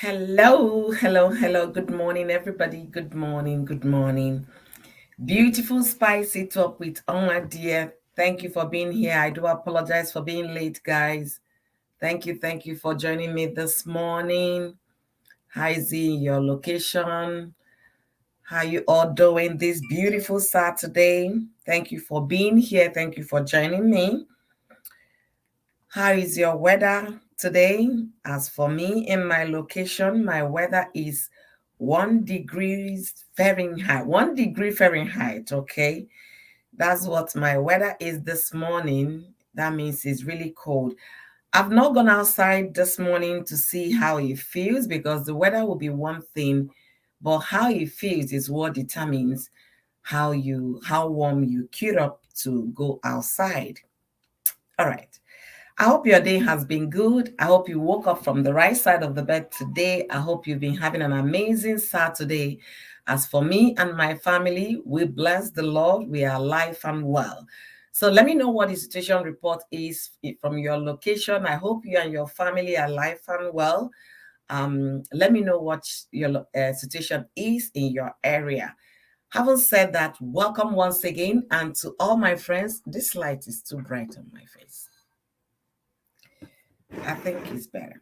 Hello, hello, hello. Good morning, everybody. Good morning, good morning. Beautiful Spice It Up with my dear. Thank you for being here. I do apologize for being late, guys. Thank you for joining me this morning. Hi, Z, your location. How you all doing this beautiful Saturday? Thank you for being here. Thank you for joining me. How is your weather today? As for me, in my location, my weather is 1 degrees Fahrenheit. 1 degree Fahrenheit, okay? That's what my weather is this morning. That means it's really cold. I've not gone outside this morning to see how it feels because the weather will be one thing, but how it feels is what determines how warm you queue up to go outside. All right. I hope your day has been good. I hope you woke up from the right side of the bed today. I hope you've been having an amazing Saturday. As for me and my family, we bless the Lord. We are alive and well. So let me know what the situation report is from your location. I hope you and your family are alive and well. Let me know what your situation is in your area. Having said that, welcome once again. And to all my friends, this light is too bright on my face. I think it's better.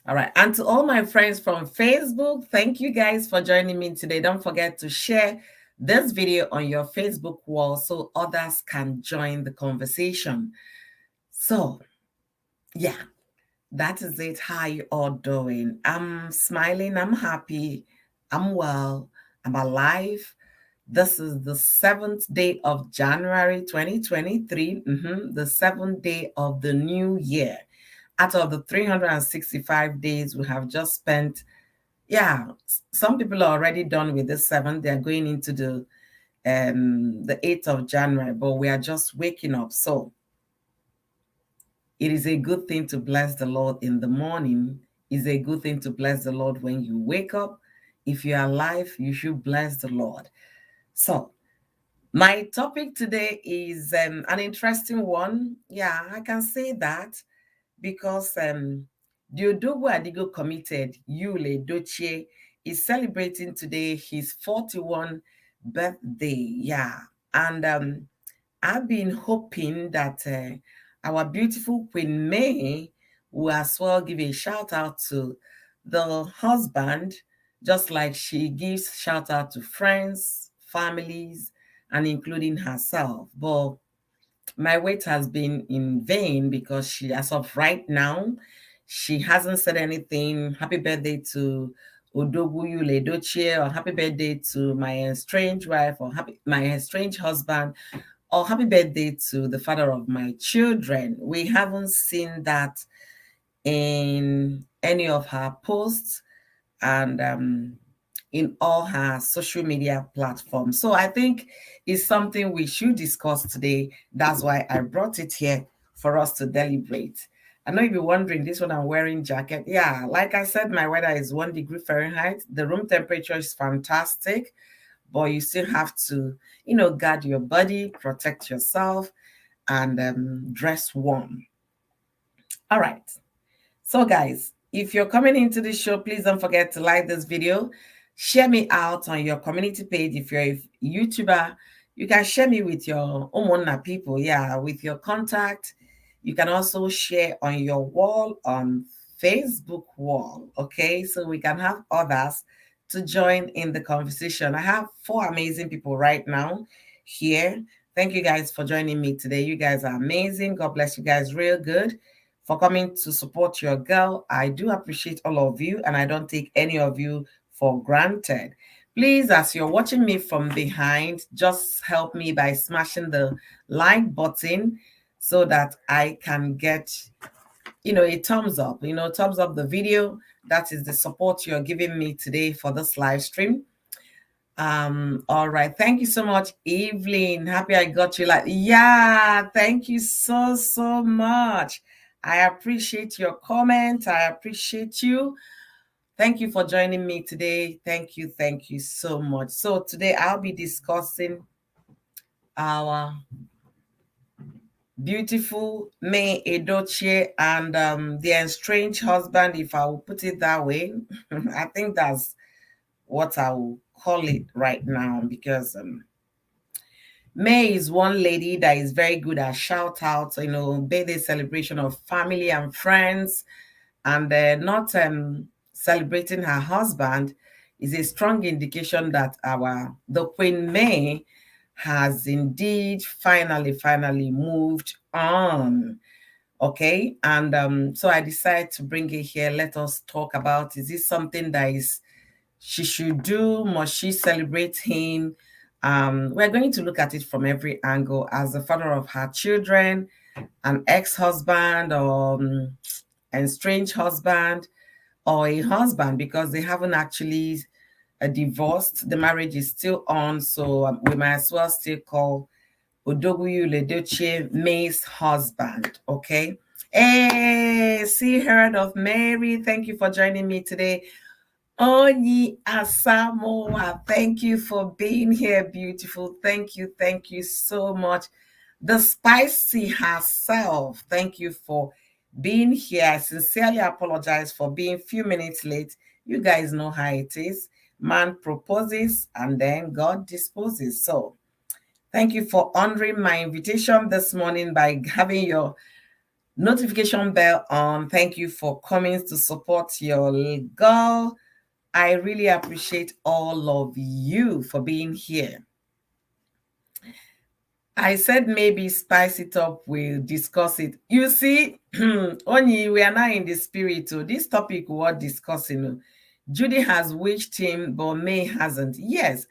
All right. And to all my friends from Facebook, thank you guys for joining me today. Don't forget to share this video on your Facebook wall so others can join the conversation. So, yeah, that is it. How you all doing? I'm smiling. I'm happy. I'm well. I'm alive. This is the 7th day of January 2023, the 7th day of the new year. Out of the 365 days we have just spent, some people are already done with the 7th. They're going into the 8th of January, but we are just waking up. So it is a good thing to bless the Lord in the morning. It's a good thing to bless the Lord when you wake up. If you are alive, you should bless the Lord. So my topic today is an interesting one. Yeah, I can say that because the Odogwu Adigo committed, Yul Edochie, is celebrating today his 41 birthday. Yeah. And I've been hoping that our beautiful Queen May will as well give a shout out to the husband, just like she gives shout out to friends, families, and including herself. But my wait has been in vain because she, as of right now, she hasn't said anything. Happy birthday to Odogwu Yul Edochie, or happy birthday to my estranged wife, or my estranged husband, or happy birthday to the father of my children. We haven't seen that in any of her posts and in all her social media platforms. So I think it's something we should discuss today. That's why I brought it here for us to deliberate. I know you'll be wondering, this one I'm wearing jacket. Yeah, like I said, my weather is 1 degree Fahrenheit. The room temperature is fantastic, but you still have to, guard your body, protect yourself, and dress warm. All right. So guys, if you're coming into the show, please don't forget to like this video. Share me out on your community page. If you're a YouTuber, you can share me with your Omona people. Yeah, with your contact. You can also share on your wall on Facebook wall. Okay, so we can have others to join in the conversation. I have 4 amazing people right now here. Thank you guys for joining me today. You guys are amazing. God bless you guys real good for coming to support your girl. I do appreciate all of you, and I don't take any of you for granted. Please, as you're watching me from behind, just help me by smashing the like button so that I can get, a thumbs up, thumbs up the video. That is the support you're giving me today for this live stream. All right, thank you so much, Evelyn. Happy I got you. Thank you so much. I appreciate your comment. I appreciate you. Thank you for joining me today. Thank you so much. So today I'll be discussing our beautiful May Edochie and the estranged husband, if I will put it that way. I think that's what I will call it right now, because May is one lady that is very good at shout outs, birthday celebration of family and friends, and not celebrating her husband is a strong indication that the Queen May has indeed finally moved on. Okay, and so I decided to bring it here. Let us talk about, is this something that is she should do? Must she celebrate him? We're going to look at it from every angle, as the father of her children, an ex-husband, or estranged husband, or a husband, because they haven't actually divorced. The marriage is still on, so we might as well still call Yul Edochie May's husband. Okay. Hey, see, heard of Mary. Thank you for joining me today. Onyi Asamoah, thank you for being here, beautiful. Thank you so much. The Spicy herself, thank you for being here. I sincerely apologize for being a few minutes late. You guys know how it is. Man proposes and then God disposes. So thank you for honoring my invitation this morning by having your notification bell on. Thank you for coming to support your girl. I really appreciate all of you for being here. I said maybe spice it up, we'll discuss it. You see, Onyi, we are now in the spirit. So this topic we're discussing, Judy has wished him, but May hasn't. Yes,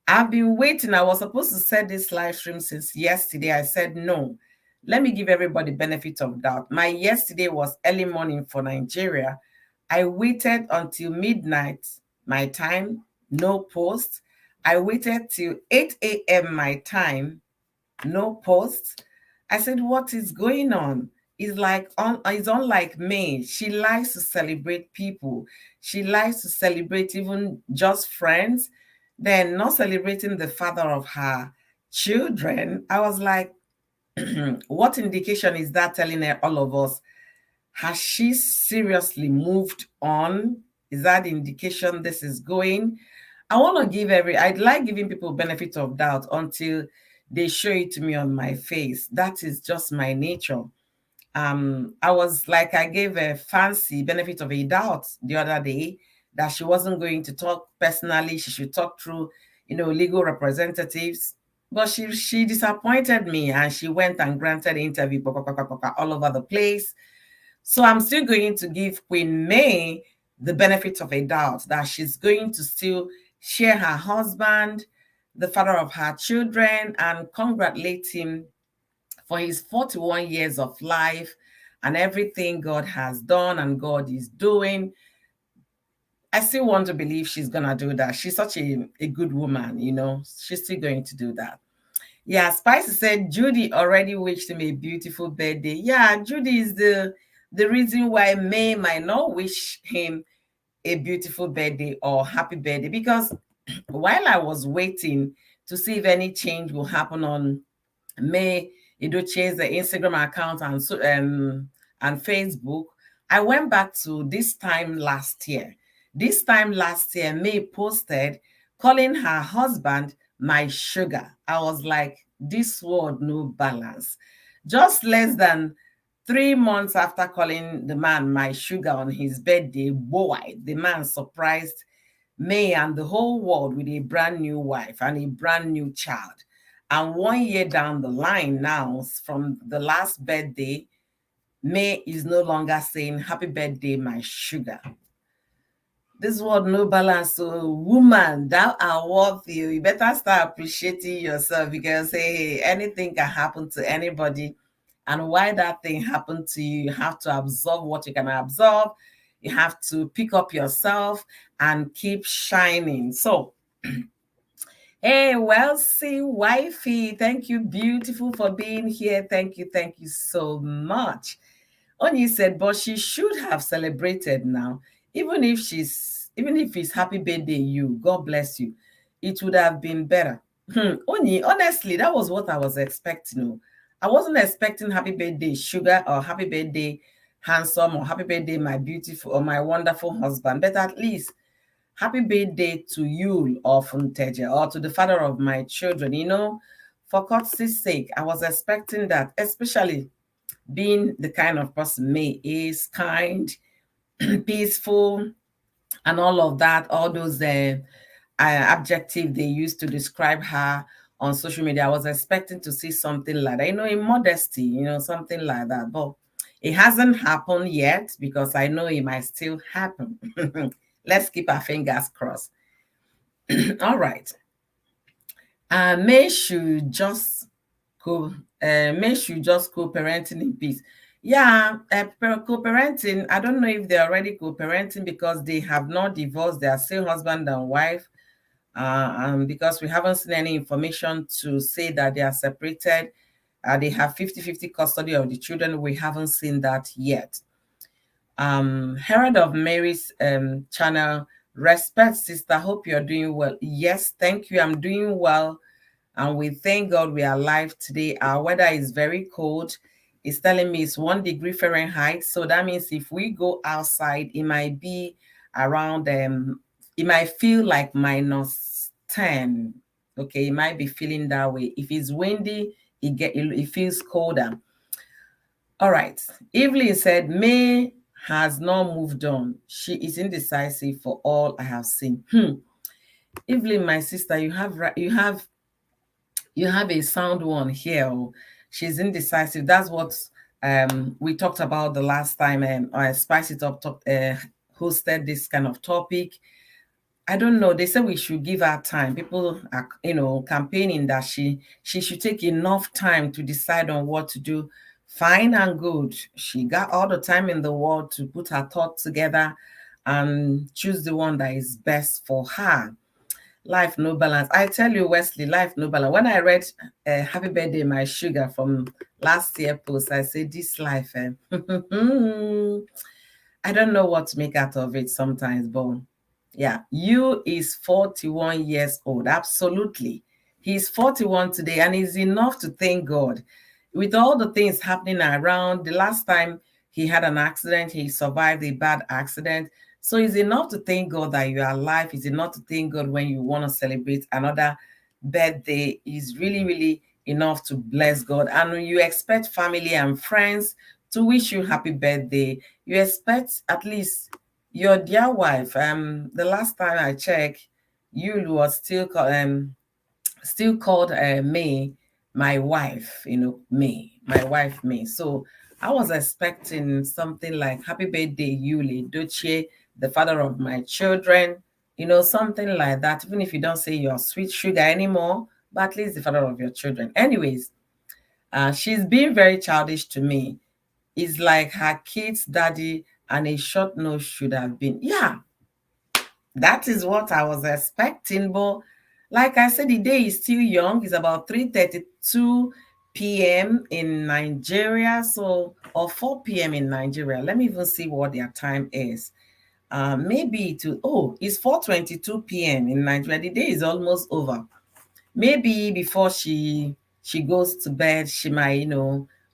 I've been waiting. I was supposed to set this live stream since yesterday. I said no. Let me give everybody benefit of doubt. My yesterday was early morning for Nigeria. I waited until midnight my time, no post. I waited till 8 a.m. my time, no post. I said, what is going on? It's unlike May. She likes to celebrate people. She likes to celebrate even just friends. Then not celebrating the father of her children. I was like, what indication is that telling all of us? Has she seriously moved on? Is that the indication this is going? I'd like giving people benefit of doubt until they show it to me on my face. That is just my nature. I gave a fancy benefit of a doubt the other day that she wasn't going to talk personally. She should talk through, legal representatives. But she disappointed me, and she went and granted interview all over the place. So I'm still going to give Queen May the benefit of a doubt that she's going to still share her husband, the father of her children, and congratulate him for his 41 years of life and everything God has done and God is doing. I still want to believe she's going to do that. She's such a good woman, She's still going to do that. Yeah, Spicy said Judy already wished him a beautiful birthday. Yeah, Judy is the reason why May might not wish him a beautiful birthday or happy birthday, because while I was waiting to see if any change will happen on May Edochie's Instagram account and Facebook, I went back to this time last year. This time last year, May posted calling her husband my sugar. I was like, this word no balance. Just less than 3 months after calling the man my sugar on his birthday, boy, the man surprised May and the whole world with a brand new wife and a brand new child. And 1 year down the line now, from the last birthday, May is no longer saying, happy birthday, my sugar. This word no balance. So, woman, thou art worth you. You better start appreciating yourself, because hey, anything can happen to anybody. And why that thing happened to you, you have to absorb what you can absorb. You have to pick up yourself and keep shining. So, hey, Wealthy Wifey, thank you, beautiful, for being here. Thank you so much. Onyi said, but she should have celebrated now. Even if it's happy birthday, you, God bless you, it would have been better. Onyi, honestly, that was what I was expecting. I wasn't expecting happy birthday sugar or happy birthday handsome or happy birthday my beautiful or my wonderful husband, but at least happy birthday to Yul or Funteja or to the father of my children. For courtesy's sake, I was expecting that, especially being the kind of person May is, kind, peaceful, and all of that, all those adjective they used to describe her on social media. I was expecting to see something like that, in modesty, something like that. But it hasn't happened yet because I know it might still happen. Let's keep our fingers crossed. All right. May should just co-parenting in peace. Yeah, co-parenting. I don't know if they're already co-parenting because they have not divorced. They are still husband and wife. Because we haven't seen any information to say that they are separated. They have 50-50 custody of the children. We haven't seen that yet. Herald of Mary's channel, respect sister, hope you're doing well. Yes, thank you, I'm doing well, and we thank God we are alive today. Our weather is very cold. It's telling me it's 1 degree Fahrenheit, so that means if we go outside, it might be around it might feel like -10. Okay, it might be feeling that way. If it's windy, it feels colder. All right. Evelyn said, May has not moved on. She is indecisive for all I have seen. Evelyn, my sister, you have a sound one here. She's indecisive. That's what we talked about the last time. Spice It Up hosted this kind of topic. I don't know. They said we should give her time. People are, campaigning that she should take enough time to decide on what to do. Fine and good. She got all the time in the world to put her thoughts together and choose the one that is best for her. Life no balance. I tell you, Wesley, life no balance. When I read Happy Birthday, My Sugar from last year post, I said, this life, I don't know what to make out of it sometimes, but yeah, you is 41 years old. Absolutely. He's 41 today, and it's enough to thank God. With all the things happening around, the last time he had an accident, he survived a bad accident. So it's enough to thank God that you are alive. It's enough to thank God when you want to celebrate another birthday. Is really, really enough to bless God. And when you expect family and friends to wish you happy birthday, you expect at least your dear wife. The last time I checked, Yul was still called May, my wife. May, my wife May. So I was expecting something like happy birthday, Yul Edochie, the father of my children. Something like that. Even if you don't say your sweet sugar anymore, but at least the father of your children. Anyways, she's being very childish to me. It's like her kid's daddy, and a short nose should have been. Yeah, that is what I was expecting. But like I said, the day is still young. It's about 3:32 p.m. in Nigeria, or 4 p.m. in Nigeria. Let me even see what their time is. Maybe it's 4:22 p.m. in Nigeria. The day is almost over. Maybe before she goes to bed, she might,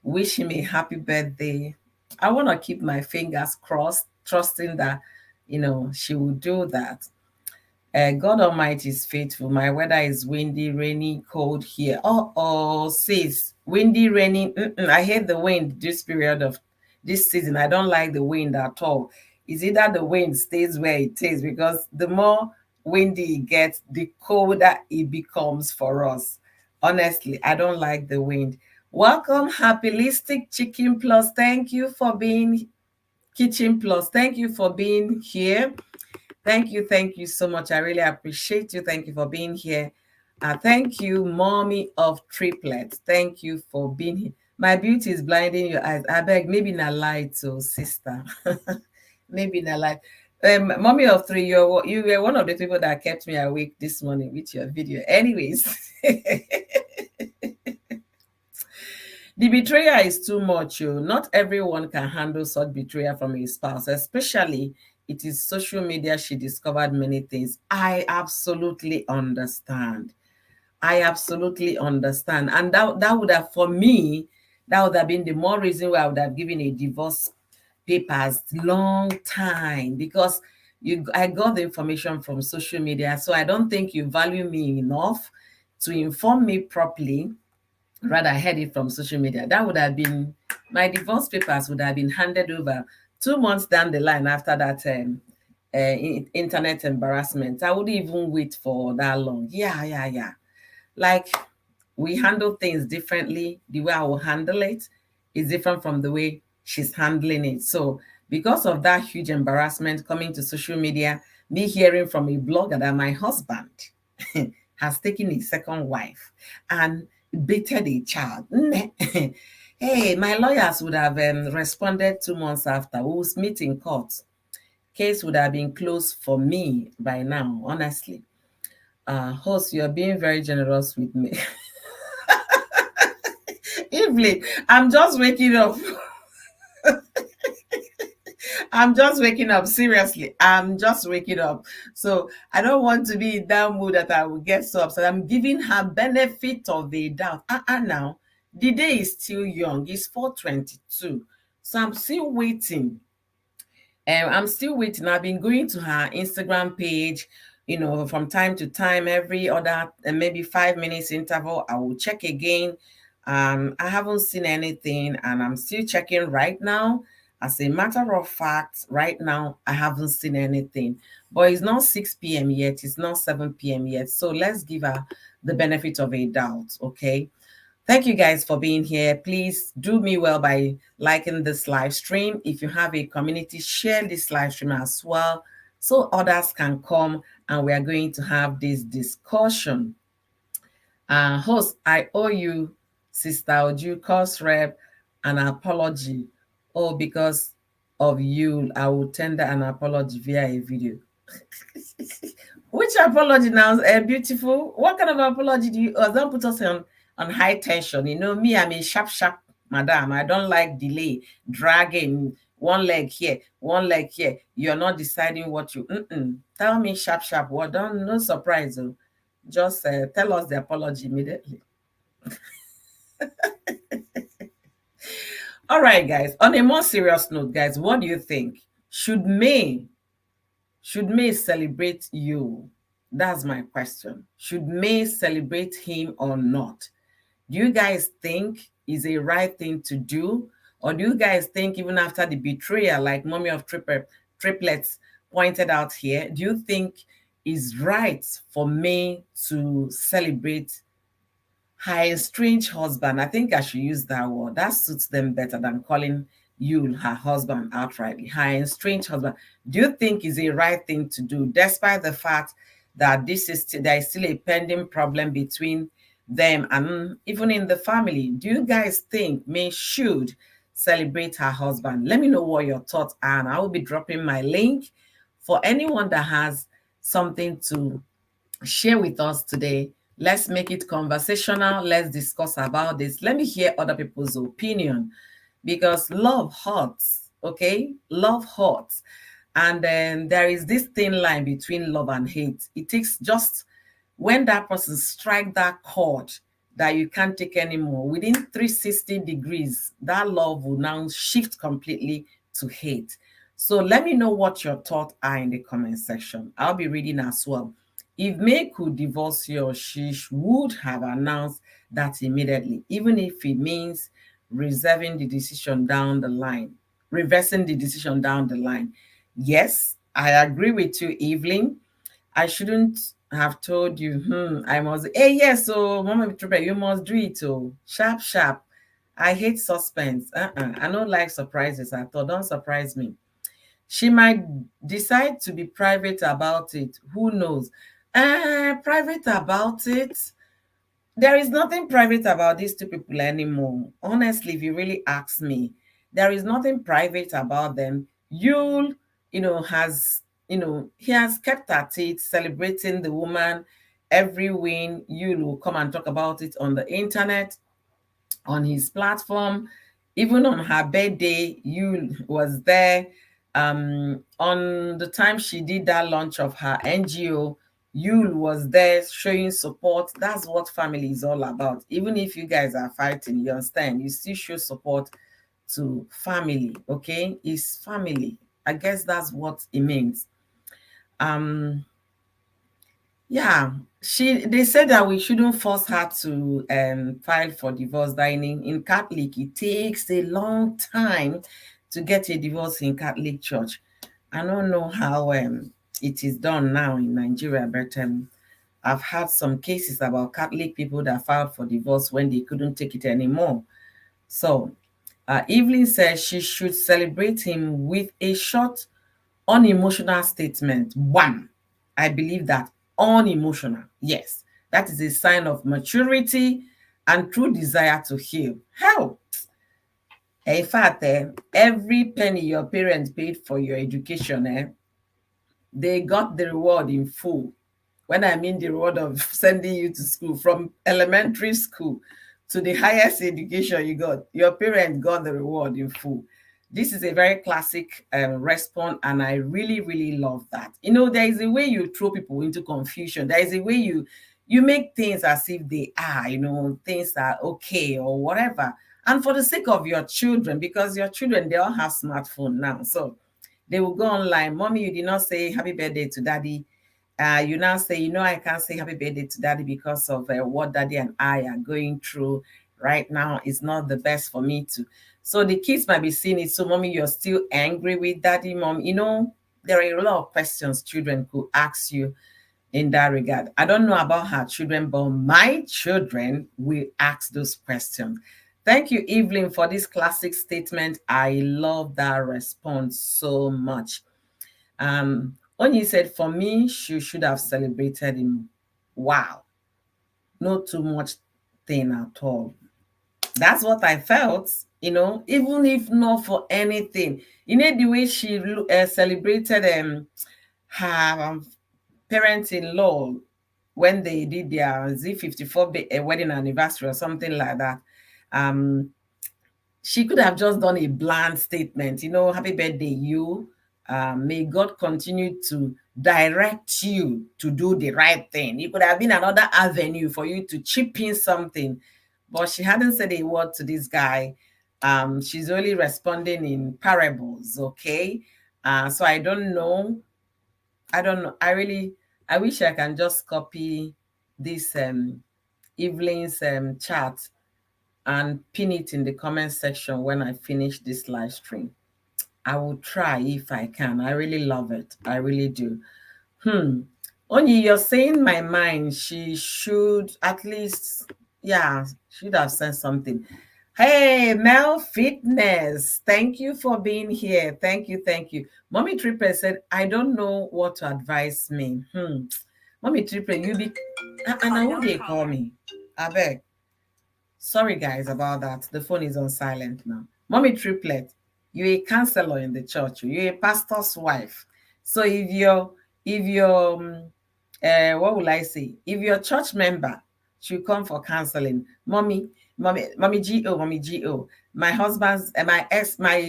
wish him a happy birthday. I want to keep my fingers crossed, trusting that, she will do that. God Almighty is faithful. My weather is windy, rainy, cold here. Sis, windy, rainy. I hate the wind this period of this season. I don't like the wind at all. It's either the wind stays where it is, because the more windy it gets, the colder it becomes for us. Honestly, I don't like the wind. Welcome, Happylistic Chicken Plus. Thank you for being Kitchen Plus. Thank you for being here. Thank you so much. I really appreciate you. Thank you for being here. Thank you, Mommy of Triplets. Thank you for being here. My beauty is blinding your eyes. I beg, maybe not lie to sister. Maybe not lie. Mommy of Three, you were one of the people that kept me awake this morning with your video. Anyways, the betrayal is too much. Not everyone can handle such betrayal from a spouse, especially it is social media. She discovered many things. I absolutely understand. And that would have, for me, That would have been the more reason why I would have given a divorce papers long time, because I got the information from social media. So I don't think you value me enough to inform me properly. Rather, I heard it from social media. That would have been, my divorce papers would have been handed over 2 months down the line after that internet embarrassment. I wouldn't even wait for that long. Yeah. Like, we handle things differently. The way I will handle it is different from the way she's handling it. So, because of that huge embarrassment coming to social media, me hearing from a blogger that my husband has taken a second wife and baited a child. Hey, my lawyers would have responded 2 months after. We will meet in court. Case would have been closed for me by now, honestly. Host, you're being very generous with me. Evelyn, I'm just waking up. I'm just waking up. Seriously, I'm just waking up. So I don't want to be in that mood that I will get so upset. I'm giving her benefit of the doubt. Now, the day is still young. It's 4:22. So I'm still waiting. I'm still waiting. I've been going to her Instagram page, from time to time, every other maybe 5 minutes interval. I will check again. I haven't seen anything, and I'm still checking right now. As a matter of fact, right now I haven't seen anything. But it's not 6 p.m. yet. It's not 7 p.m. yet. So let's give her the benefit of a doubt. Okay. Thank you guys for being here. Please do me well by liking this live stream. If you have a community, share this live stream as well so others can come and we are going to have this discussion. Host, I owe you, Sister Oju, course rep, an apology. Oh, because of you, I will tender an apology via a video. Which apology now? Beautiful. What kind of apology do you? Don't put us on high tension. Me, I'm a sharp madam. I don't like delay, dragging one leg here, one leg here. You're not deciding what you. Tell me sharp. Well done. No surprise. Just tell us the apology immediately. All right, guys. On a more serious note, guys, what do you think? Should May celebrate you? That's my question. Should May celebrate him or not? Do you guys think is a right thing to do? Or do you guys think even after the betrayal, like Mommy of Triplets pointed out here, do you think is right for May to celebrate her estranged husband? I think I should use that word. That suits them better than calling Yul her husband outrightly. Her estranged husband. Do you think is a right thing to do, despite the fact that there is still a pending problem between them and even in the family? Do you guys think May should celebrate her husband? Let me know what your thoughts are, and I will be dropping my link for anyone that has something to share with us today. Let's make it conversational. Let's discuss about this. Let me hear other people's opinion, because love hurts, okay? Love hurts. And then there is this thin line between love and hate. It takes just when that person strike that chord that you can't take anymore, within 360 degrees, that love will now shift completely to hate. So let me know what your thoughts are in the comment section. I'll be reading as well. If May could divorce you, she would have announced that immediately, even if it means reversing the decision down the line. Yes, I agree with you, Evelyn. I shouldn't have told you, I must, hey, yes, so Mama Triple, you must do it, oh, sharp. I hate suspense. I don't like surprises. I thought, don't surprise me. She might decide to be private about it. Who knows? Private about it. There is nothing private about these two people anymore. Honestly, if you really ask me, there is nothing private about them. Yul, he has kept at it, celebrating the woman. Every win, Yul will come and talk about it on the internet, on his platform. Even on her birthday, Yul was there. On the time she did that launch of her NGO, Yul was there showing support. That's what family is all about. Even if you guys are fighting, you understand, you still show support to family. Okay, it's family. I guess that's what it means. Um, yeah, they said that we shouldn't force her to file for divorce. That in Catholic, it takes a long time to get a divorce in Catholic Church. I don't know how it is done now in Nigeria, but I've had some cases about Catholic people that filed for divorce when they couldn't take it anymore. So, Evelyn says she should celebrate him with a short, unemotional statement. One, I believe that unemotional. Yes, that is a sign of maturity and true desire to heal. Hell, in fact, every penny your parents paid for your education, they got the reward in full. When I mean the reward of sending you to school, from elementary school to the highest education you got, your parents got the reward in full. This is a very classic response, and I really, really love that. You know, there is a way you throw people into confusion. There is a way you make things as if they are, you know, things are okay or whatever. And for the sake of your children, because your children, they all have smartphone now. So they will go online. Mommy, you did not say happy birthday to daddy. You now say, you know, I can't say happy birthday to daddy because of what daddy and I are going through right now. Is not the best for me to. So the kids might be seeing it. So, mommy, you're still angry with daddy, mom. You know, there are a lot of questions children could ask you in that regard. I don't know about her children, but my children will ask those questions. Thank you, Evelyn, for this classic statement. I love that response so much. Onyi said, for me, she should have celebrated him. Wow. Not too much thing at all. That's what I felt, you know, even if not for anything. You know, the way she celebrated her parents-in-law when they did their Z54 wedding anniversary or something like that. She could have just done a bland statement, you know, happy birthday, you. May God continue to direct you to do the right thing. It could have been another avenue for you to chip in something, but she hadn't said a word to this guy. She's only responding in parables, okay? So I don't know. I wish I can just copy this Evelyn's chat and pin it in the comment section when I finish this live stream. I will try if I can. I really love it. I really do. Onyi, you're saying my mind. She should at least, yeah, should have said something. Hey, Mel Fitness. Thank you for being here. Thank you. Thank you. Mommy Triple said, I don't know what to advise me. Mommy Triple, you be, and now who they call me? I beg. Sorry, guys, about that. The phone is on silent now. Mommy Triplet, you're a counselor in the church. You're a pastor's wife. So if you're what will I say? If your church member should come for counseling, mommy Go, my husband's my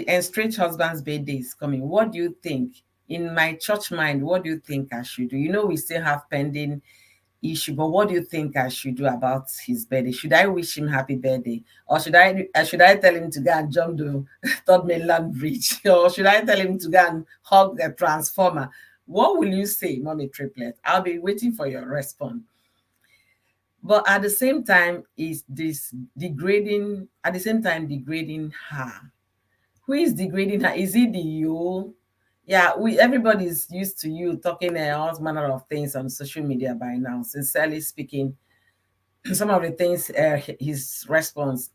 estranged husband's birthday is coming. What do you think? In my church mind, what do you think I should do? You know, we still have pending issue, but what do you think I should do about his birthday? Should I wish him happy birthday, or should I tell him to go and jump the third mainland bridge, or should I tell him to go and hug the transformer? What will you say, Mommy Triplet? I'll be waiting for your response. But at the same time, is this degrading? At the same time, degrading her. Who is degrading her? Is it the you? Yeah, everybody's used to you talking all manner of things on social media by now. Sincerely speaking, some of the things, his response,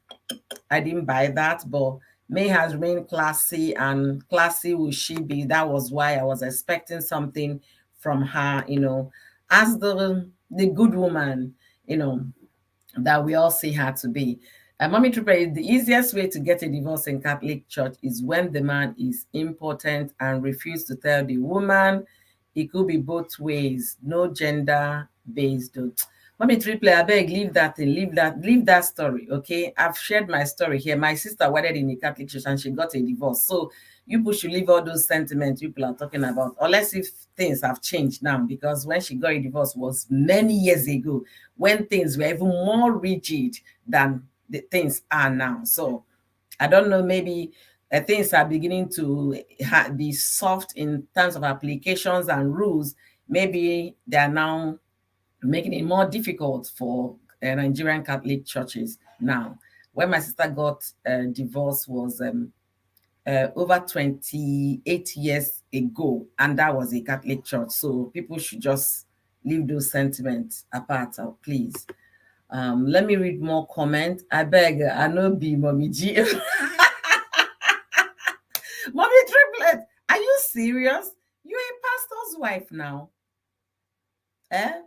I didn't buy that, but May has remained classy, and classy will she be. That was why I was expecting something from her, you know, as the good woman, you know, that we all see her to be. Mommy Trooper, the easiest way to get a divorce in Catholic Church is when the man is impotent and refuse to tell the woman. It could be both ways, no gender based. Mommy triple, I beg, leave that thing, leave that story, okay? I've shared my story here. My sister wedded in a Catholic church and she got a divorce. So you people should leave all those sentiments people are talking about, unless if things have changed now, because when she got a divorce was many years ago, when things were even more rigid than the things are now. So I don't know, maybe things are beginning to be soft in terms of applications and rules. Maybe they are now making it more difficult for Nigerian Catholic churches now. When my sister got divorced was over 28 years ago, and that was a Catholic church. So people should just leave those sentiments apart, please. Let me read more comments. I beg, I know be Mommy G. Mommy Triplet, are you serious? You're a pastor's wife now. Eh?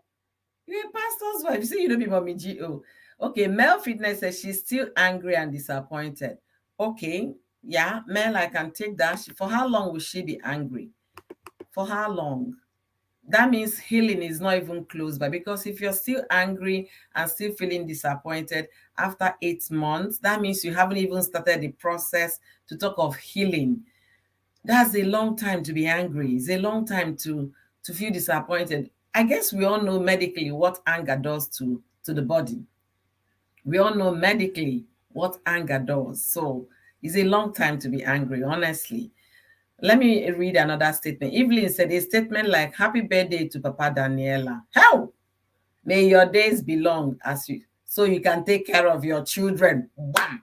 You're a pastor's wife. You say you don't be Mommy G. Oh. Okay, Mel Fitness says she's still angry and disappointed. Okay, yeah, Mel, I can take that. For how long will she be angry? For how long? That means healing is not even close by, because if you're still angry and still feeling disappointed after 8 months, that means you haven't even started the process to talk of healing. That's a long time to be angry. It's a long time to feel disappointed. I guess we all know medically what anger does to the body. We all know medically what anger does. So it's a long time to be angry, honestly. Let me read another statement. Evelyn said a statement like, "Happy birthday to Papa Daniela. How? May your days be long so you can take care of your children." Bam!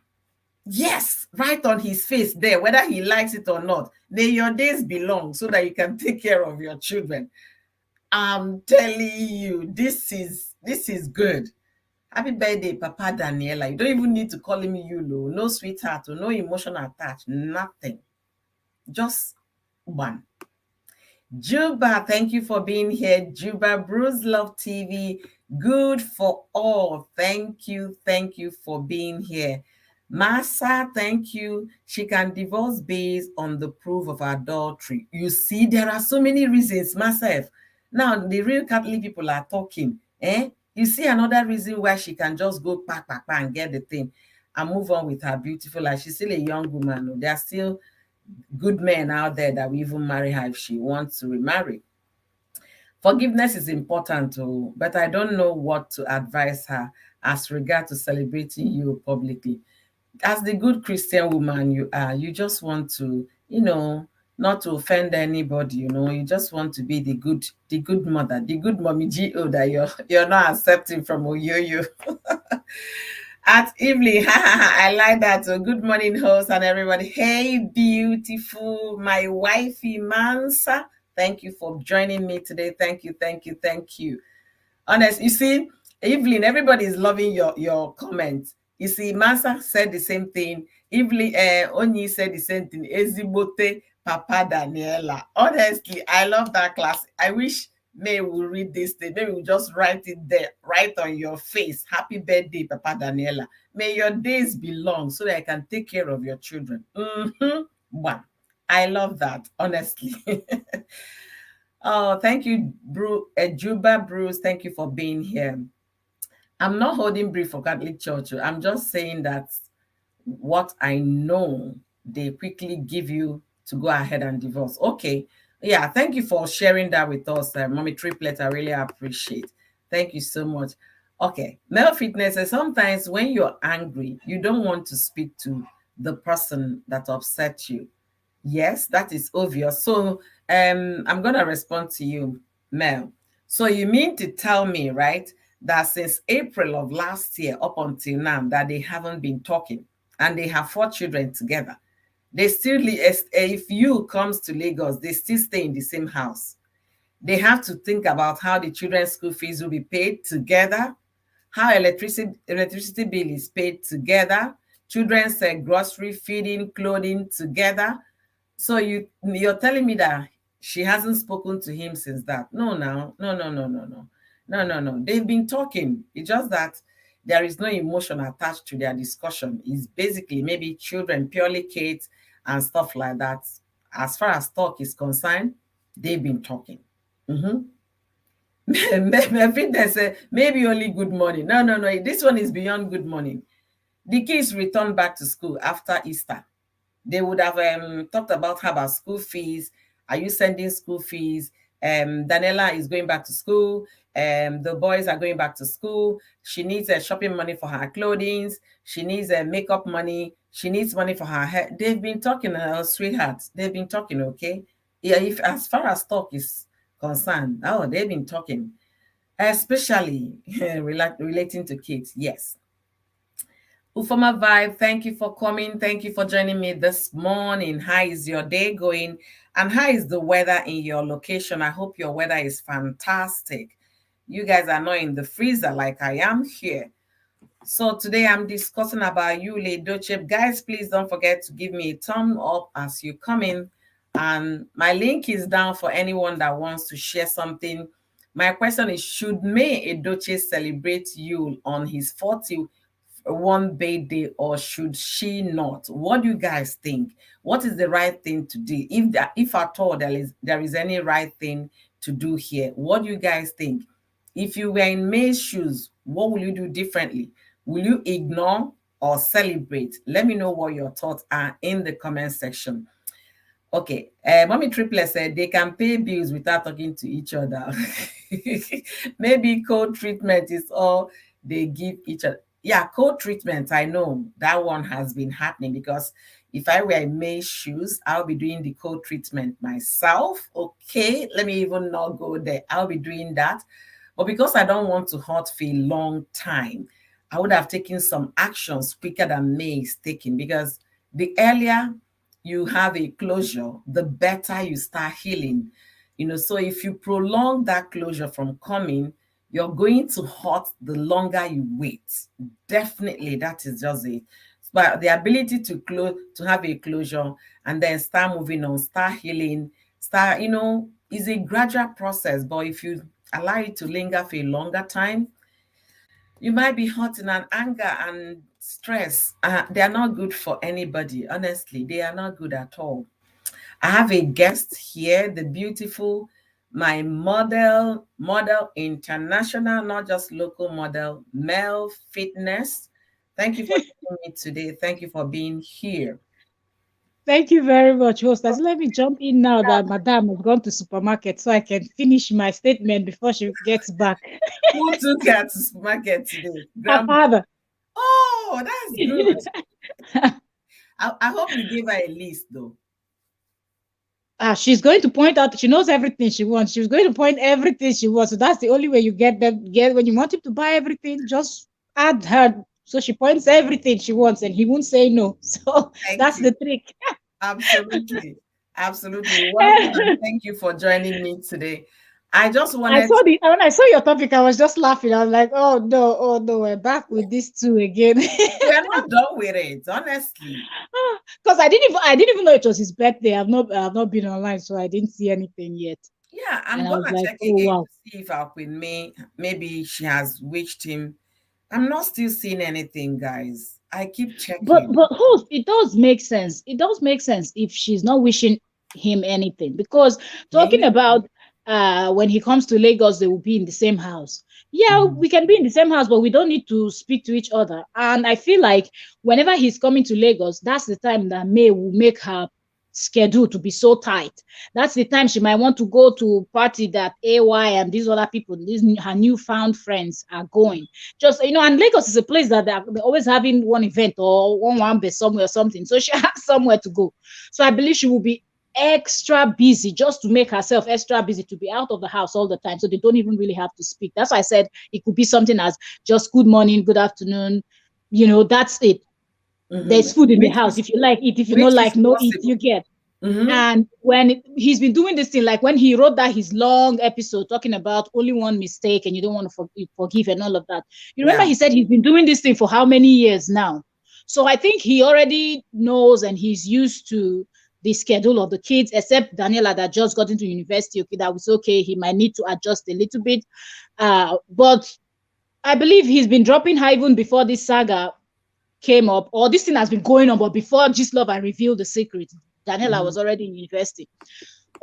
Yes, right on his face there, whether he likes it or not. May your days be long so that you can take care of your children. I'm telling you, this is good. Happy birthday, Papa Daniela. You don't even need to call him Yul. No sweetheart, no emotional attach, nothing. Just one. Juba, thank you for being here. Juba, Bruce Love TV, good for all. Thank you for being here. Massa, thank you. She can divorce based on the proof of adultery. You see, there are so many reasons, Massa. Now, the real Catholic people are talking. You see another reason why she can just go back and get the thing and move on with her beautiful life. She's still a young woman. There are still good men out there that will even marry her if she wants to remarry. Forgiveness is important too, but I don't know what to advise her as regard to celebrating you publicly. As the good Christian woman you are, you just want to, not to offend anybody, you just want to be the good mother, the good mommy GO that you're not accepting from Oyoyo. At Evelyn, I like that. So good morning, host and everybody. Hey, beautiful, my wifey Mansa. Thank you for joining me today. Thank you. Honest, you see, Evelyn, everybody is loving your comments. You see, Mansa said the same thing. Evelyn, Onyi said the same thing. Ezibote, Papa Daniela. Honestly, I love that class. I wish May will read this thing. Maybe we'll just write it there, right on your face. Happy birthday, Papa Daniela. May your days be long so that I can take care of your children. Wow. I love that, honestly. Oh, thank you, Juba Bruce. Thank you for being here. I'm not holding brief for Catholic Church. I'm just saying that what I know, they quickly give you to go ahead and divorce. Okay. Yeah, thank you for sharing that with us, Mommy Triplet. I really appreciate. Thank you so much. Okay. Male Fitness says sometimes when you're angry, you don't want to speak to the person that upset you. Yes, that is obvious. So I'm gonna respond to you, Mel. So you mean to tell me, right, that since April of last year up until now that they haven't been talking and they have 4 children together. They still, if you comes to Lagos, they still stay in the same house. They have to think about how the children's school fees will be paid together, how electricity bill is paid together, children's grocery, feeding, clothing together. So you're telling me that she hasn't spoken to him since that? No, now, no. They've been talking. It's just that there is no emotion attached to their discussion. It's basically maybe children, purely kids, and stuff like that. As far as talk is concerned, they've been talking. Fitness say maybe only good morning. No, no, no. This one is beyond good morning. The kids return back to school after Easter. They would have talked about how about school fees. Are you sending school fees? Daniela is going back to school. The boys are going back to school. She needs shopping money for her clothing. She needs makeup money. She needs money for her hair. They've been talking, sweethearts. They've been talking, okay? Yeah, if as far as talk is concerned, oh, they've been talking, especially relating to kids. Yes. Ufoma Vibe, thank you for coming. Thank you for joining me this morning. How is your day going? And how is the weather in your location? I hope your weather is fantastic. You guys are not in the freezer like I am here. So today I'm discussing about Yul Edochie. Guys, please don't forget to give me a thumb up as you come in. And my link is down for anyone that wants to share something. My question is, should May Edochie celebrate Yul on his 41 birthday, or should she not? What do you guys think? What is the right thing to do? If at all there is any right thing to do here, what do you guys think? If you were in May's shoes, what will you do differently? Will you ignore or celebrate? Let me know what your thoughts are in the comment section. Okay, Mommy Triplet said they can pay bills without talking to each other. Maybe cold treatment is all they give each other. Yeah, cold treatment, I know that one has been happening, because if I wear May's shoes, I'll be doing the cold treatment myself. Okay, let me even not go there. I'll be doing that. But because I don't want to hurt for a long time, I would have taken some actions quicker than May is taking, because the earlier you have a closure, the better you start healing. So if you prolong that closure from coming, you're going to hurt the longer you wait. Definitely, that is just it. But the ability to have a closure and then start moving on, start healing, is a gradual process. But if you allow it to linger for a longer time, you might be hurting, and anger and stress. They are not good for anybody. Honestly, they are not good at all. I have a guest here, the beautiful, my model international, not just local model, Mel Fitness. Thank you for joining me today. Thank you for being here. Thank you very much, hostess. Let me jump in now that Madame has gone to supermarket so I can finish my statement before she gets back. Who took her to supermarket today? Her Grandma. father. Oh, that's good. I hope you gave her a list though. She's going to point out, she knows everything she wants. She's going to point everything she wants. So that's the only way you get when you want him to buy everything, just add her. So she points everything she wants and he won't say no. So Thank that's you. the trick. Absolutely. Absolutely. Welcome, and thank you for joining me today. I just I wanted saw the when I saw your topic, I was just laughing. I was like, oh no, we're back with these two again. we are not done with it, honestly. Because I didn't even know it was his birthday. I've not been online, so I didn't see anything yet. Yeah, I'm And I was gonna like, check oh again wow. to see if our Queen May, maybe she has wished him. I'm not still seeing anything, guys. I keep checking. But host, it does make sense. It does make sense if she's not wishing him anything. Because talking Yeah. about when he comes to Lagos, they will be in the same house. Yeah, Mhm. we can be in the same house, but we don't need to speak to each other. And I feel like whenever he's coming to Lagos, that's the time that May will make her schedule to be so tight. That's the time she might want to go to party that AY and these other people, her newfound friends are going. Just and Lagos is a place that they're always having one event or one base somewhere or something. So she has somewhere to go. So I believe she will be extra busy just to make herself extra busy to be out of the house all the time. So they don't even really have to speak. That's why I said it could be something as just good morning, good afternoon. That's it. There's food in the Which house. is If you like eat, if you which don't is like no eat, you possible. get. Mm-hmm. And when he's been doing this thing, like when he wrote that his long episode talking about only one mistake and you don't want to forgive and all of that, you remember Yeah. he said he's been doing this thing for how many years now? So I think he already knows and he's used to the schedule of the kids, except Daniela that just got into university. Okay, that was okay. He might need to adjust a little bit. But I believe he's been dropping her even before this saga came up, or this thing has been going on, but before Love I revealed the secret, Daniela Mm-hmm. was already in university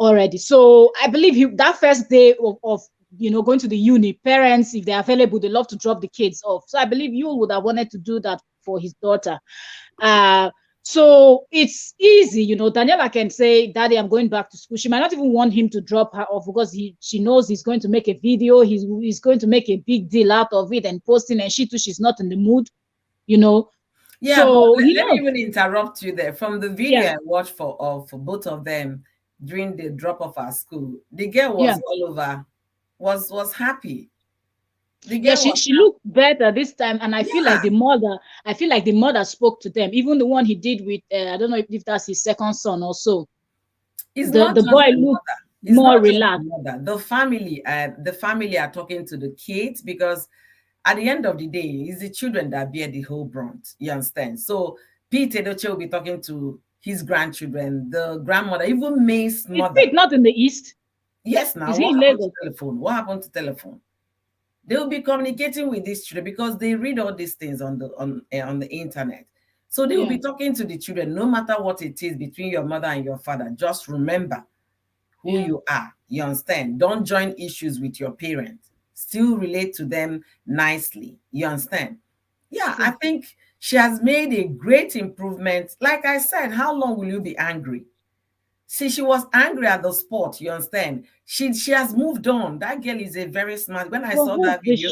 already. So I believe that first day of going to the uni. Parents, if they're available, they love to drop the kids off. So I believe Yul would have wanted to do that for his daughter. So it's easy, Daniela can say, Daddy, I'm going back to school. She might not even want him to drop her off because she knows he's going to make a video. He's going to make a big deal out of it and posting, and she too, she's not in the mood, Yeah, So but he let me knows. even interrupt you there. From the video Yeah, I watched for both of them during the drop off at school, the girl yeah. was all over, was happy. The Yeah, girl she was she looked better this time, and yeah, I feel like the mother spoke to them. Even the one he did with, I don't know if that's his second son or so. it's The not the just boy the looked mother. It's more not just the relaxed. mother. The family are talking to the kids because at the end of the day, it's the children that bear the whole brunt. You understand? So Pete Edochie will be talking to his grandchildren, the grandmother, even May's Is mother. Pete not in the East? Yes, Is now he what in happened to Lagos? telephone? What happened to telephone? They will be communicating with these children because they read all these things on the internet. So they will Yeah, be talking to the children, no matter what it is between your mother and your father. Just remember who yeah, you are. You understand? Don't join issues with your parents. Still relate to them nicely. You understand? Yeah, I true. think she has made a great improvement. Like I said, how long will you be angry? See, she was angry at the sport, you understand? She has moved on. That girl is a very smart. When I But saw hope that video,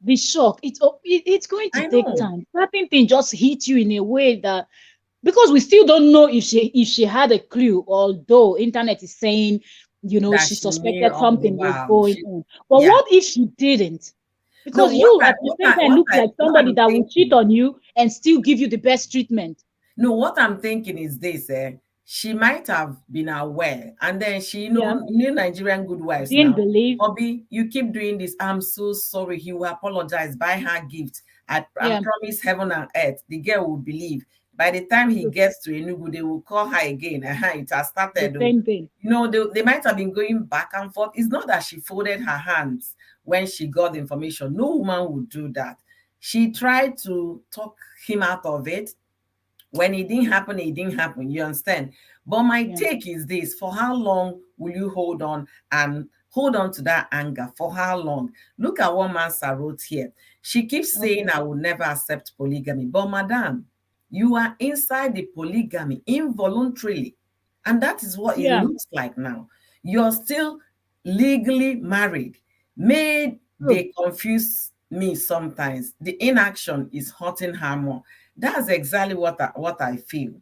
the shock, it's going to I take know time. Certain thing just hit you in a way that, because we still don't know if she had a clue, although internet is saying, that she she knew suspected all the something was while. going She, on. But yeah. what if she didn't? No, Because you at the same time what look I like what somebody I'm that will cheat thinking. on you and still give you the best treatment. No, what I'm thinking is this, she might have been aware, and then she Yeah, knew Nigerian good wives didn't now. believe. Bobby, you keep doing this. I'm so sorry. He will apologize, buy her gift. I Yeah, promise heaven and earth. The girl will believe. By the time he true. gets to Enugu, they will call her again. It has The started. Oh. same thing. They might have been going back and forth. It's not that she folded her hands when she got the information. No woman would do that. She tried to talk him out of it. When it didn't happen, it didn't happen. You understand? But my Yeah. take is this: for how long will you hold on and hold on to that anger? For how long? Look at what Mansa wrote here. She keeps saying, Okay. I will never accept polygamy. But, madam, you are inside the polygamy involuntarily. And that is what it Yeah. looks like now. You're still legally married. May True. they confuse me sometimes. The inaction is hurting her more. That's exactly what I feel.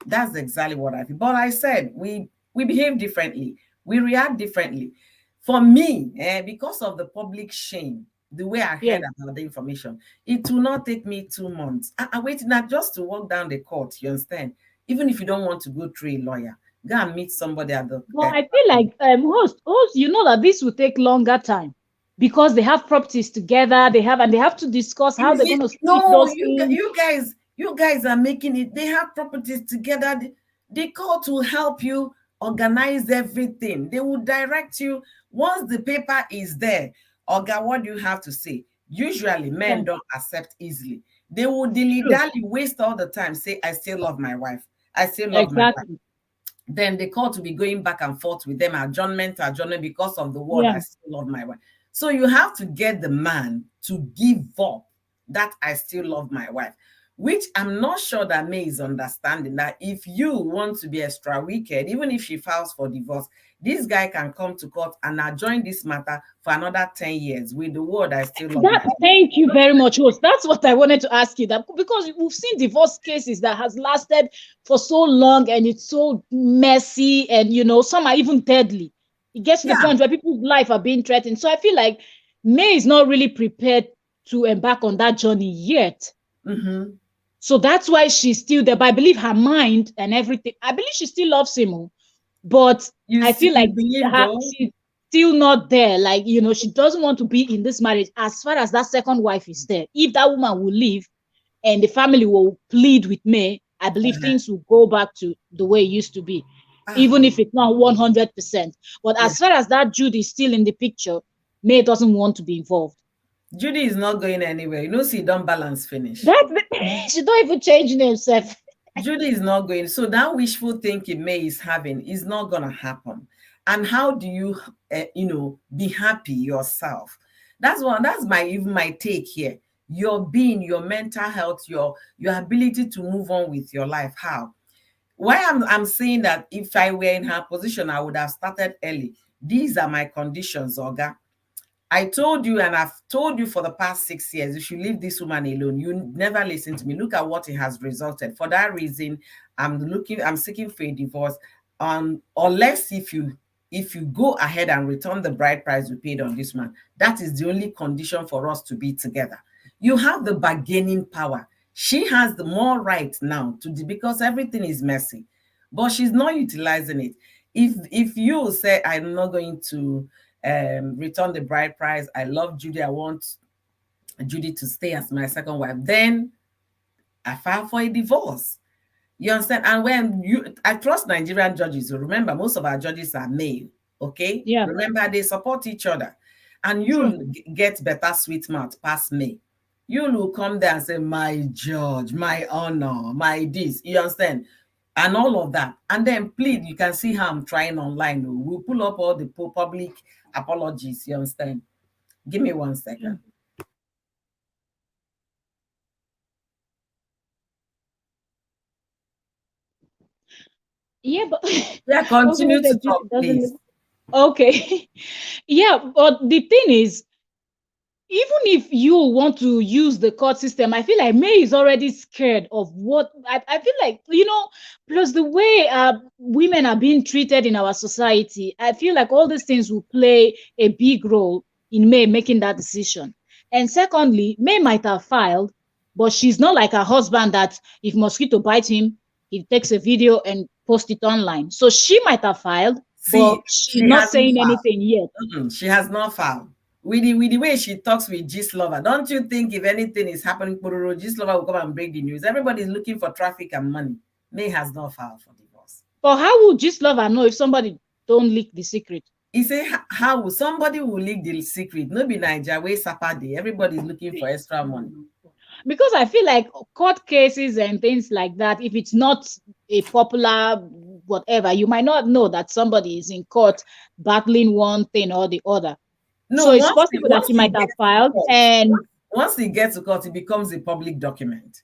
That's exactly what I feel. But I said we behave differently. We react differently. For me, because of the public shame, the way I Yeah. heard about the information, it will not take me 2 months. I waited not just to walk down the court. You understand? Even if you don't want to go through a lawyer, go and meet somebody at the. But I feel like host, that this will take longer time because they have properties together. They have to discuss how Is they're it? going to split No, those things. you guys are making it. They have properties together. They call to help you organize everything. They will direct you once the paper is there. Oga, what do you have to say? Usually, Yeah, men don't accept easily. They will dilly-dally, waste all the time, say, I still love my wife. I still love my wife. exactly. Then the court will be going back and forth with them, adjournment to adjournment, because of the word, Yeah. I still love my wife. So you have to get the man to give up that I still love my wife, which I'm not sure that May is understanding, that if you want to be extra wicked, even if she files for divorce, this guy can come to court and adjourn this matter for another 10 years with the word, I still love my wife. Thank you very much, host. That's what I wanted to ask you. That because we've seen divorce cases that has lasted for so long and it's so messy, and some are even deadly. It gets to the Yeah. point where people's life are being threatened. So I feel like May is not really prepared to embark on that journey yet. Mm-hmm. So that's why she's still there. But I believe her mind and everything, I believe she still loves him, but I feel You like believe though? she's still not there. Like, she doesn't want to be in this marriage as far as that second wife is there. If that woman will leave and the family will plead with me, I believe Uh-huh. things will go back to the way it used to be, Ah, even if it's not 100%. But yeah. as far as that Judy is still in the picture, May doesn't want to be involved. Judy is not going anywhere. See, don't balance finish. That she don't even change name, self. Judy is not going. So that wishful thinking May is having is not gonna happen. And how do you, be happy yourself? That's my even my take here. Your being, your mental health, your ability to move on with your life. How? Why I'm saying that if I were in her position, I would have started early. These are my conditions, Oga. I told you, and I've told you for the past 6 years, you should leave this woman alone. You never listen to me. Look at what it has resulted. For that reason, I'm seeking for a divorce. Unless if you go ahead and return the bride price you paid on this man, that is the only condition for us to be together. You have the bargaining power. She has the more right now to do, because everything is messy, but she's not utilizing it. If you say I'm not going to return the bride price, I love Judy, I want Judy to stay as my second wife, then I file for a divorce. You understand? And I trust Nigerian judges. So remember, most of our judges are male. Okay, Yeah, remember they support each other, and true. you get better sweet mouth past me. You will come there and say, my judge, my honor, my this. You understand? And all of that, and then plead. You can see how I'm trying online. We'll pull up all the public apologies. You understand? Give me 1 second. Yeah, but Yeah, also continue when the to duty talk, please. doesn't. Okay. Yeah, but the thing is, even if you want to use the court system, I feel like May is already scared of what I feel like, plus the way women are being treated in our society. I feel like all these things will play a big role in May making that decision. And secondly, May might have filed, but she's not like her husband that if mosquito bites him, he takes a video and posts it online. So she might have filed, but See, she's she not hasn't saying filed. anything yet. She has not filed. With the way she talks with Gist Lover, don't you think if anything is happening, Gist Lover will come and break the news? Everybody's looking for traffic and money. May has not filed for divorce. But how would this lover know if somebody don't leak the secret? He say, how will somebody will leak the secret? No be Nigeria way Saturday. Everybody's looking for extra money. Because I feel like court cases and things like that, if it's not a popular whatever, you might not know that somebody is in court battling one thing or the other. No, So it's possible that she might have filed and once it gets to court, it becomes a public document.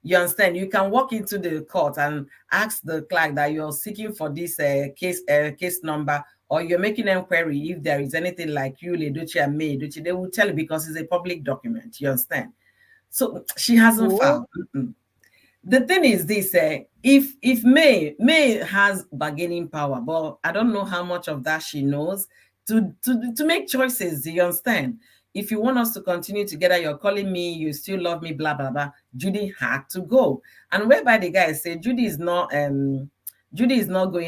You understand? You can walk into the court and ask the clerk that you're seeking for this case number, or you're making an inquiry if there is anything like Yul Edochie and May Edochie. They will tell you because it's a public document. You understand? So she hasn't oh, filed. The thing is this: if May has bargaining power, but I don't know how much of that she knows to make choices. You understand? If you want us to continue together, you're calling me, you still love me, blah blah blah. Judy had to go, and whereby the guy said Judy is not going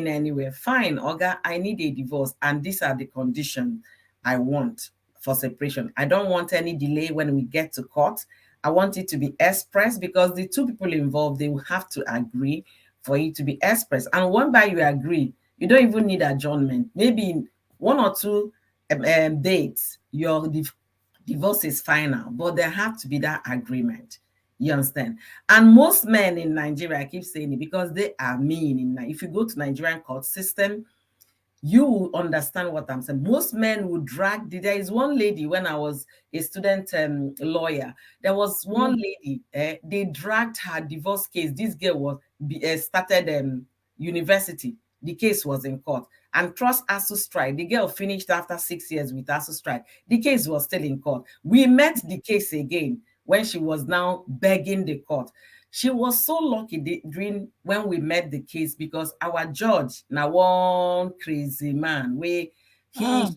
anywhere. Fine, Oga, I need a divorce, and these are the conditions I want for separation. I don't want any delay when we get to court. I want it to be expressed because the two people involved, they will have to agree for it to be expressed. And when by you agree, you don't even need adjournment. Maybe in 1 or 2 dates, your divorce is final, but there have to be that agreement. You understand? And most men in Nigeria, I keep saying it because they are mean. If you go to Nigerian court system, you will understand what I'm saying. Most men would drag. There is one lady when I was a student lawyer. There was one lady. They dragged her divorce case. This girl was started university. The case was in court, and trust ASU strike. The girl finished after 6 years with ASU strike. The case was still in court. We met the case again when she was now begging the court. She was so lucky during when we met the case because our judge now one crazy man where he,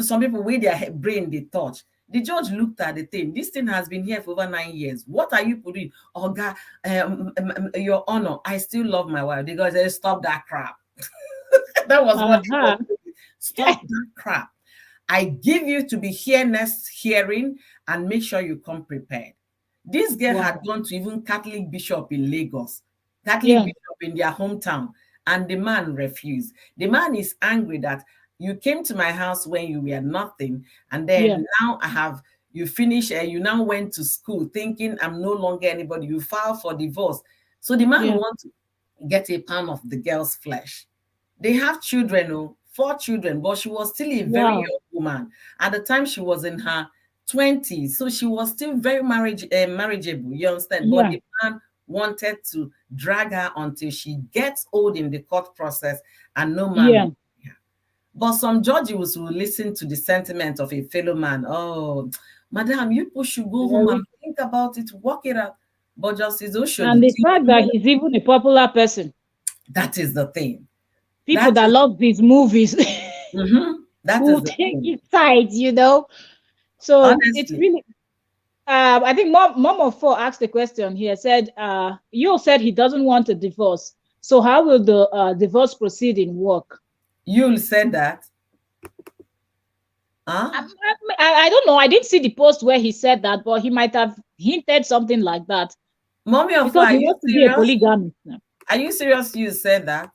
some people with their brain they touch. The judge looked at the thing. This thing has been here for over 9 years. What are you putting? Oh God, Your Honor, I still love my wife. The guy said, stop that crap. That was what he was doing. Stop that crap. I give you to be here next hearing and make sure you come prepared. This girl had gone to even Catholic bishop in Lagos, Catholic bishop in their hometown, and the man refused. The man is angry that you came to my house when you were nothing, and then now you finish, you now went to school thinking I'm no longer anybody. You filed for divorce. So the man Yeah. wants to get a pound of the girl's flesh. They have children, oh, 4 children, but she was still a very Wow. young woman. At the time, she was in her 20s, so she was still very marriageable, you understand? But Yeah. the man wanted to drag her until she gets old in the court process and no man Yeah. will marry her. But some judges will listen to the sentiment of a fellow man. Oh, madam, you people should go home and Very. think about it, work it out. But Justice And Oshodi, the fact that he's even a popular person, that is the thing. people That that is, love these movies that is will the take thing. his side, you know. So it's Honestly, really I think mom of four asked the question here, said Yul said he doesn't want a divorce. So how will the divorce proceeding work? Yul said that. Huh? I don't know. I didn't see the post where he said that, but he might have hinted something like that Mommy of because are he you wants to be a serious? polygamist now. Are you serious? You said that?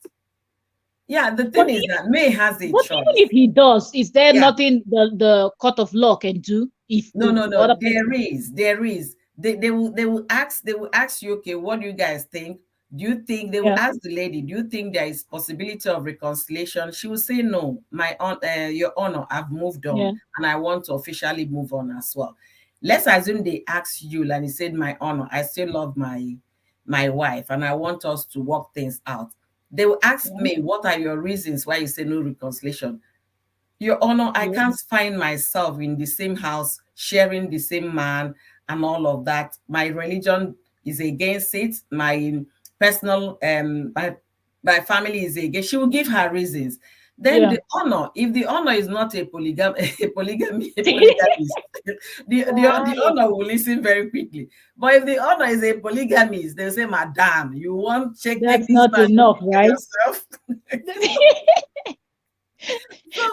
Yeah, the But thing is that May has a But even choice. if he does, is there Yeah. nothing the court of law can do if No, the no, no. other There person? is. There is. They will ask you, okay, what do you guys think? Do you think they will Yeah, ask the lady, do you think there is possibility of reconciliation? She will say no, your honor, I've moved on yeah, and I want to officially move on as well. Let's assume they asked you and he said, my honor, I still love my wife and I want us to work things out. They will ask yeah, me, what are your reasons why you say no reconciliation? Your Honor, I yeah, can't find myself in the same house, sharing the same man, and all of that. My religion is against it. My personal, my family is against. She will give her reasons. Then yeah. the honor, if the honor is not a polygamist, the Wow. honor will listen very quickly. But if the honor is a polygamist, they'll say, Madam, you want check take That's this not man, you enough, look at right? yourself.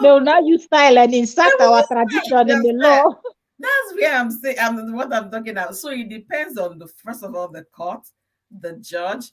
They So will now use style and they insert will our use time. tradition in the Yes, law. that's where I'm saying what I'm talking about. So it depends on the first of all the court, the judge,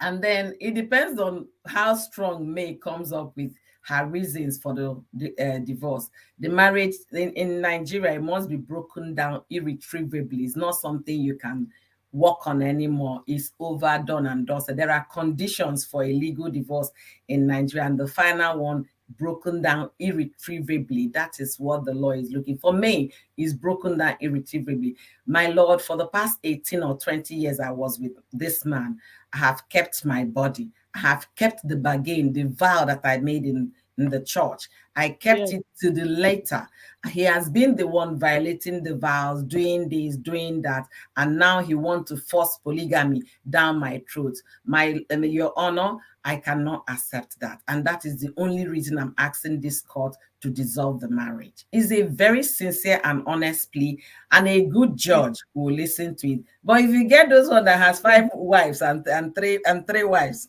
and then it depends on how strong May comes up with her reasons for the divorce. The marriage in Nigeria, it must be broken down irretrievably. It's not something you can work on anymore. It's overdone and dusted. There are conditions for a legal divorce in Nigeria, and the final one broken down irretrievably. That is what the law is looking for. May is broken down irretrievably. My Lord, for the past 18 or 20 years I was with this man, I have kept my body. I have kept the bargain, the vow that I made in the church. I kept Yeah, it to the later. He has been the one violating the vows, doing this, doing that, and now he wants to force polygamy down my throat. Your honor, I cannot accept that, and that is the only reason I'm asking this court to dissolve the marriage. It's a very sincere and honest plea, and a good yeah, judge will listen to it. But if you get those one that has yeah. 5 wives and three wives,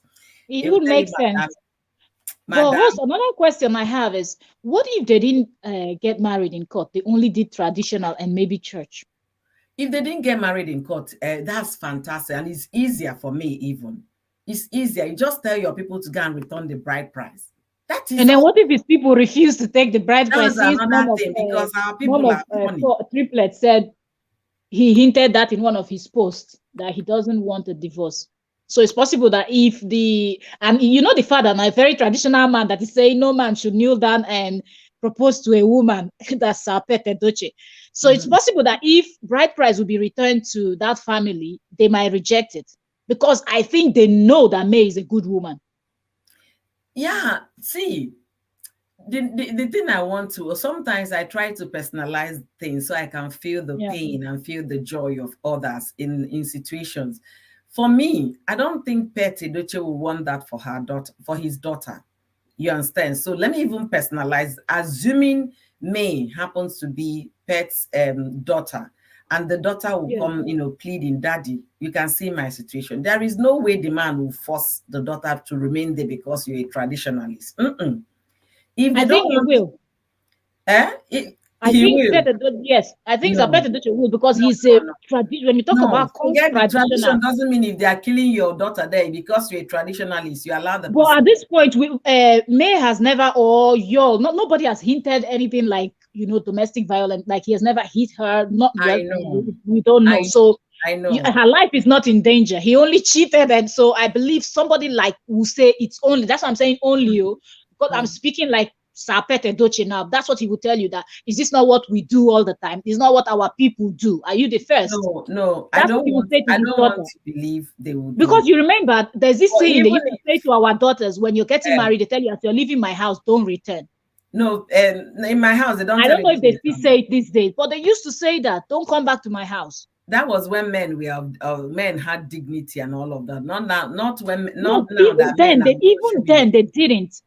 It it will would tell you, make sense. But madam, host, another question I have is, what if they didn't get married in court? They only did traditional and maybe church. if they didn't get married in court, that's fantastic, and it's easier for me even. It's easier. You just tell your people to go and return the bride price. That is And then all. what if his people refuse to take the bride price? That's Since another thing because our mom people of are funny. triplets said he hinted that in one of his posts that he doesn't want a divorce. So it's possible that if the father, my very traditional man that is saying no man should kneel down and propose to a woman, that's May Edochie. So it's Mhm. possible that if bride price will be returned to that family, they might reject it because I think they know that May is a good woman. Yeah, see, the thing I want to, sometimes I try to personalize things so I can feel the Yeah, pain and feel the joy of others in situations. For me, I don't think Pet Edochie will want that for her daughter, for his daughter. You understand? So let me even personalize, assuming May happens to be Pet's daughter, and the daughter will yeah. come, pleading, Daddy, you can see my situation. There is no way the man will force the daughter to remain there because you're a traditionalist. Mm-mm. If they I don't think he want, will. I he think will. yes, I think No, Zapete will because no, he's no, a no. tradition. When you talk No, about cult forget the traditional, tradition doesn't mean if they are killing your daughter there because you're a traditionalist, you allow the but person. at this point, May has never, or Yul, nobody has hinted anything like domestic violence. Like he has never hit her. Not I well, know, we don't I know. So I know. Her life is not in danger. He only cheated, and so I believe somebody like will say it's only. That's what I'm saying, only you, because I'm Mm. speaking like Sapet Edochie now. That's what he will tell you. That is this not what we do all the time? It's not what our people do. Are you the first? No, no, That's what he will say to I his don't want daughter. to believe they will do. Because you remember, there's this Or saying they even used to say to our daughters when you're getting um, married, they tell you, as you're leaving my house, don't return. no, in my house they don't I tell don't you know if to they still return. say it these days, but they used to say that, don't come back to my house. That was when men had dignity and all of that. Not now, not No, now that men are on social even media. then they didn't.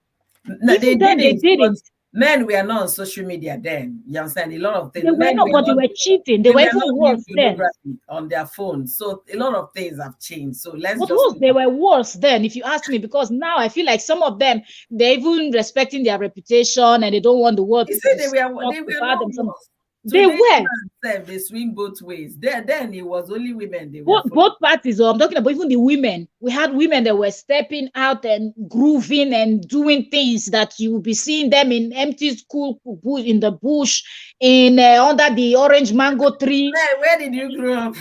No, they Even then they didn't didn't. because men were not on social media then. You understand? A lot of They things. were not, but they were cheating. They We were were even not doing worse then. pornography on their phones. So a lot of things have changed. So let's But just worse, look they at were worse then, if you ask me, because now I feel like some of them, they're even respecting their reputation and they don't want the world you people say to talk they were about not them. Some worse. they Today were. they swing both ways. Then it was only women they were Both following. parties, or I'm talking about even the women. We had women that were stepping out and grooving and doing things that you will be seeing them in empty school bush, in the bush, in under the orange mango tree. Man, where did you grow up?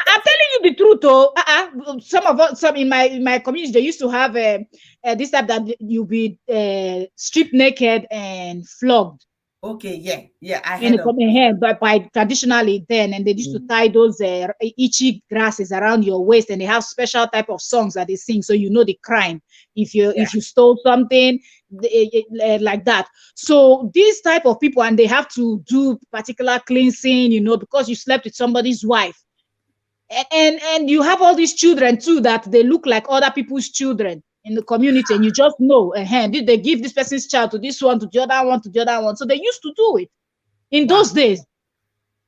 I'm telling you the truth, though. Some of us, some in my community, they used to have this type that you be stripped naked and flogged Okay, yeah, yeah, I in heard the of common hair, but by traditionally then, and they used to mm, tie those itchy grasses around your waist, and they have special type of songs that they sing, so you know the crime yeah. if you stole something like that. So these type of people, and they have to do particular cleansing, because you slept with somebody's wife, and you have all these children too that they look like other people's children in the community, and you just know, did they give this person's child to this one, to the other one, to the other one? So they used to do it in Wow. those days.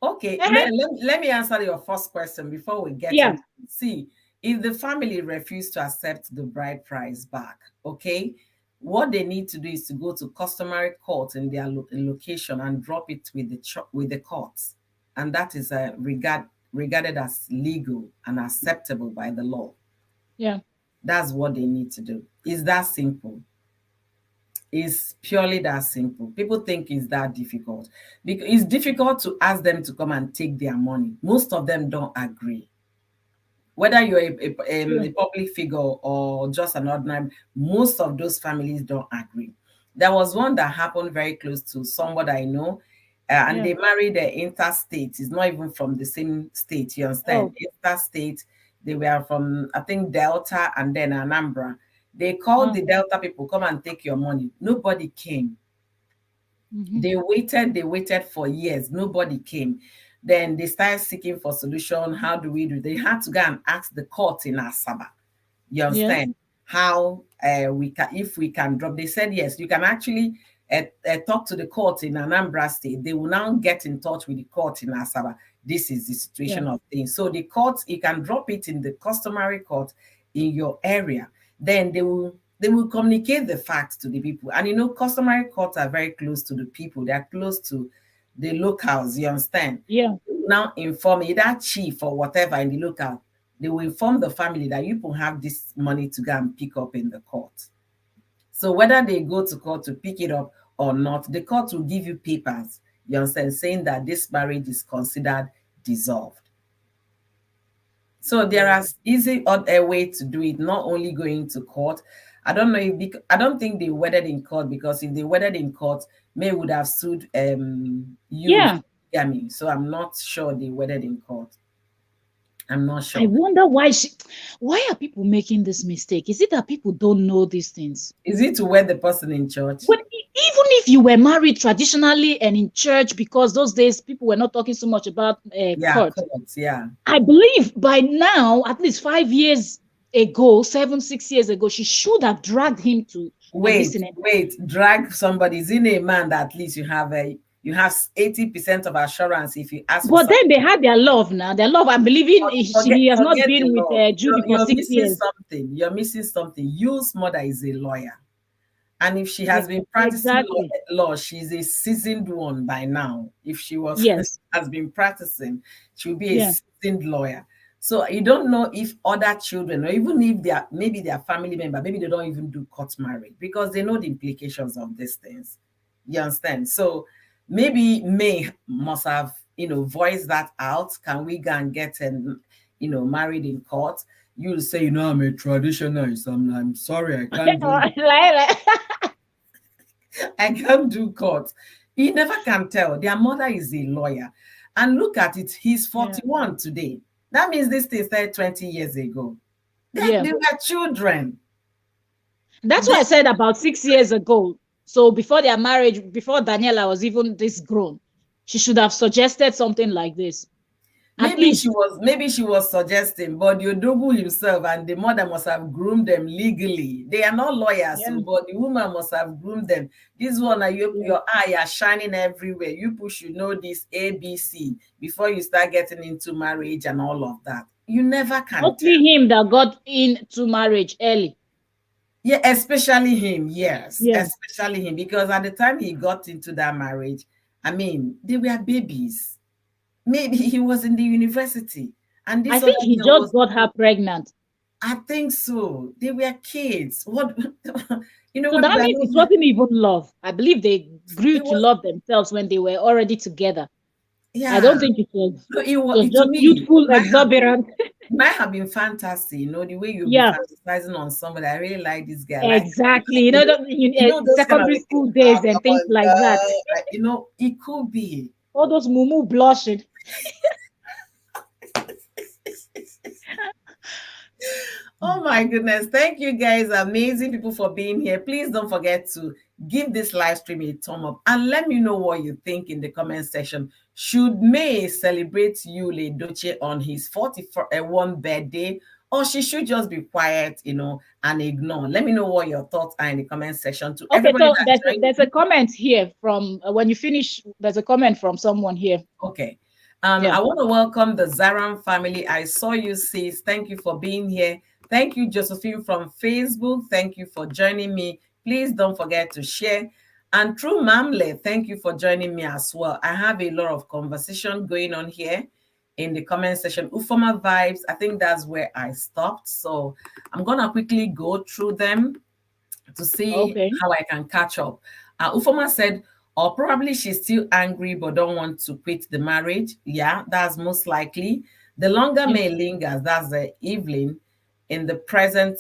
Okay, Uh-huh. let me answer your first question before we get Yeah, into see if the family refuse to accept the bride price back. Okay, what they need to do is to go to customary court in their location and drop it with with the courts, and that is regarded as legal and acceptable by the law. yeah. That's what they need to do. Is that simple? It's purely that simple. People think it's that difficult because it's difficult to ask them to come and take their money. Most of them don't agree. Whether you're a True. public figure or just an ordinary, most of those families don't agree. There was one that happened very close to somebody I know, and Yeah. they married interstate. It's not even from the same state, you understand? Oh. Interstate. They were from, I think, Delta and then Anambra. They called Oh. the Delta people, come and take your money. Nobody came. Mm-hmm. They waited for years. Nobody came. Then they started seeking for solution. How do we do? They had to go and ask the court in Asaba. You Yeah. understand? How we can, if we can drop. They said yes. You can actually talk to the court in Anambra State. They will now get in touch with the court in Asaba. This is the Yeah. situation of things. So the court, you can drop it in the customary court in your area. Then they will communicate the facts to the people. And customary courts are very close to the people. They are close to the locals. You understand? Yeah. Now inform either chief or whatever in the local. They will inform the family that you will have this money to go and pick up in the court. So whether they go to court to pick it up or not, the court will give you papers, you understand, saying that this marriage is considered dissolved. So there are easy other way to do it, not only going to court. I don't know if I don't think they wedded in court, because if they wedded in court, May would have sued Yul Yeah. for polygamy. So I'm not sure they wedded in court. I'm not I sure. wonder why are people making this mistake? Is it that people don't know these things? Is it to wed the person in church? But even if you were married traditionally and in church, because those days people were not talking so much about Yeah, court, court. Yeah. I believe by now, at least 5 years ago, 6 years ago, she should have dragged him to Wait, listen. And wait. Drag somebody's in a man that at least you have 80% of assurance if you ask for but something. then they had their love now. Their love, I'm believing he has not Forget the been with law. Judy for You're six missing years. something. You're missing something. Yul's mother is a lawyer. And if she Yeah, has been practicing exactly. law, she's a seasoned one by now. If she was Yes. has been practicing, she will be a Yeah. seasoned lawyer. So you don't know if other children, or even if they are maybe their family member, maybe they don't even do court marriage because they know the implications of these things. You understand? So maybe May must have voice that out? Can we go and get married in court? You'll say, I'm a traditionalist. I'm sorry, I can't do I can't do court. You never can tell. Their mother is a lawyer. And look at it, he's 41 today. That means this thing started 20 years ago. They were children. That's what I said about 6 years ago. So before their marriage, before Daniela was even this grown, she should have suggested something like this. Maybe she was suggesting, but Yodogu himself and the mother must have groomed them legally. They are not lawyers, but the woman must have groomed them. This one, your eye are shining everywhere. You should know this ABC before you start getting into marriage and all of that. You never can. Mostly him that got into marriage early. Yeah, especially him. Yes, especially him, because at the time he got into that marriage, I mean, they were babies. Maybe he was in the university, and this I think he just got her pregnant. I think so. They were kids. What So that means it wasn't even love. I believe they grew to love themselves when they were already together. Yeah, I don't think it was. No, it was just youthful exuberance. It might have been fantasy. Be way you're fantasizing on somebody. I really like this guy. Exactly. Secondary school days and things like that. It could be. All those mumu blushing. Oh my goodness. Thank you guys, amazing people, for being here. Please don't forget to give this live stream a thumb up and let me know what you think in the comment section. Should May celebrate Yul Edochie on his 41st birthday, or she should just be quiet, and ignore? Let me know what your thoughts are in the comment section. To okay, so there's a comment here from when you finish. There's a comment from someone here. Okay. I want to welcome the Zaram family. I saw you, sis. Thank you for being here. Thank you, Josephine from Facebook. Thank you for joining me. Please don't forget to share. And True Mamle, thank you for joining me as well. I have a lot of conversation going on here in the comment section. Ufoma vibes, I think that's where I stopped. So I'm going to quickly go through them to see how I can catch up. Ufoma said, or probably she's still angry but don't want to quit the marriage. Yeah, that's most likely. The longer May lingers, that's Evelyn, in the present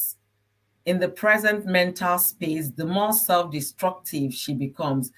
mental space, the more self-destructive she becomes.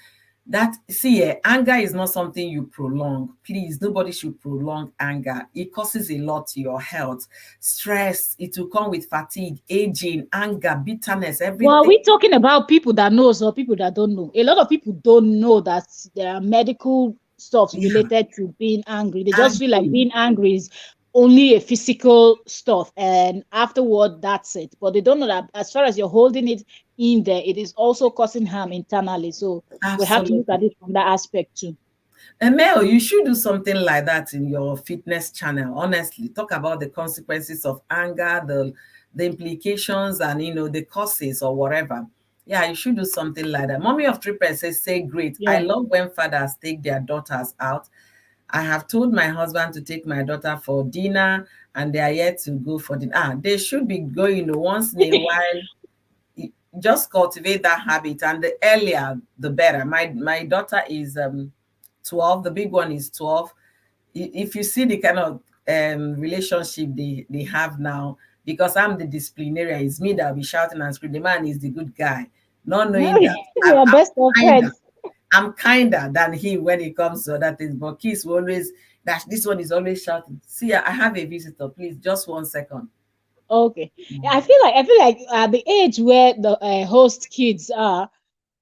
Anger is not something you prolong. Please, nobody should prolong anger. It causes a lot to your health. Stress, it will come with fatigue, aging, anger, bitterness, everything. Well, are we talking about people that know or people that don't know? A lot of people don't know that there are medical stuff related to being angry. They just feel like being angry is only a physical stuff, and afterward that's it. But they don't know that as far as you're holding it in there, it is also causing harm internally. So we have to look at it from that aspect too. And Mel, you should do something like that in your fitness channel. Honestly, talk about the consequences of anger, the implications, and the causes or whatever. Yeah, you should do something like that. Mommy of Three Princess say great. I love when fathers take their daughters out. I have told my husband to take my daughter for dinner, and they are yet to go for dinner. They should be going once in a while. Just cultivate that habit, and the earlier the better. My daughter is 12. The big one is 12. If you see the kind of relationship they have now, because I'm the disciplinarian, it's me that will be shouting and screaming. The man is the good guy, not knowing that I'm kinder than he when it comes to other things. But kids will always this one is always shouting. See, I have a visitor. Please, just 1 second. Okay. I feel like at the age where the host kids are,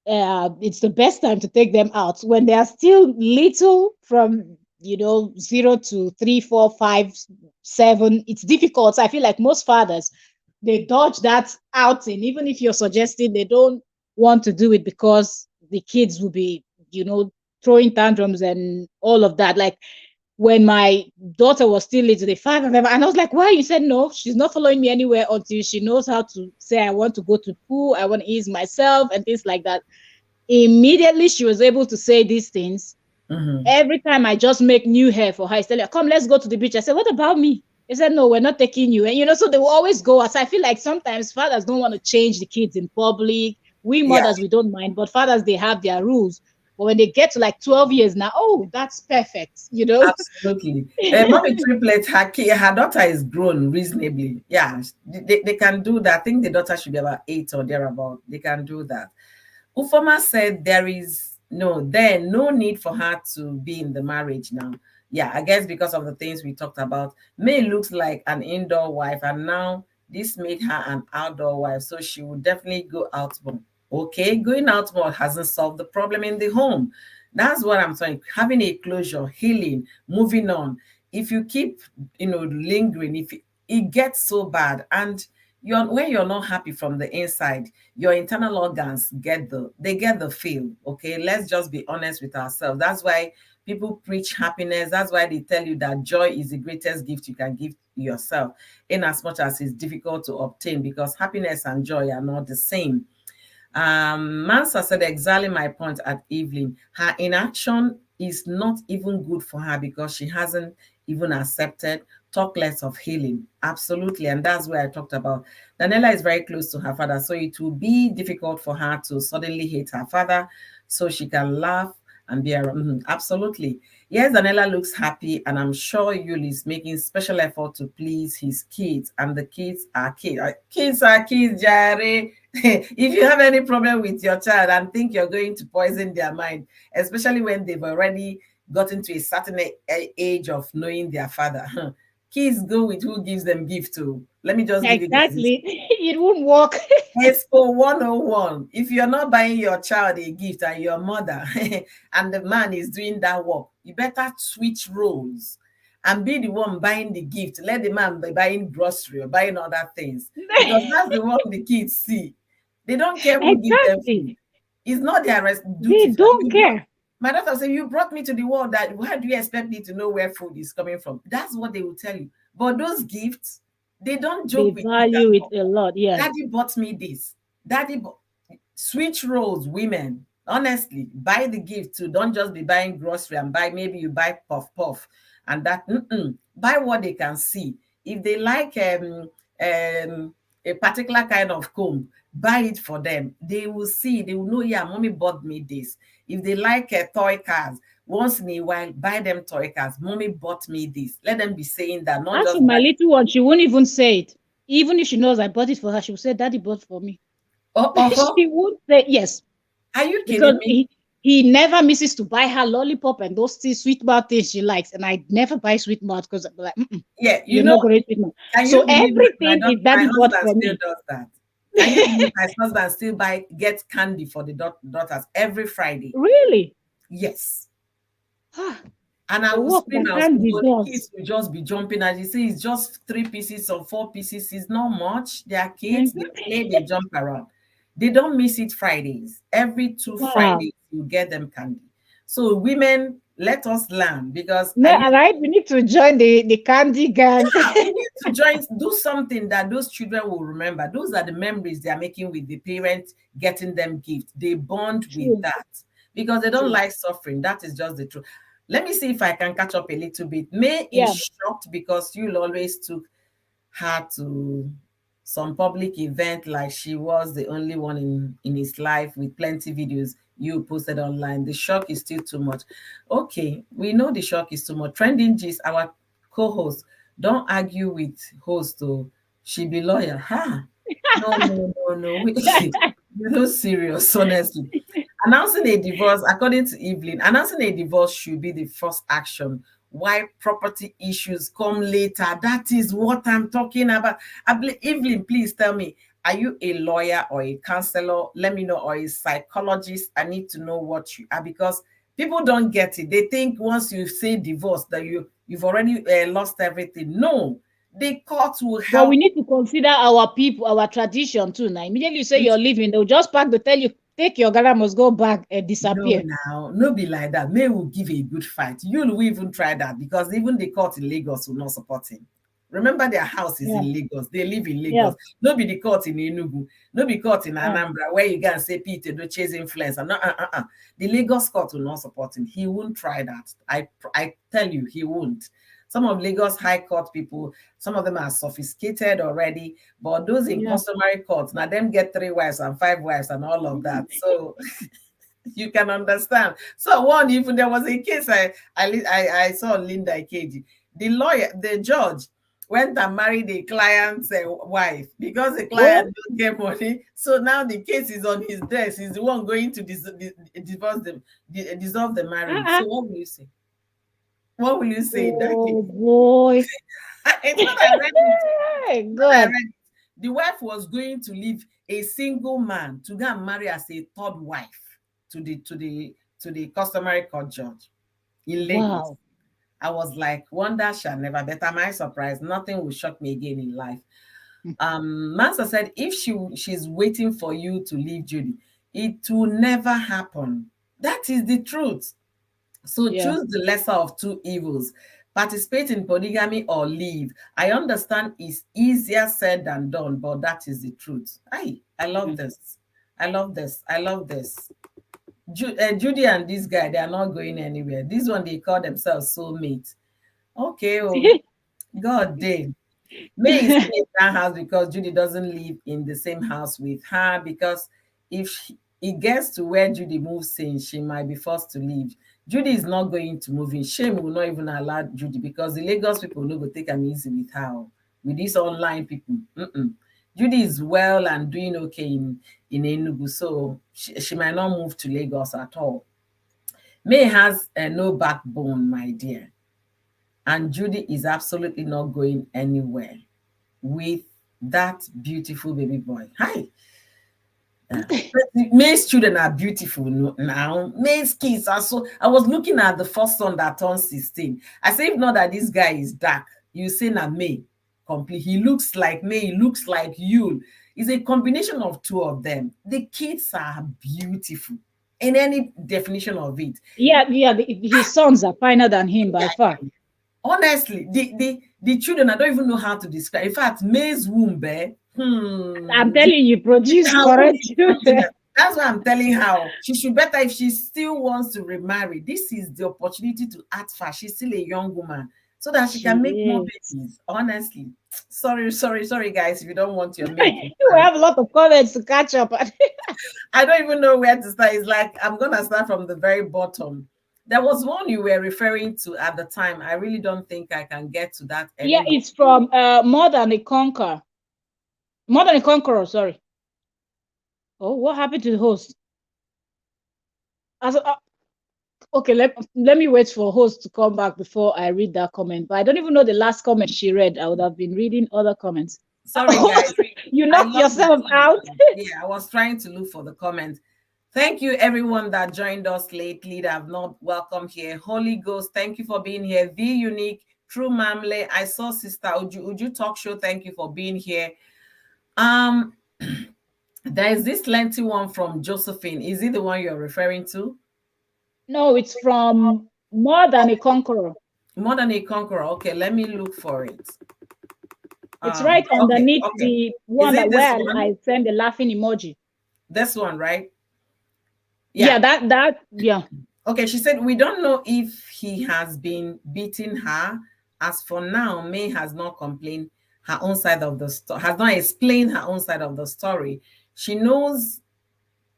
it's the best time to take them out when they are still little, from 0 to 3, 4, 5, 7. It's difficult. So I feel like most fathers, they dodge that outing, even if you're suggesting they don't want to do it because the kids will be, throwing tantrums and all of that. Like when my daughter was still little, the 5 of them, and I was like, why? You said no, she's not following me anywhere until she knows how to say, I want to go to pool, I want to ease myself, and things like that. Immediately she was able to say these things. Every time I just make new hair for her, I tell her, come, let's go to the beach. I said, what about me? They said, no, we're not taking you. And so they will always go. As I feel like sometimes fathers don't want to change the kids in public. We mothers, we don't mind, but fathers, they have their rules. But when they get to like 12 years now, oh, that's perfect, you know? Absolutely. Mommy triplet, her daughter is grown reasonably. Yeah, they can do that. I think the daughter should be about 8 or thereabout. They can do that. Ufoma said there no need for her to be in the marriage now. Yeah, I guess because of the things we talked about. May looks like an indoor wife, and now this made her an outdoor wife. So she would definitely go out more. Okay, going out more hasn't solved the problem in the home. That's what I'm saying. Having a closure, healing, moving on. If you keep, lingering, if it gets so bad, and when you're not happy from the inside, your internal organs get the feel. Okay, let's just be honest with ourselves. That's why people preach happiness. That's why they tell you that joy is the greatest gift you can give yourself, in as much as it's difficult to obtain, because happiness and joy are not the same. Mansa said exactly my point at Evelyn. Her inaction is not even good for her because she hasn't even accepted, talk less of healing. Absolutely. And that's where I talked about. Daniela is very close to her father, so it will be difficult for her to suddenly hate her father so she can laugh and be around. Absolutely. Yes, Daniela looks happy, and I'm sure Yul is making special effort to please his kids, and the kids are kids. Kids are kids, Jare. If you have any problem with your child and think you're going to poison their mind, especially when they've already gotten to a certain age of knowing their father, kids go with who gives them gift to. Let me just give you guys this. Exactly. It won't work. Expo 101. If you're not buying your child a gift and your mother and the man is doing that work, you better switch roles and be the one buying the gift. Let the man be buying grocery or buying other things, because that's the one the kids see. They don't care who gives them food. Exactly. It's not their duty. They don't care. My daughter said, you brought me to the world. That why do you expect me to know where food is coming from? That's what they will tell you. But those gifts, they don't They joke with it at value it all. a lot. Yeah. Daddy bought me this. Switch roles, women. Honestly, buy the gift too. Don't just be buying grocery and maybe you buy puff puff and that. Buy what they can see. If they like a particular kind of comb, buy it for them. They will see. They will know. Yeah, mommy bought me this. If they like toy cars, once in a while, buy them toy cars. Mommy bought me this. Let them be saying that, not As for just my buy. little one, she won't even say it. Even if she knows I bought it for her, she will say, Daddy bought for me. Oh, She won't say yes. are you Because kidding me? he never misses to buy her lollipop and those sweet mouth things she likes. And I never buy sweet mouth because I'm like, Yeah, you're not going to sweet mouth. can So you believe everything is my Daddy bought husband for still me. does that? Can you believe my husband still gets candy for the daughters every Friday? Really? Yes. Ah, And I the will work scream, that but Candy the does. kids will just be jumping. As you see, it's just 3 pieces or 4 pieces. It's not much. They are kids. They Mhm. play, they jump around. They don't miss it Fridays. Every 2 Fridays, Wow. you get them candy. So women, let us learn, because No, all right. We need to join the candy gang. we need to do something that those children will remember. Those are the memories they are making with the parents getting them gifts. They bond with True. that because they don't True. like suffering. That is just the truth. Let me see if I can catch up a little bit. May is Yeah. shocked because you always took her to some public event, like she was the only one in his life, with plenty videos you posted online. The shock is still too much. Okay, we know the shock is too much. Trending gist, our co-host, don't argue with host, oh, she be lawyer. Ha! No, no, no, no. You're not serious, honestly. Announcing a divorce, according to Evelyn, announcing a divorce should be the first action. Why property issues come later? That is what I'm talking about. Evelyn, please tell me, are you a lawyer or a counselor? Let me know, or a psychologist. I need to know what you are, because people don't get it. They think once you say divorce that you've already lost everything. No, the court will But we help. need to consider our people, our tradition too. Now, immediately you say Which you're leaving, they'll just pack to tell you, take your gara, must go back and No, disappear. now, no be like that. May will give a good fight. You will even try that, because even the court in Lagos will not support him. Remember, their house is Yeah. in Lagos. They live in Yeah. Lagos. No be the court in Enugu. No be court in Yeah. Anambra, where you can say Peter do chase influence. And no, the Lagos court will not support him. He won't try that. I tell you, he won't. Some of Lagos High Court people, some of them are sophisticated already, but those in Yeah. customary courts, now them get 3 wives and 5 wives and all of that. So You can understand. So one, even there was a case I saw Linda Ikeji. The lawyer, the judge, went and married a client's wife because the Oh, client don't get money. So now the case is on his desk. He's the one going to divorce them, dissolve the marriage. uh-uh. So what will you say? What will you say in that case? Oh boy. It's what I read it. Hey, What I God. read it. The wife was going to leave a single man to go and marry as a third wife to the customary court judge in Lagos. Wow. I was like, wonder shall never, but am I surprised? Nothing will shock me again in life. Master said, if she's waiting for you to leave Judy, it will never happen. That is the truth. So Yeah. choose the lesser of two evils. Participate in polygamy or leave. I understand it's easier said than done, but that is the truth. I love Mm. this. I love this. I love this. Judy and this guy, they are not going anywhere. This one, they call themselves soulmates. Okay, oh, God damn. May is staying in that house because Judy doesn't live in the same house with her. Because if it gets to where Judy moves in, she might be forced to leave. Judy is not going to move in. Shame will not even allow Judy because the Lagos people no go take them easy with her. With these online people. Judy is well and doing okay in Enugu, so she might not move to Lagos at all. May has no backbone, my dear. And Judy is absolutely not going anywhere with that beautiful baby boy. Hi. May's children are beautiful now. May's kids are so. I was looking at the first son that turned 16. I say, if not that this guy is dark, you say na May complete. He looks like May, he looks like Yul. It's a combination of two of them. The kids are beautiful in any definition of it. Yeah, yeah. His sons are finer than him by far. Honestly, the children, I don't even know how to describe. In fact, May's womb, I'm telling you, produce her womb correct is something children. else. That's why I'm telling her she should better, if she still wants to remarry. This is the opportunity to act fast. She's still a young woman, so that she She can make more is. babies. Honestly, sorry, guys. If you don't want your mate to We marry, have a lot of comments to catch up. I don't even know where to start. It's like I'm gonna start from the very bottom. There was one you were referring to at the time. I really don't think I can get to that Yeah, anymore. it's from More Than a Conqueror. More Than a Conqueror, sorry. Oh, what happened to the host? As, okay, let me wait for host to come back before I read that comment. But I don't even know the last comment she read. I would have been reading other comments. Sorry, guys. You I knocked love that yourself out. comment. Yeah, I was trying to look for the comment. Thank you, everyone that joined us lately that have not welcomed here. Holy Ghost, thank you for being here. V Unique, True Mamle. I saw Sister Uju Talk Show. Thank you for being here. There is this lengthy one from Josephine. Is it the one you're referring to? No, it's from More Than a Conqueror. More Than a Conqueror. Okay, let me look for it. It's right Okay, underneath okay. the Is one it that this where one? I send the laughing emoji. This one, right? Yeah, Yeah. that yeah. Okay, she said, we don't know if he has been beating her. As for now, May has not complained her own side of the story, has not explained her own side of the story. She knows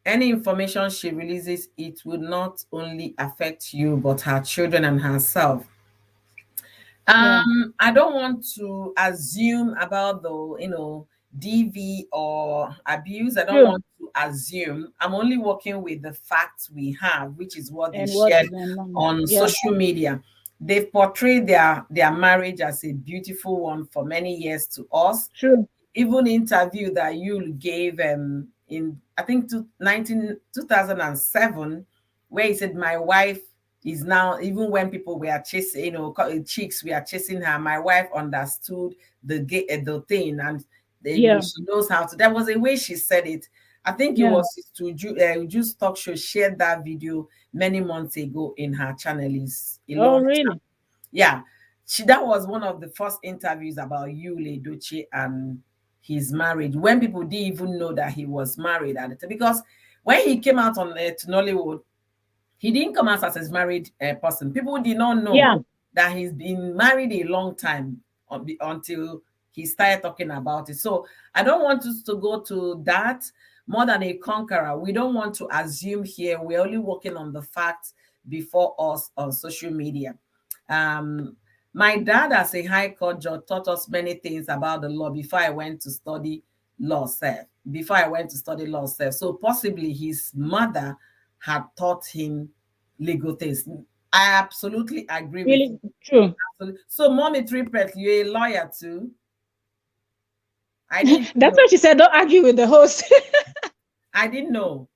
any information she releases, it will not only affect you, but her children and herself. Yeah. I don't want to assume about the DV or abuse. I don't True. want to assume. I'm only working with the facts we have, which is what they And what shared is going on? on Yeah. social media. They've portrayed their marriage as a beautiful one for many years to us. True. Even interview that Yul gave in I think 2007, where he said, my wife is now, even when people were chasing, chicks were chasing her, my wife understood the thing, and Yeah. she knows how to. There was a way she said it. I think it Yeah. was to Juice Talk Show shared that video many months ago in her channel. Is a Oh, long really? yeah, that was one of the first interviews about Yul Edochie and his marriage, when people didn't even know that he was married at the time. Because when he came out on to Nollywood, he didn't come out as a married person. People did not know Yeah. that he's been married a long time until he started talking about it. So I don't want us to go to that, more than a conqueror. We don't want to assume here. We're only working on the facts before us on social media. My dad, as a high court judge, taught us many things about the law before I went to study law self. Before I went to study law self. So possibly his mother had taught him legal things. I absolutely agree with you. Really true. Absolutely. So, Mommy Triplet, you're a lawyer too. I didn't That's know. why she said, don't argue with the host. I didn't know.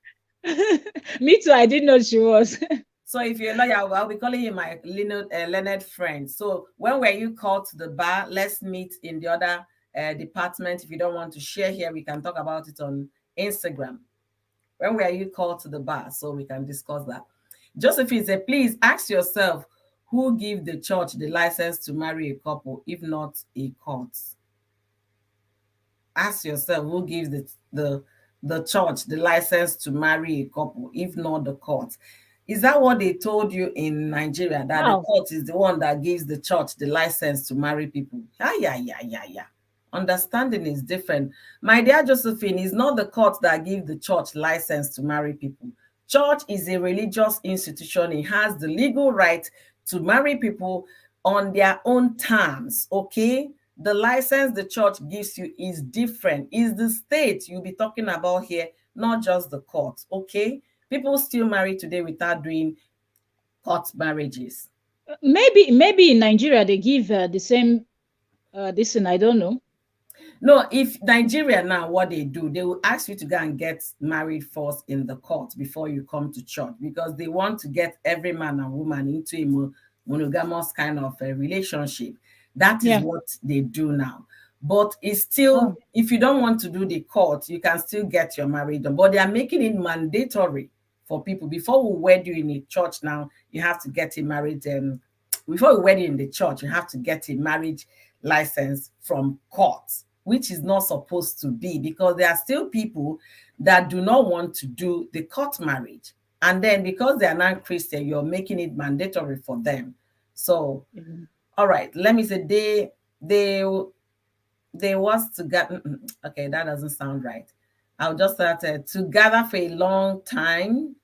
Me too. I didn't know she was. So if you're a lawyer, I'll be calling you my learned friend. So when were you called to the bar? Let's meet in the other department. If you don't want to share here, we can talk about it on Instagram. When were you called to the bar? So we can discuss that. Josephine said, please ask yourself who give the church the license to marry a couple, if not a court. Ask yourself who gives the church the license to marry a couple, if not the court. Is that what they told you in Nigeria, that the Wow. court is the one that gives the church the license to marry people? Yeah. Understanding is different. My dear Josephine, it's not the court that gives the church license to marry people. Church is a religious institution. It has the legal right to marry people on their own terms, okay? The license the church gives you is different. Is the state you'll be talking about here, not just the court, okay? People still marry today without doing court marriages. Maybe in Nigeria they give the same this, and I don't know. No, if Nigeria now, what they do, they will ask you to go and get married first in the court before you come to church, because they want to get every man and woman into a monogamous kind of a relationship. That is Yeah. what they do now. But it's still, Oh. if you don't want to do the court, you can still get your marriage done. But they are making it mandatory for people. Before we wed you in a church now, you have to get a marriage. Before we wed you in the church, you have to get a marriage license from court, which is not supposed to be, because there are still people that do not want to do the court marriage. And then because they are not Christian, you're making it mandatory for them. So, Mhm. all right, let me say they was to get, okay, that doesn't sound right. I'll just start together for a long time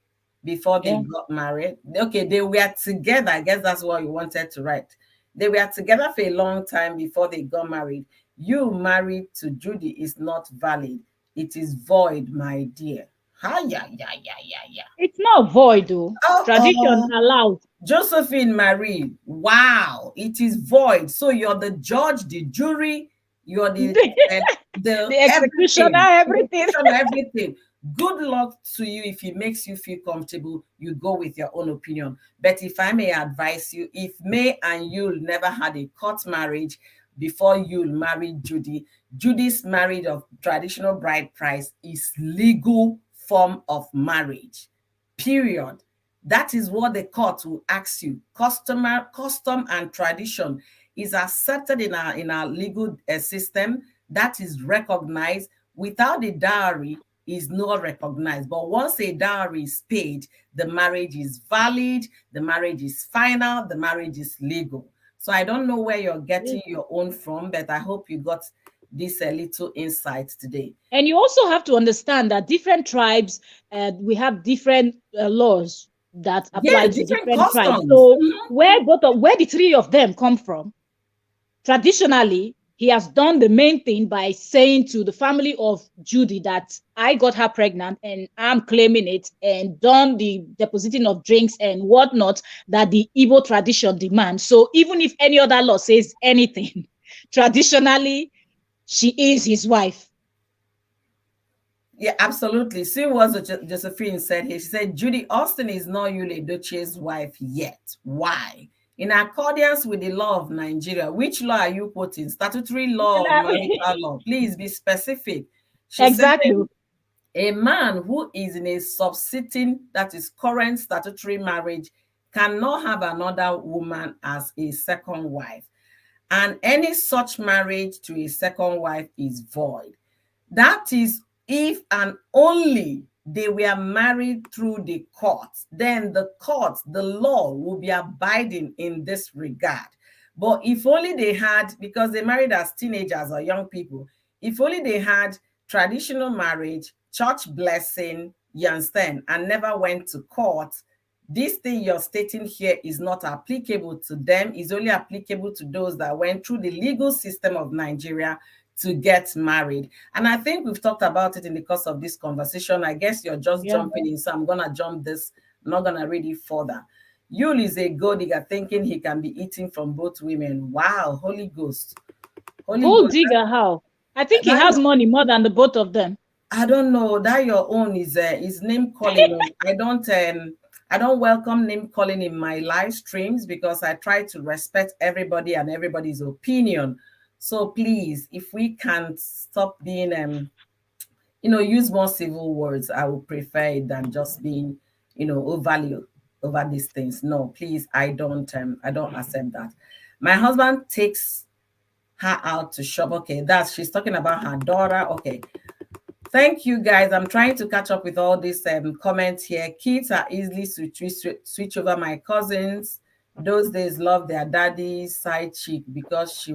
before they Yeah. got married. Okay, they were together. I guess that's what you wanted to write. They were together for a long time before they got married. You married to Judy is not valid. It is void, my dear. Hi, yeah. It's not void though. Tradition Oh, allowed. Josephine Marie, wow, it is void. So you're the judge, the jury, you're uh, the The executioner, everything, everything. execution, everything. Good luck to you. If it makes you feel comfortable, you go with your own opinion. But if I may advise you, if May and Yul never had a court marriage before Yul married Judy, Judy's marriage of traditional bride price is legal form of marriage. Period. That is what the court will ask you. Custom and tradition is accepted in our legal system. That is recognized. Without a dowry, is not recognized. But once a dowry is paid, the marriage is valid, the marriage is final, the marriage is legal. So I don't know where you're getting your own from, but I hope you got this little insight today. And you also have to understand that different tribes, we have different laws that apply Yes, to different different tribes. customs. So where the three of them come from, traditionally, he has done the main thing by saying to the family of Judy that I got her pregnant and I'm claiming it, and done the depositing of drinks and whatnot that the Igbo tradition demands. So even if any other law says anything, traditionally, she is his wife. Yeah, absolutely. See what Josephine said here. She said Judy Austin is not Yul Edochie's wife yet. Why? In accordance with the law of Nigeria, which law are you quoting? Statutory law or marital law? Please be specific. She said Exactly. a man who is in a subsisting, that is current statutory marriage, cannot have another woman as a second wife. And any such marriage to a second wife is void. That is if and only they were married through the courts, then the courts, the law will be abiding in this regard. But if only they had, because they married as teenagers or young people, if only they had traditional marriage, church blessing, you understand, and never went to court, this thing you're stating here is not applicable to them. It's only applicable to those that went through the legal system of Nigeria to get married. And I think we've talked about it in the course of this conversation. I guess you're just Yeah. jumping in, so I'm going to jump this. I'm not going to read it further. Yul is a gold digger thinking he can be eating from both women. Wow, Holy Ghost. Holy Gold Ghost. digger, how? I think he That has money more than the both of them. I don't know. That your own is name calling. I don't welcome name calling in my live streams because I try to respect everybody and everybody's opinion. So please, if we can stop being use more civil words, I would prefer it than just being, overvalue over these things. No, please, I don't accept that. My husband takes her out to shop. Okay, she's talking about her daughter. Okay. Thank you, guys. I'm trying to catch up with all these comments here. Kids are easily switch over my cousins. Those days love their daddy's side chick because she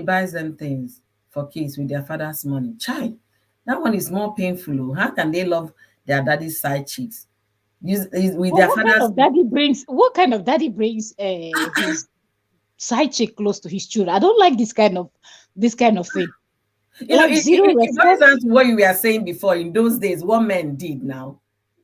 buys them things for kids with their father's money. Child, that one is more painful. How can they love their daddy's side chicks? With their What father's kind of daddy brings his side chick close to his children? I don't like this kind of thing. Like zero it boils respect. down to what you were saying before. In those days, what men did now.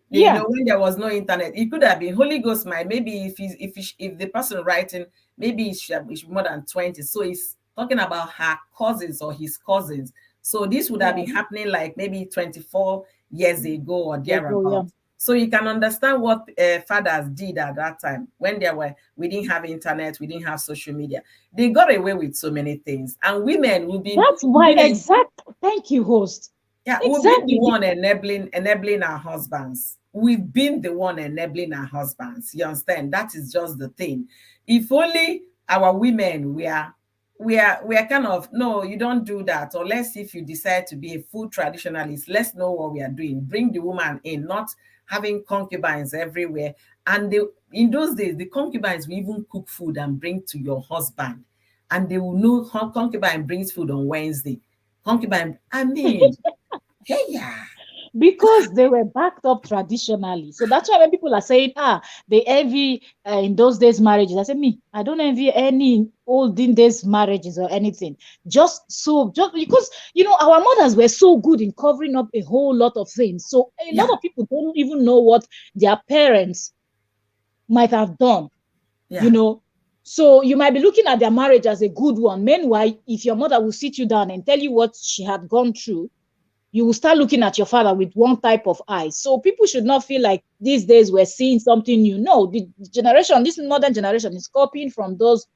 Yeah. When there was no internet, it could have been Holy Ghost mind. Maybe if the person writing, maybe it should be more than 20. So he's talking about her cousins or his cousins. So this would have been happening like maybe 24 years ago or thereabout. So you can understand what fathers did at that time when we didn't have internet, we didn't have social media. They got away with so many things, and women will be. That's why exactly. Thank you, host. Yeah, exactly. we've been the one enabling our husbands. We've been the one enabling our husbands. You understand? That is just the thing. If only our women we are kind of, no, you don't do that. Unless if you decide to be a full traditionalist, let's know what we are doing. Bring the woman in, not having concubines everywhere. And in those days, the concubines will even cook food and bring to your husband. And they will know how concubine brings food on Wednesday. Concubine, I mean, yeah. Because they were backed up traditionally. So that's why when people are saying, they envy in those days marriages, I say, I don't envy any olden days marriages or anything. Just because, our mothers were so good in covering up a whole lot of things. So a lot of people don't even know what their parents might have done, So you might be looking at their marriage as a good one. Meanwhile, if your mother will sit you down and tell you what she had gone through, you will start looking at your father with one type of eyes. So people should not feel like these days we're seeing something new. No, this modern generation is copying from those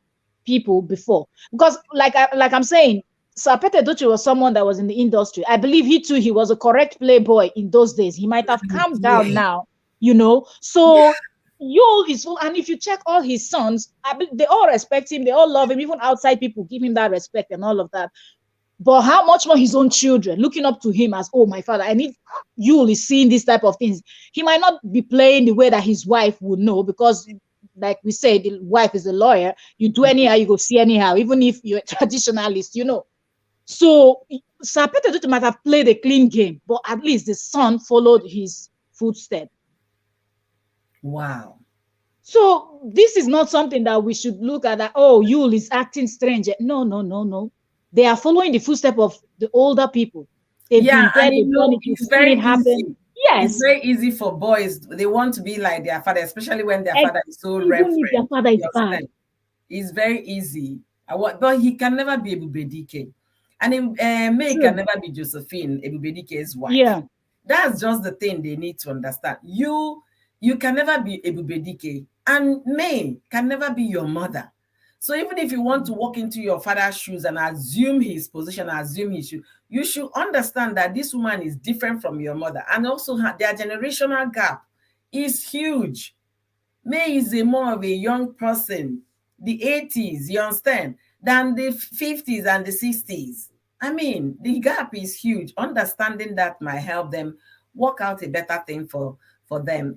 people before. Because like I'm saying, Sir Peter Edochie was someone that was in the industry. I believe he was a correct playboy in those days. He might have calmed down now, So Yul is full, and if you check all his sons, they all respect him, they all love him, even outside people give him that respect and all of that. But how much more his own children looking up to him as, oh, my father, I need Yul is seeing this type of things. He might not be playing the way that his wife would know, because like we say, the wife is a lawyer. You do anyhow, you go see anyhow, even if you're a traditionalist, So Sir Peter Edochie might have played a clean game, but at least the son followed his footsteps. Wow. So this is not something that we should look at that, oh, Yul is acting strange. No. They are following the footsteps of the older people. They've been there, they've done it, you've seen it happen. Yes. It's very easy for boys. They want to be like their father, especially when their father is so reverent. Even if their father is bad. It's very easy. But he can never be Ebube Dike. And May can never be Josephine, Ebube Dike's wife. Yeah. That's just the thing they need to understand. You can never be Ebube Dike, and May can never be your mother. So even if you want to walk into your father's shoes and assume his position, assume his shoes, you should understand that this woman is different from your mother. And also their generational gap is huge. May is more of a young person, the 80s, you understand, than the 50s and the 60s. I mean, the gap is huge. Understanding that might help them work out a better thing for them.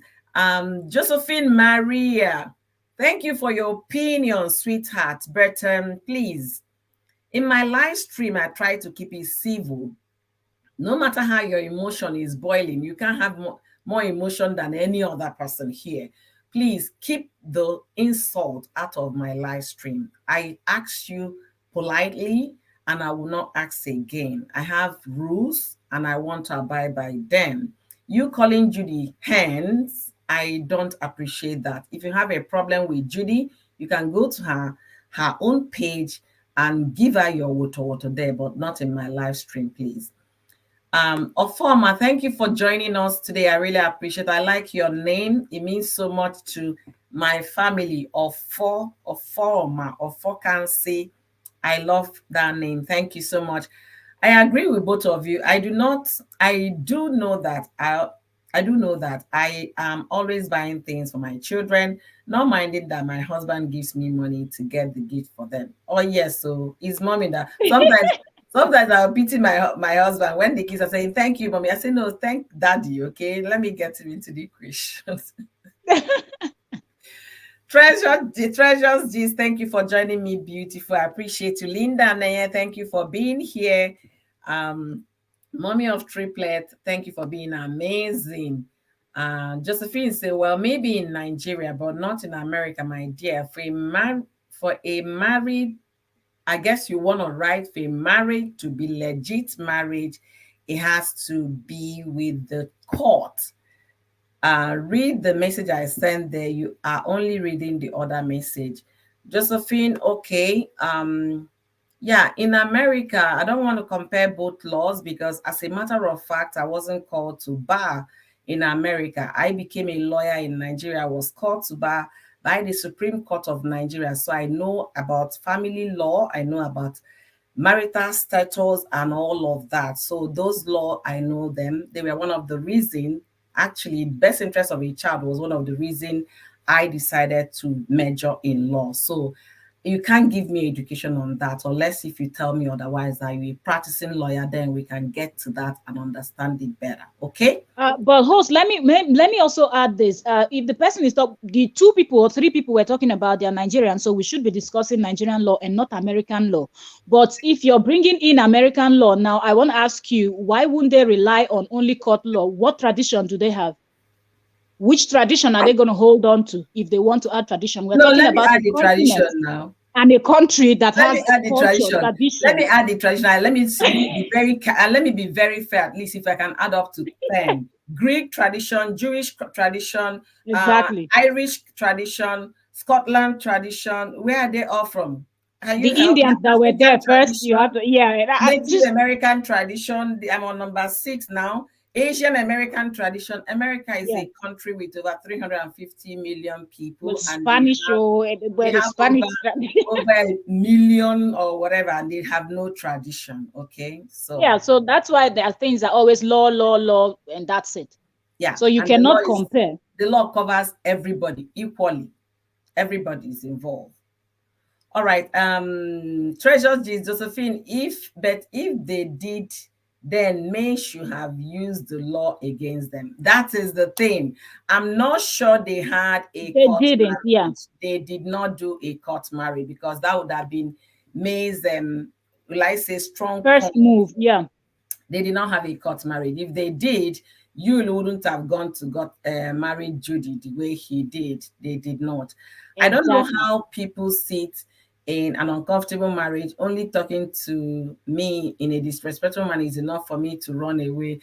Josephine Maria, thank you for your opinion, sweetheart. But please, in my live stream, I try to keep it civil. No matter how your emotion is boiling, you can't have more emotion than any other person here. Please keep the insult out of my live stream. I asked you politely and I will not ask again. I have rules and I want to abide by them. You calling Judy hands, I don't appreciate that. If you have a problem with Judy, you can go to her own page and give her your water there, but not in my live stream, please. Ofoma, thank you for joining us today. I really appreciate it. I like your name. It means so much to my family. Ofoma, Ofokansi. I love that name. Thank you so much. I agree with both of you. I do know that I do know that I am always buying things for my children, not minding that my husband gives me money to get the gift for them. Oh yes, so it's mommy that sometimes I'll pity my husband when the kids are saying thank you, mommy. I say no, thank daddy. Okay, let me get him into the equation. Treasures G's, thank you for joining me. Beautiful. I appreciate you. Linda Naya, thank you for being here. Mommy of Triplet, thank you for being amazing. Josephine say, well, maybe in Nigeria, but not in America, my dear. For a married, I guess you want to write for a marriage to be legit marriage, it has to be with the court. Read the message I sent there. You are only reading the other message. Josephine, okay. Yeah, in America, I don't want to compare both laws because, as a matter of fact, I wasn't called to bar in America. I became a lawyer in Nigeria. I was called to bar by the Supreme Court of Nigeria. So I know about family law. I know about marital status and all of that. So those law, I know them. They were one of the reason, actually, best interest of a child was one of the reason I decided to major in law. So you can't give me education on that unless if you tell me otherwise that you're a practicing lawyer, then we can get to that and understand it better. Okay? But host, let me also add this. If the person is the two people or three people we're talking about, they are Nigerian, so we should be discussing Nigerian law and not American law. But if you're bringing in American law now, I want to ask you, why wouldn't they rely on only court law? What tradition do they have? Which tradition are they going to hold on to if they want to add tradition? We're talking let me about add a the tradition continent now. and a country that Let me has add the culture, tradition. tradition. Let me add the tradition. Let me be very fair. At least if I can add up to 10: Greek tradition, Jewish tradition, Exactly. Irish tradition, Scotland tradition. Where are they all from? Can The you help me? Indians that were African there first, you have tradition, to, yeah, Native just American tradition. I'm on number 6 now. Asian American tradition. America is yeah. a country with over 350 million With people, and Spanish or they where the have Spanish over a million or whatever, and they have no tradition. Okay, so yeah, so that's why there are things that always law, and that's it. yeah, So you and the law cannot is compare. the law covers everybody equally. Everybody is involved. All right, Treasure Josephine, if they did, then May should have used the law against them. That is the thing. I'm not sure they had a They court didn't, yeah. marriage. They did not do a court marriage because that would have been May's will I say strong First point. move, yeah. They did not have a court marriage. If they did, Yul wouldn't have gone to got married Judy the way he did. They did not. I don't know Exactly. how people sit in an uncomfortable marriage. Only talking to me in a disrespectful manner is enough for me to run away.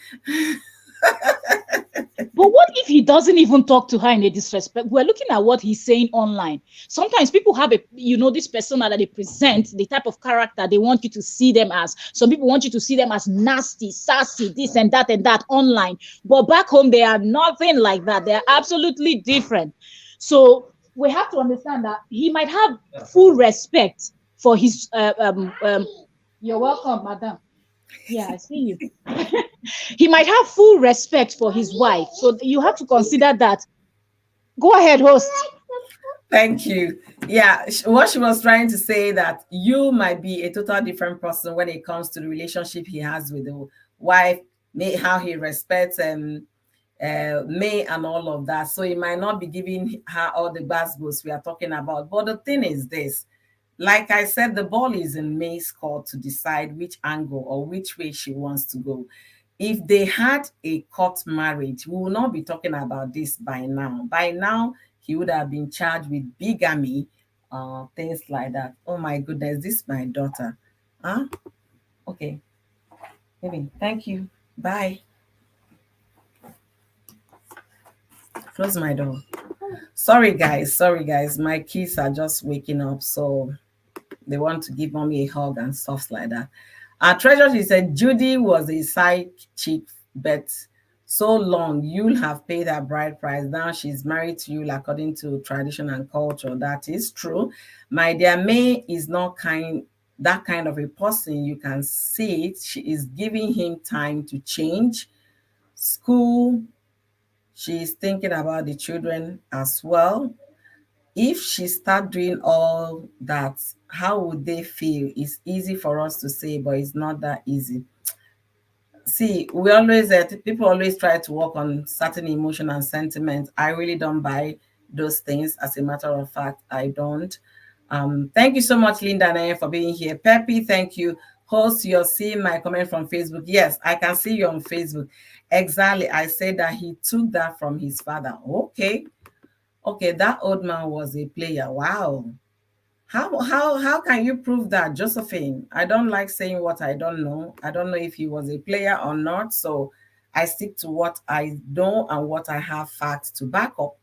But what if he doesn't even talk to her in a disrespect? We're looking at what he's saying online. Sometimes people have this persona that they present, the type of character they want you to see them as. Some people want you to see them as nasty, sassy, this and that online. But back home, they are nothing like that. They're absolutely different. So we have to understand that he might have full respect for his. You're welcome, madam. Yeah, I see you. He might have full respect for his wife. So you have to consider that. Go ahead, host. Thank you. Yeah, what she was trying to say that you might be a total different person when it comes to the relationship he has with the wife, how he respects May and all of that. So he might not be giving her all the baskets we are talking about. But the thing is this, like I said, the ball is in May's court to decide which angle or which way she wants to go. If they had a court marriage, we will not be talking about this by now. By now, he would have been charged with bigamy, things like that. Oh my goodness, this is my daughter. Huh? Okay, maybe. Thank you. Bye. Close my door. Sorry, guys. Sorry, guys. My kids are just waking up, so they want to give mommy a hug and stuff like that. Our treasure, she said, Judy was a side chick, but so long, Yul have paid her bride price. Now she's married to Yul according to tradition and culture. That is true. My dear, May is not that kind of a person. You can see it. She is giving him time to change. School, she is thinking about the children as well. If she start doing all that, how would they feel? It's easy for us to say, but it's not that easy. See, we always people always try to work on certain emotion and sentiment. I really don't buy those things. As a matter of fact, I don't. Thank you so much, Linda and I, for being here. Peppy, thank you. Host, you're seeing my comment from Facebook. Yes, I can see you on Facebook. Exactly. I said that he took that from his father. Okay. Okay, that old man was a player. Wow. How can you prove that, Josephine? I don't like saying what I don't know. I don't know if he was a player or not. So I stick to what I know and what I have facts to back up.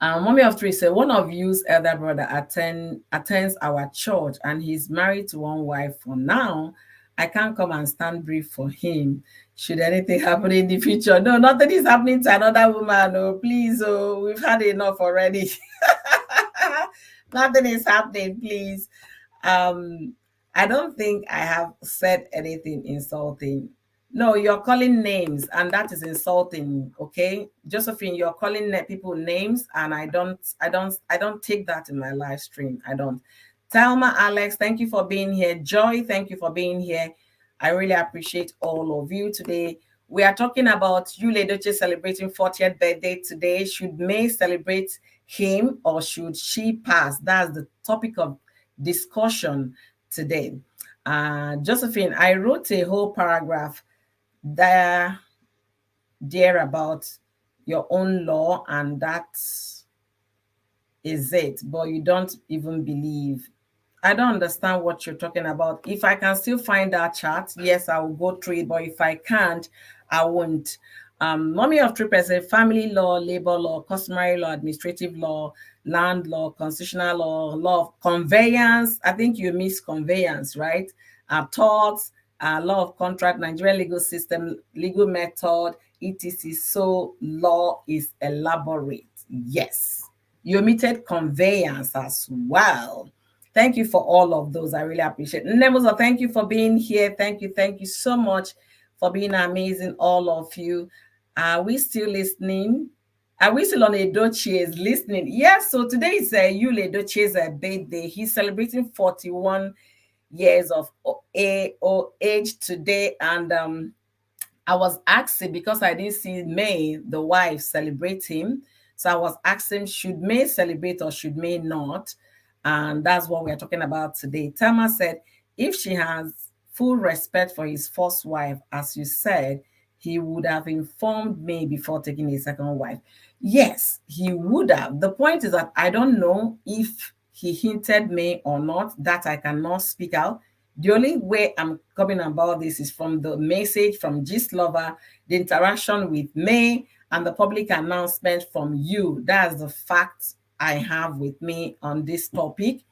Mommy of three said one of you's elder brother attends our church and he's married to one wife for now. I can't come and stand brief for him. Should anything happen in the future? No, nothing is happening to another woman. Oh, please. Oh, we've had enough already. Nothing is happening, please. I don't think I have said anything insulting. No, you're calling names, and that is insulting. Okay, Josephine, you're calling people names, and I don't take that in my live stream. I don't. Thelma, Alex, thank you for being here. Joy, thank you for being here. I really appreciate all of you today. We are talking about Yul Edochie celebrating 40th birthday today. Should May celebrate him or should she pass? That's the topic of discussion today. Josephine, I wrote a whole paragraph there about your own law, and that is it. But you don't even believe. I don't understand what you're talking about. If I can still find that chart, yes, I will go through it. But if I can't, I won't. Mommy of Triple said family law, labor law, customary law, administrative law, land law, constitutional law, law of conveyance. I think you miss conveyance, right? Torts, law of contract, Nigerian legal system, legal method, etc. So law is elaborate. Yes. You omitted conveyance as well. Thank you for all of those. I really appreciate it. Nemoza, thank you for being here. Thank you. Thank you so much for being amazing, all of you. Are we still listening? Are we still on Edochie's listening? Yes, so today is Yul Edochie's birthday. He's celebrating 41 years of age today. And I was asking, because I didn't see May, the wife, celebrate him. So I was asking, should May celebrate or should May not? And that's what we're talking about today. Tama said, if she has full respect for his first wife, as you said, he would have informed me before taking a second wife. Yes, he would have. The point is that I don't know if he hinted me or not. That I cannot speak out. The only way I'm coming about this is from the message from Gist Lover, the interaction with May, and the public announcement from you. That's the fact I have with me on this topic.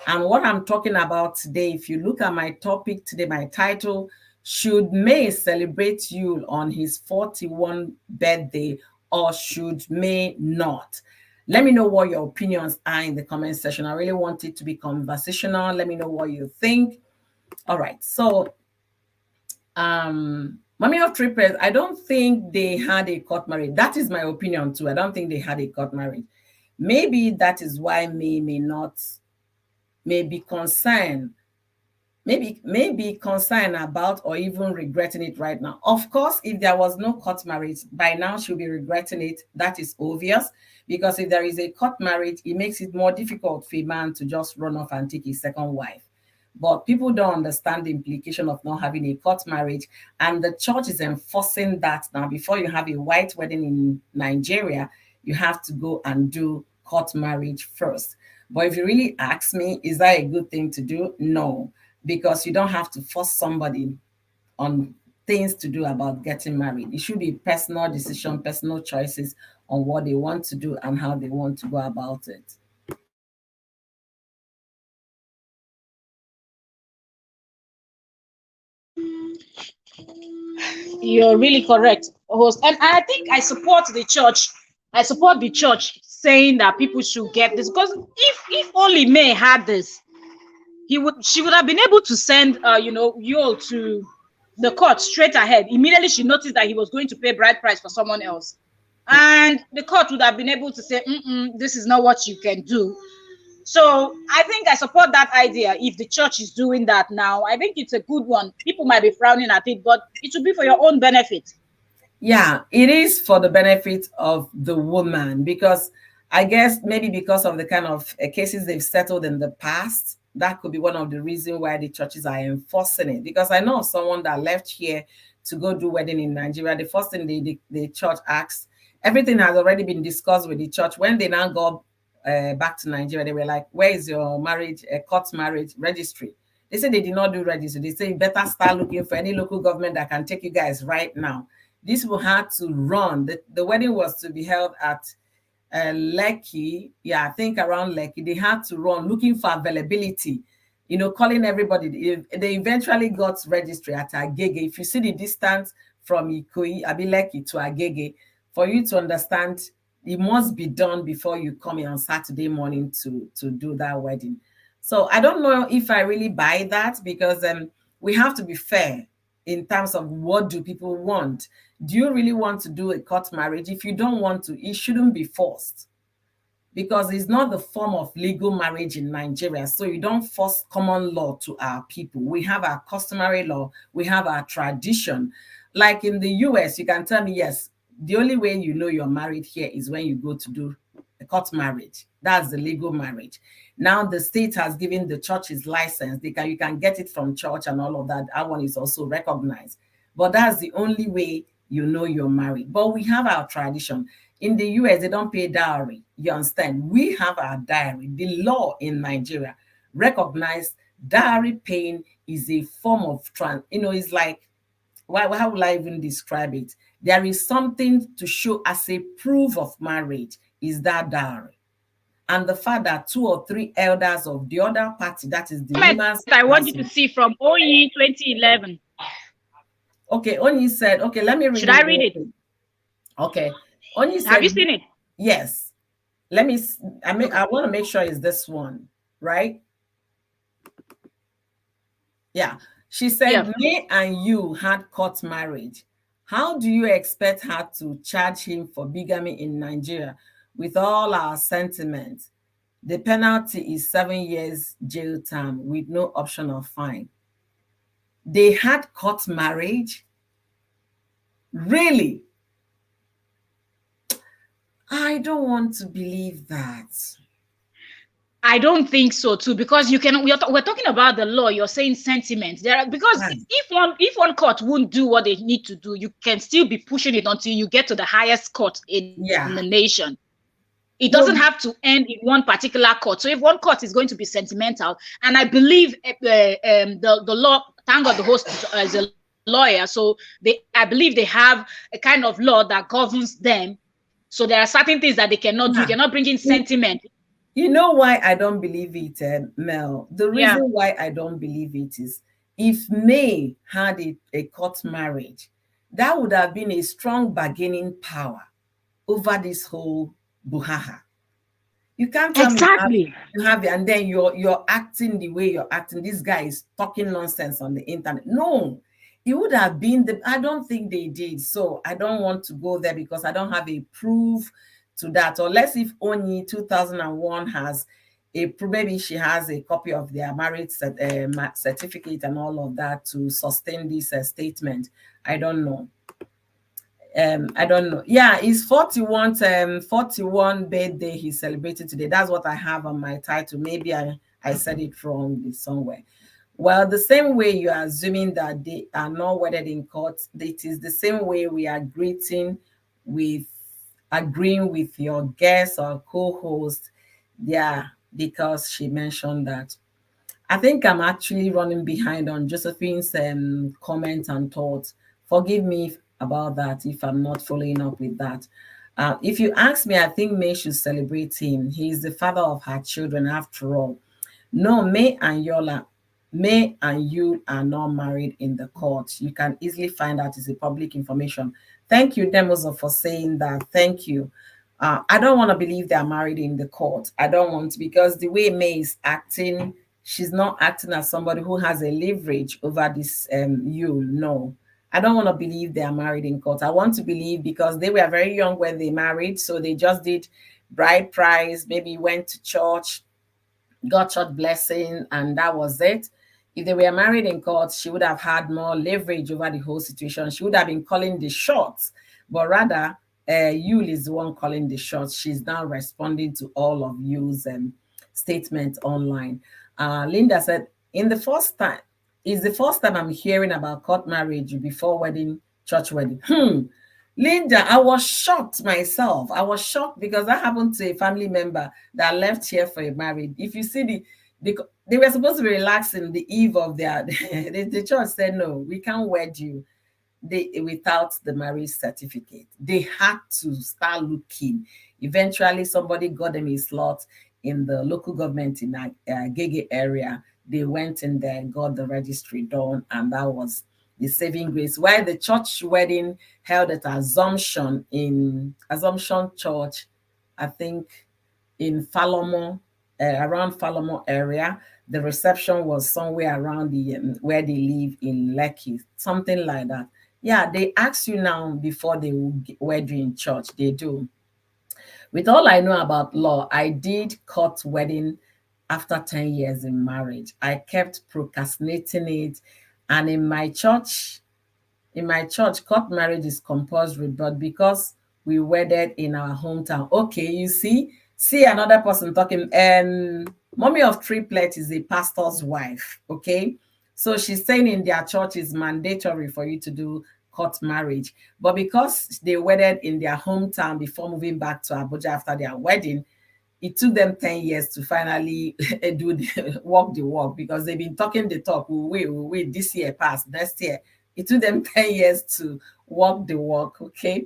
And what I'm talking about today, if you look at my topic today, my title, should May celebrate Yul on his 41st birthday or should May not? Let me know what your opinions are in the comment section. I really want it to be conversational. Let me know what you think. All right. So, Mommy of Triplets, I don't think they had a court marriage. That is my opinion too. I don't think they had a court marriage. Maybe that is why May be concerned, maybe concerned about or even regretting it right now. Of course, if there was no court marriage, by now she'll be regretting it. That is obvious, because if there is a court marriage, it makes it more difficult for a man to just run off and take his second wife. But people don't understand the implication of not having a court marriage. And the church is enforcing that now. Before you have a white wedding in Nigeria, you have to go and do court marriage first. But if you really ask me, is that a good thing to do? No, because you don't have to force somebody on things to do about getting married. It should be personal decision, personal choices on what they want to do and how they want to go about it. You're really correct, host. And I think I support the church. I support the church saying that people should get this, because if only May had this, she would have been able to send Yul to the court straight ahead. Immediately she noticed that he was going to pay bride price for someone else, and the court would have been able to say, this is not what you can do. So I think I support that idea. If the church is doing that now, I think it's a good one. People might be frowning at it, but it should be for your own benefit. Yeah, it is for the benefit of the woman, because I guess maybe because of the kind of cases they've settled in the past, that could be one of the reasons why the churches are enforcing it. Because I know someone that left here to go do wedding in Nigeria. The first thing the church asked, everything has already been discussed with the church. When they now go back to Nigeria, they were like, where is your marriage, court marriage registry? They said they did not do registry. They say you better start looking for any local government that can take you guys right now. This will have to run. The wedding was to be held at Lekki. Yeah, I think around Lekki. They had to run looking for availability, calling everybody. They eventually got registry at Agege. If you see the distance from Ikoyi, Abileki to Agege, for you to understand, it must be done before you come in on Saturday morning to do that wedding. So I don't know if I really buy that, because we have to be fair in terms of what do people want. Do you really want to do a court marriage? If you don't want to, it shouldn't be forced, because it's not the form of legal marriage in Nigeria. So you don't force common law to our people. We have our customary law. We have our tradition. Like in the US, you can tell me, yes, the only way you know you're married here is when you go to do a court marriage. That's the legal marriage. Now the state has given the church's license. You can get it from church and all of that. That one is also recognized. But that's the only way you know you're married. But we have our tradition. In the US, they don't pay dowry. You understand? We have our dowry. The law in Nigeria recognizes dowry paying is a form of it's like, how will I even describe it? There is something to show as a proof of marriage, is that dowry. And the fact that 2 or 3 elders of the other party, that is the woman's I want you to see from OE 2011. Okay, Onyi said, okay, let me read it. Should I read it? Okay. Onyi said, have you seen it? Yes. I want to make sure it's this one, right? Yeah. She said, May and Yul had court marriage. How do you expect her to charge him for bigamy in Nigeria with all our sentiments? The penalty is 7 years jail term with no option of fine. They had court marriage? Really? I don't want to believe that. I don't think so too, because we're talking about the law. You're saying sentiment because if one court won't do what they need to do, you can still be pushing it until you get to the highest court in the nation. It doesn't have to end in one particular court. So if one court is going to be sentimental, and I believe the law, thank God the host is a lawyer, so I believe they have a kind of law that governs them. So there are certain things that they cannot do. You cannot bring in sentiment. You know why I don't believe it, Mel? The reason why I don't believe it is, if May had a court marriage, that would have been a strong bargaining power over this whole buhaha. You can't tell me you have it, and then you're acting the way you're acting. This guy is talking nonsense on the internet. No, it would have been I don't think they did. So I don't want to go there because I don't have a proof to that. Unless if only 2001 has maybe she has a copy of their marriage certificate and all of that to sustain this statement. I don't know. I don't know. Yeah, it's 41 birthday he celebrated today. That's what I have on my title. Maybe I said it wrong somewhere. Well, the same way you are assuming that they are not wedded in court, it is the same way we are with agreeing with your guest or co-host. Yeah, because she mentioned that. I think I'm actually running behind on Josephine's comment and thoughts. Forgive me about that if I'm not following up with that. If you ask me, I think May should celebrate him. He is the father of her children, after all. No, May and Yul are not married in the court. You can easily find out, it's a public information. Thank you, Demozo, for saying that. Thank you. I don't want to believe they are married in the court. I don't want to, because the way May is acting, she's not acting as somebody who has a leverage over this Yul. No, I don't want to believe they are married in court. I want to believe because they were very young when they married, so they just did bride price, maybe went to church, got church blessing, and that was it. If they were married in court, she would have had more leverage over the whole situation. She would have been calling the shots, but rather, Yul is the one calling the shots. She's now responding to all of Yul's statements online. Linda said, "In the first time, is the first time I'm hearing about court marriage before wedding, church wedding." Linda, I was shocked myself. I was shocked because that happened to a family member that left here for a marriage. If you see they were supposed to be relaxing the eve of their, the church said, no, we can't wed you without the marriage certificate. They had to start looking. Eventually, somebody got them a slot in the local government in Gege area. They went in there, got the registry done, and that was the saving grace. While the church wedding held at Assumption Church, I think in Falomo, around Falomo area. The reception was somewhere around the where they live in Lekki, something like that. Yeah, they ask you now before they will wed you in church. They do. With all I know about law, I did court wedding after 10 years in marriage. I kept procrastinating it. And in my church, court marriage is compulsory, but because we wedded in our hometown. Okay, you see another person talking. Mommy of triplet is a pastor's wife. Okay, so she's saying in their church it's mandatory for you to do court marriage, but because they wedded in their hometown before moving back to Abuja after their wedding, it took them 10 years to finally walk the walk, because they've been talking the talk. We'll wait, this year passed, next year. It took them 10 years to walk the walk. Okay.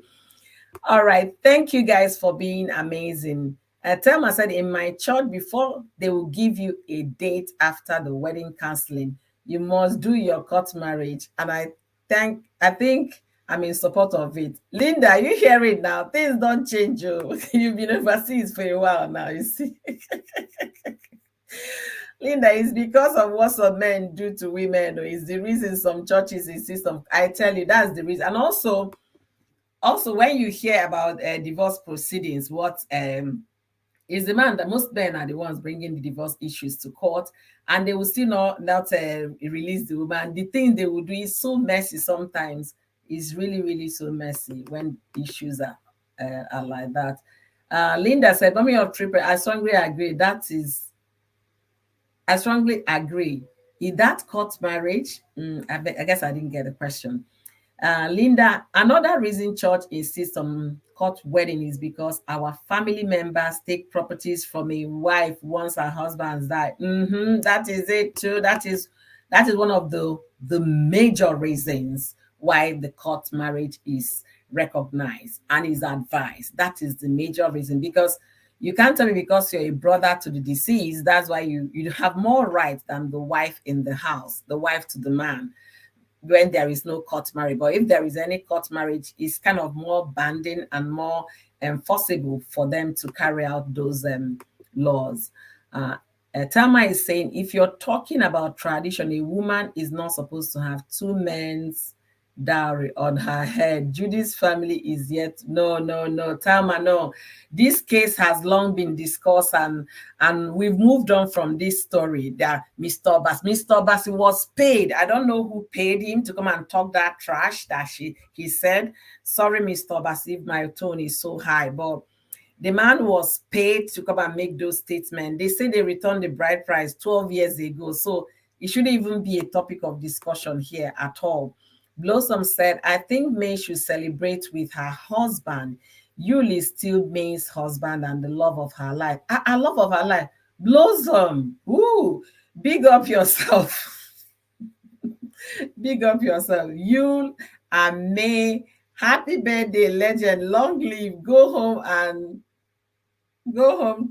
All right. Thank you guys for being amazing. Thelma said, in my church, before they will give you a date after the wedding counseling, you must do your court marriage. And I think I'm in support of it. Linda, you hear it now. Things don't change. Oh. You've been overseas for a while now, you see. Linda, it's because of what some men do to women. Or it's the reason some churches insist on. I tell you, that's the reason. And also when you hear about divorce proceedings, what is the man that most men are the ones bringing the divorce issues to court, and they will still not release the woman. The thing they will do is so messy sometimes. It's really, really so messy when issues are like that. Linda said, "Mommy of triple, I strongly agree. I strongly agree. Is that court marriage?" I guess I didn't get the question. Linda, another reason church insists on court wedding is because our family members take properties from a wife once her husband died. That is it too. That is one of the major reasons why the court marriage is recognized and is advised. That is the major reason, because you can't tell me because you're a brother to the deceased, that's why you have more rights than the wife in the house, the wife to the man, when there is no court marriage. But if there is any court marriage, it's kind of more binding and more enforceable for them to carry out those laws. Tama is saying, if you're talking about tradition, a woman is not supposed to have two men's dowry on her head. Judy's family is yet no, Tama, no. This case has long been discussed, and we've moved on from this story. That Mr. Bass was paid. I don't know who paid him to come and talk that trash that he said. Sorry, Mr. Bass, if my tone is so high, but the man was paid to come and make those statements. They say they returned the bride price 12 years ago. So it shouldn't even be a topic of discussion here at all. Blossom said, I think May should celebrate with her husband. Yul is still May's husband and the love of her life. I love of her life. Blossom, ooh, big up yourself. Big up yourself. Yul and May, happy birthday, legend. Long live. Go home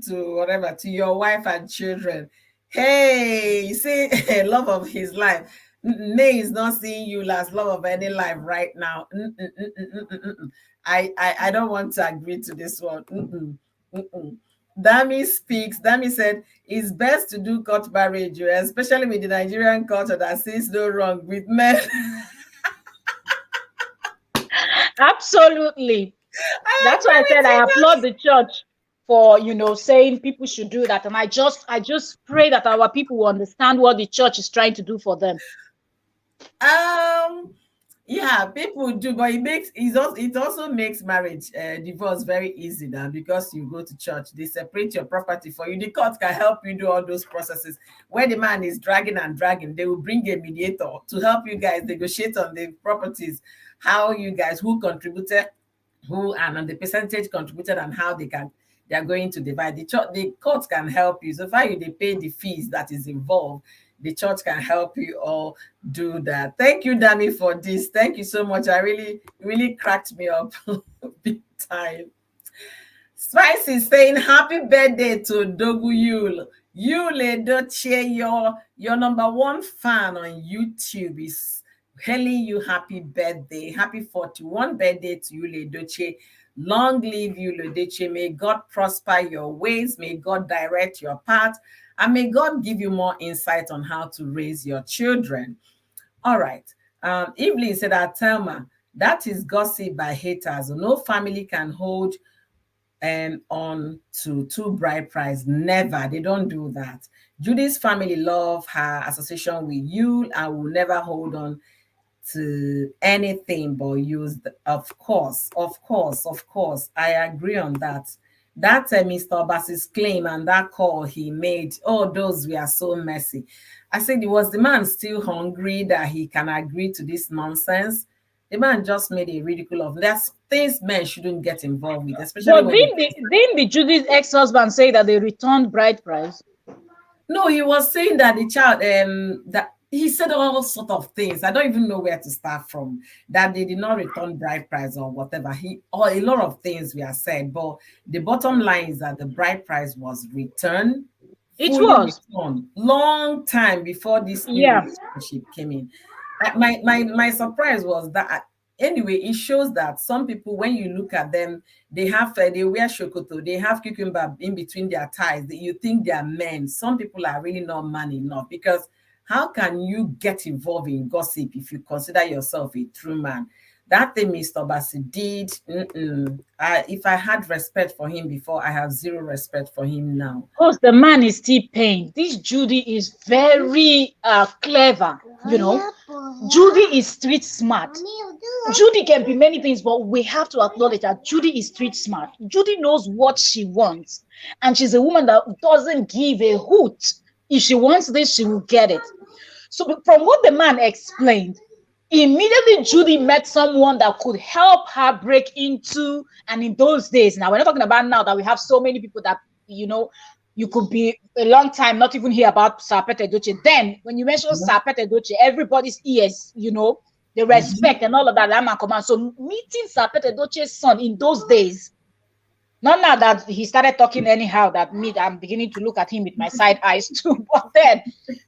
to whatever, to your wife and children. Hey, you see, love of his life. May is not seeing you as love of any life right now. I don't want to agree to this one. Dami speaks. Dami said, it's best to do court marriage, especially with the Nigerian culture that sees no wrong with men. Absolutely. That's why I said I applaud the church for, you know, saying people should do that. And I just pray that our people will understand what the church is trying to do for them. Yeah, people do, but it also makes marriage, divorce very easy now, because you go to church, they separate your property for you. The court can help you do all those processes. Where the man is dragging, they will bring a mediator to help you guys negotiate on the properties, how you guys, who contributed, who, and on the percentage contributed, and how they are going to divide. The court can help you. So far they pay the fees that is involved. The church can help you all do that. Thank you, Dami, for this. Thank you so much. I really cracked me up big time. Spice is saying happy birthday to Dogu Yul. Yul Edochie, your number one fan on YouTube is hailing you happy birthday. Happy 41 birthday to Yul Edochie. Long live Yul Edochie. May God prosper your ways. May God direct your path. And may God give you more insight on how to raise your children. All right. Evelyn said, Thelma, that is gossip by haters. No family can hold on to two bride price. Never. They don't do that. Judy's family love her association with you and will never hold on to anything but use of course. I agree on that. That Mr. Obasi's claim and that call he made, oh, those were so messy. I said, was the man still hungry that he can agree to this nonsense? The man just made a ridicule of that. Things men shouldn't get involved with, especially but didn't the Judy's ex-husband say that they returned bride price? No, he was saying that the child, that he said all sort of things. I don't even know where to start from. That they did not return bride price or whatever. A lot of things were said, but the bottom line is that the bride price was returned. It was returned, long time before this new relationship came in. My surprise was that anyway, it shows that some people, when you look at them, they wear shokoto, they have cucumber in between their thighs. You think they are men. Some people are really not man enough, because how can you get involved in gossip if you consider yourself a true man? That thing Mr. Obasi did, if I had respect for him before, I have zero respect for him now. Because the man is still paying. This Judy is very clever, you know. Judy is street smart. Judy can be many things, but we have to acknowledge that Judy is street smart. Judy knows what she wants. And she's a woman that doesn't give a hoot. If she wants this, she will get it. So from what the man explained, immediately Judy met someone that could help her break into, and in those days, now we're not talking about now that we have so many people that, you know, you could be a long time not even hear about Sir Pete Edochie. Then when you mention Sir Pete Edochie, everybody's ears, you know, the respect and all of that man command. So meeting Sir Pete Edochie's son in those days, not now that he started talking anyhow, that I'm beginning to look at him with my side eyes too. But then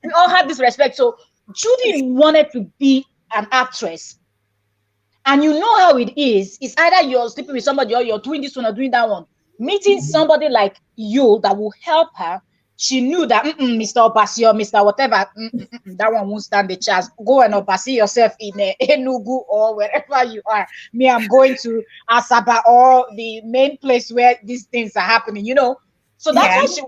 we all had this respect. So Judy wanted to be an actress. And you know how it is. It's either you're sleeping with somebody or you're doing this one or doing that one. Meeting somebody like you that will help her. She knew that Mr. Obasi or Mr. whatever, that one won't stand the chance. Go and Obasi yourself in Enugu or wherever you are. Me, I'm going to Asaba or the main place where these things are happening, you know. So that's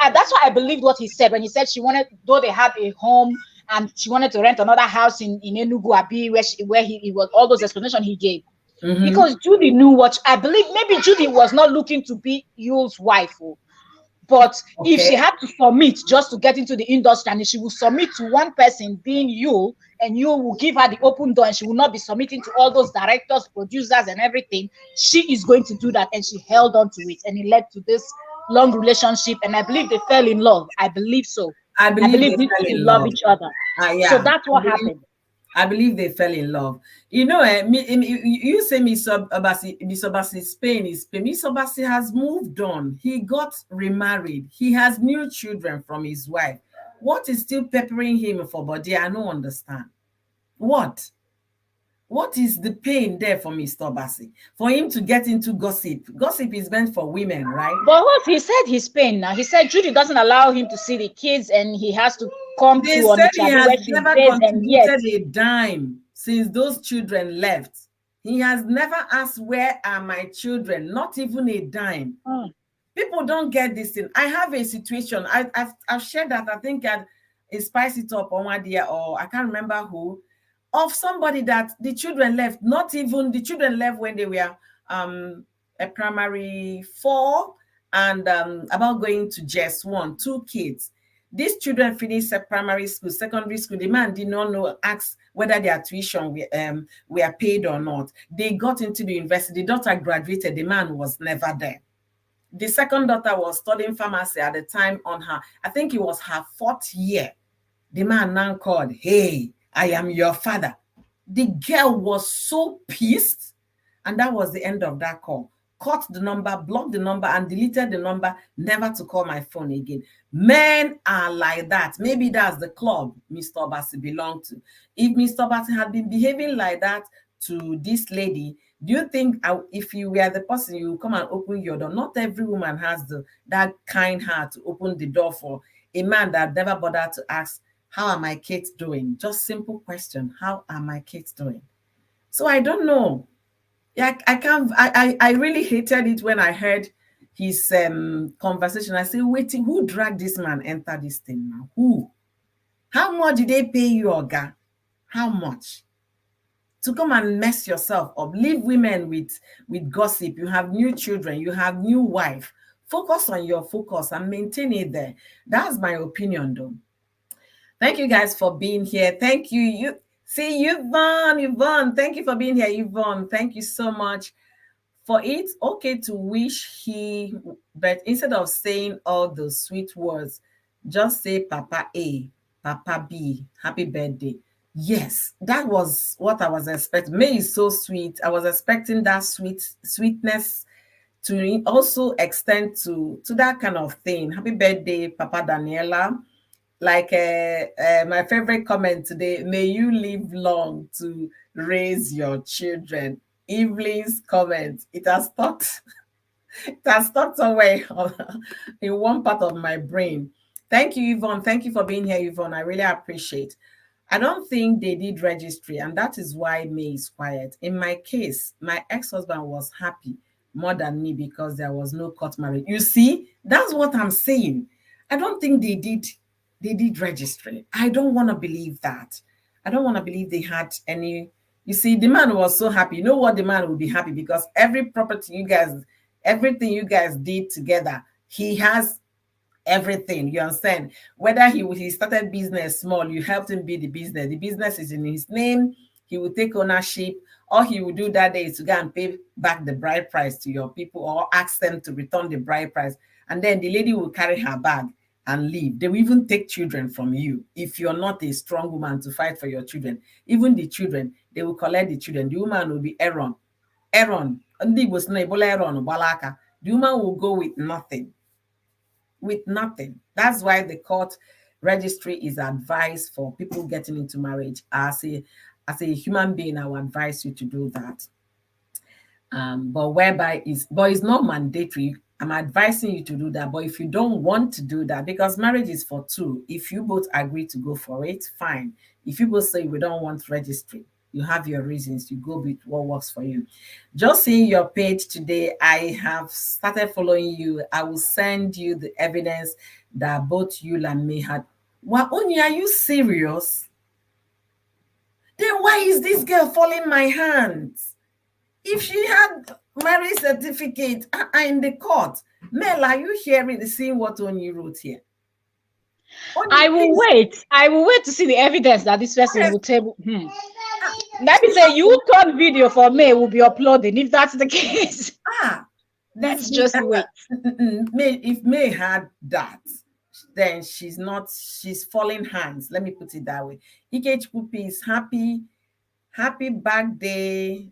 why I believed what he said when he said she wanted, though they had a home and she wanted to rent another house in Enugu Abi, where he was, all those explanations he gave. Because Judy knew what, I believe maybe Judy was not looking to be Yul's wife. But if she Okay. had to submit just to get into the industry, and if she will submit to one person being you, and you will give her the open door, and she will not be submitting to all those directors, producers, and everything, she is going to do that. And she held on to it, and it led to this long relationship. And I believe they fell in love. I believe so. I I believe believe they these fell two in love love. each other. So Yeah, that's what happened. I believe they fell in love. You know, you say Miss Obasi, Spain is Spain. Miss Obasi has moved on. He got remarried. He has new children from his wife. What is still peppering him for body? I don't understand. What? What is the pain there for Mr. Obasi? For him to get into gossip. Gossip is meant for women, right? But what he said his pain now. He said Judy doesn't allow him to see the kids, and he has to come to They said he Onitsha has where she's never based, and yet contributed a dime since those children left. He has never asked, where are my children? Not even a dime. People don't get this thing. I have a situation. I've shared that. I think I'd spice it up on one day, or I can't remember who, of somebody that the children left. Not even the children left when they were a primary 4 and about going to just 1, 2 kids. These children finished primary school, secondary school. The man did not know, ask whether their tuition were paid or not. They got into the university. The daughter graduated. The man was never there. The second daughter was studying pharmacy at the time on her, I think it was her 4th year. The man now called, hey, I am your father. The girl was so pissed. And that was the end of that call. Cut the number, blocked the number, and deleted the number, never to call my phone again. Men are like that. Maybe that's the club Mr. Obasi belonged to. If Mr. Obasi had been behaving like that to this lady, do you think if you were the person, you would come and open your door? Not every woman has that kind heart to open the door for a man that never bothered to ask, how are my kids doing? Just simple question. How are my kids doing? So I don't know. Yeah, I can't. I really hated it when I heard his conversation. I say, waiting, who dragged this man enter this thing now? Who? How much did they pay you, Oga? How much? To come and mess yourself up. Leave women with gossip. You have new children. You have new wife. Focus on your focus and maintain it there. That's my opinion, though. Thank you guys for being here. Thank you. Yvonne. Thank you for being here, Yvonne. Thank you so much. For it, okay to wish he, but instead of saying all those sweet words, just say Papa A, Papa B, happy birthday. Yes, that was what I was expecting. May is so sweet. I was expecting that sweetness to also extend to that kind of thing. Happy birthday, Papa Daniela. Like my favorite comment today, may you live long to raise your children. Evelyn's comment, it has stuck it has stuck somewhere in one part of my brain. Thank you, Yvonne. Thank you for being here, Yvonne. I really appreciate. I don't think they did registry, and that is why May is quiet. In my case, my ex-husband was happy more than me because there was no court marriage. You see, that's what I'm saying. I don't think they did registry. I don't want to believe that. I don't want to believe they had any. You see, the man was so happy. You know what? The man would be happy because every property you guys, everything you guys did together, he has everything. You understand? Whether he started business small, you helped him build the business. The business is in his name. He will take ownership. All he will do that day is to go and pay back the bride price to your people or ask them to return the bride price. And then the lady will carry her bag and leave. They will even take children from you if you're not a strong woman to fight for your children. Even the children, they will collect the children. The woman will be Aaron. Aaron. The woman will go with nothing. With nothing. That's why the court registry is advised for people getting into marriage. As a human being, I would advise you to do that. But it's not mandatory. I'm advising you to do that. But if you don't want to do that, because marriage is for two, if you both agree to go for it, fine. If you both say we don't want registry, you have your reasons, you go with what works for you. Just seeing your page today, I have started following you. I will send you the evidence that both you and me had. Well, Oni, are you serious? Then why is this girl falling my hands? If she had marriage certificate in the court, Mel, are you hearing, seeing what Oni wrote here? Oni, I will please. wait. I will wait to see the evidence that this person Honest, will table. ah, Let me say, you thought video for May will be uploading. If that's the case, ah, let's just wait. May, if May had that, then she's not, she's falling hands. Let me put it that way. Ikech Pupi is happy, happy birthday.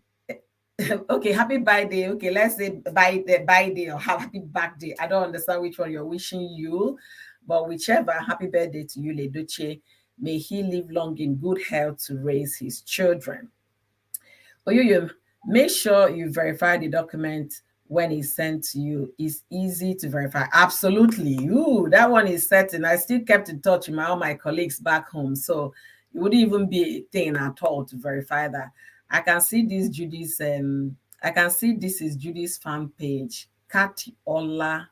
Okay, happy birthday. Okay, let's say birthday or happy birthday. I don't understand which one you're wishing you, but whichever, happy birthday to Yul Edochie. May he live long in good health to raise his children. You make sure you verify the document when it's sent to you. It's easy to verify. Absolutely. Ooh, that one is certain. I still kept in touch with all my colleagues back home. So it wouldn't even be a thing at all to verify that. I can see this Judy's I can see this is Judy's fan page. Kati Ola.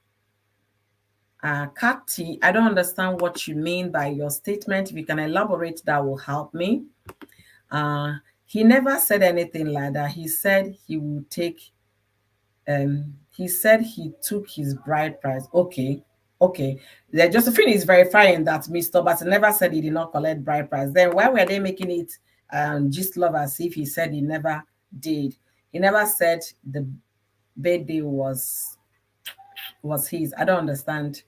Kati, I don't understand what you mean by your statement. If you can elaborate, that will help me. He never said anything like that. He said he would take, he said he took his bride price. Okay, okay. The Josephine is verifying that Mr. But never said he did not collect bride price. Then why were they making it just love as if he said he never did? He never said the birthday was his. I don't understand.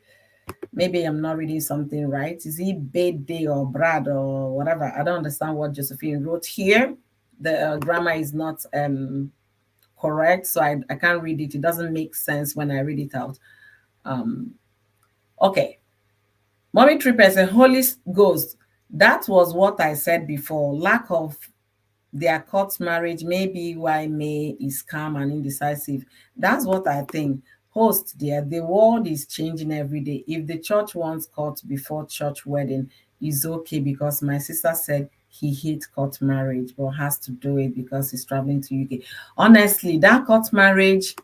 Maybe I'm not reading something right. Is he birthday or Brad or whatever? I don't understand what Josephine wrote here. The grammar is not correct, so I can't read it. It doesn't make sense when I read it out. Okay. Mommy Tripper said, Holy Ghost. That was what I said before. Lack of their court marriage may be why May is calm and indecisive. That's what I think. Host, dear, the world is changing every day. If the church wants court before church wedding, is okay because my sister said he hates court marriage but has to do it because he's traveling to UK. Honestly, that court marriage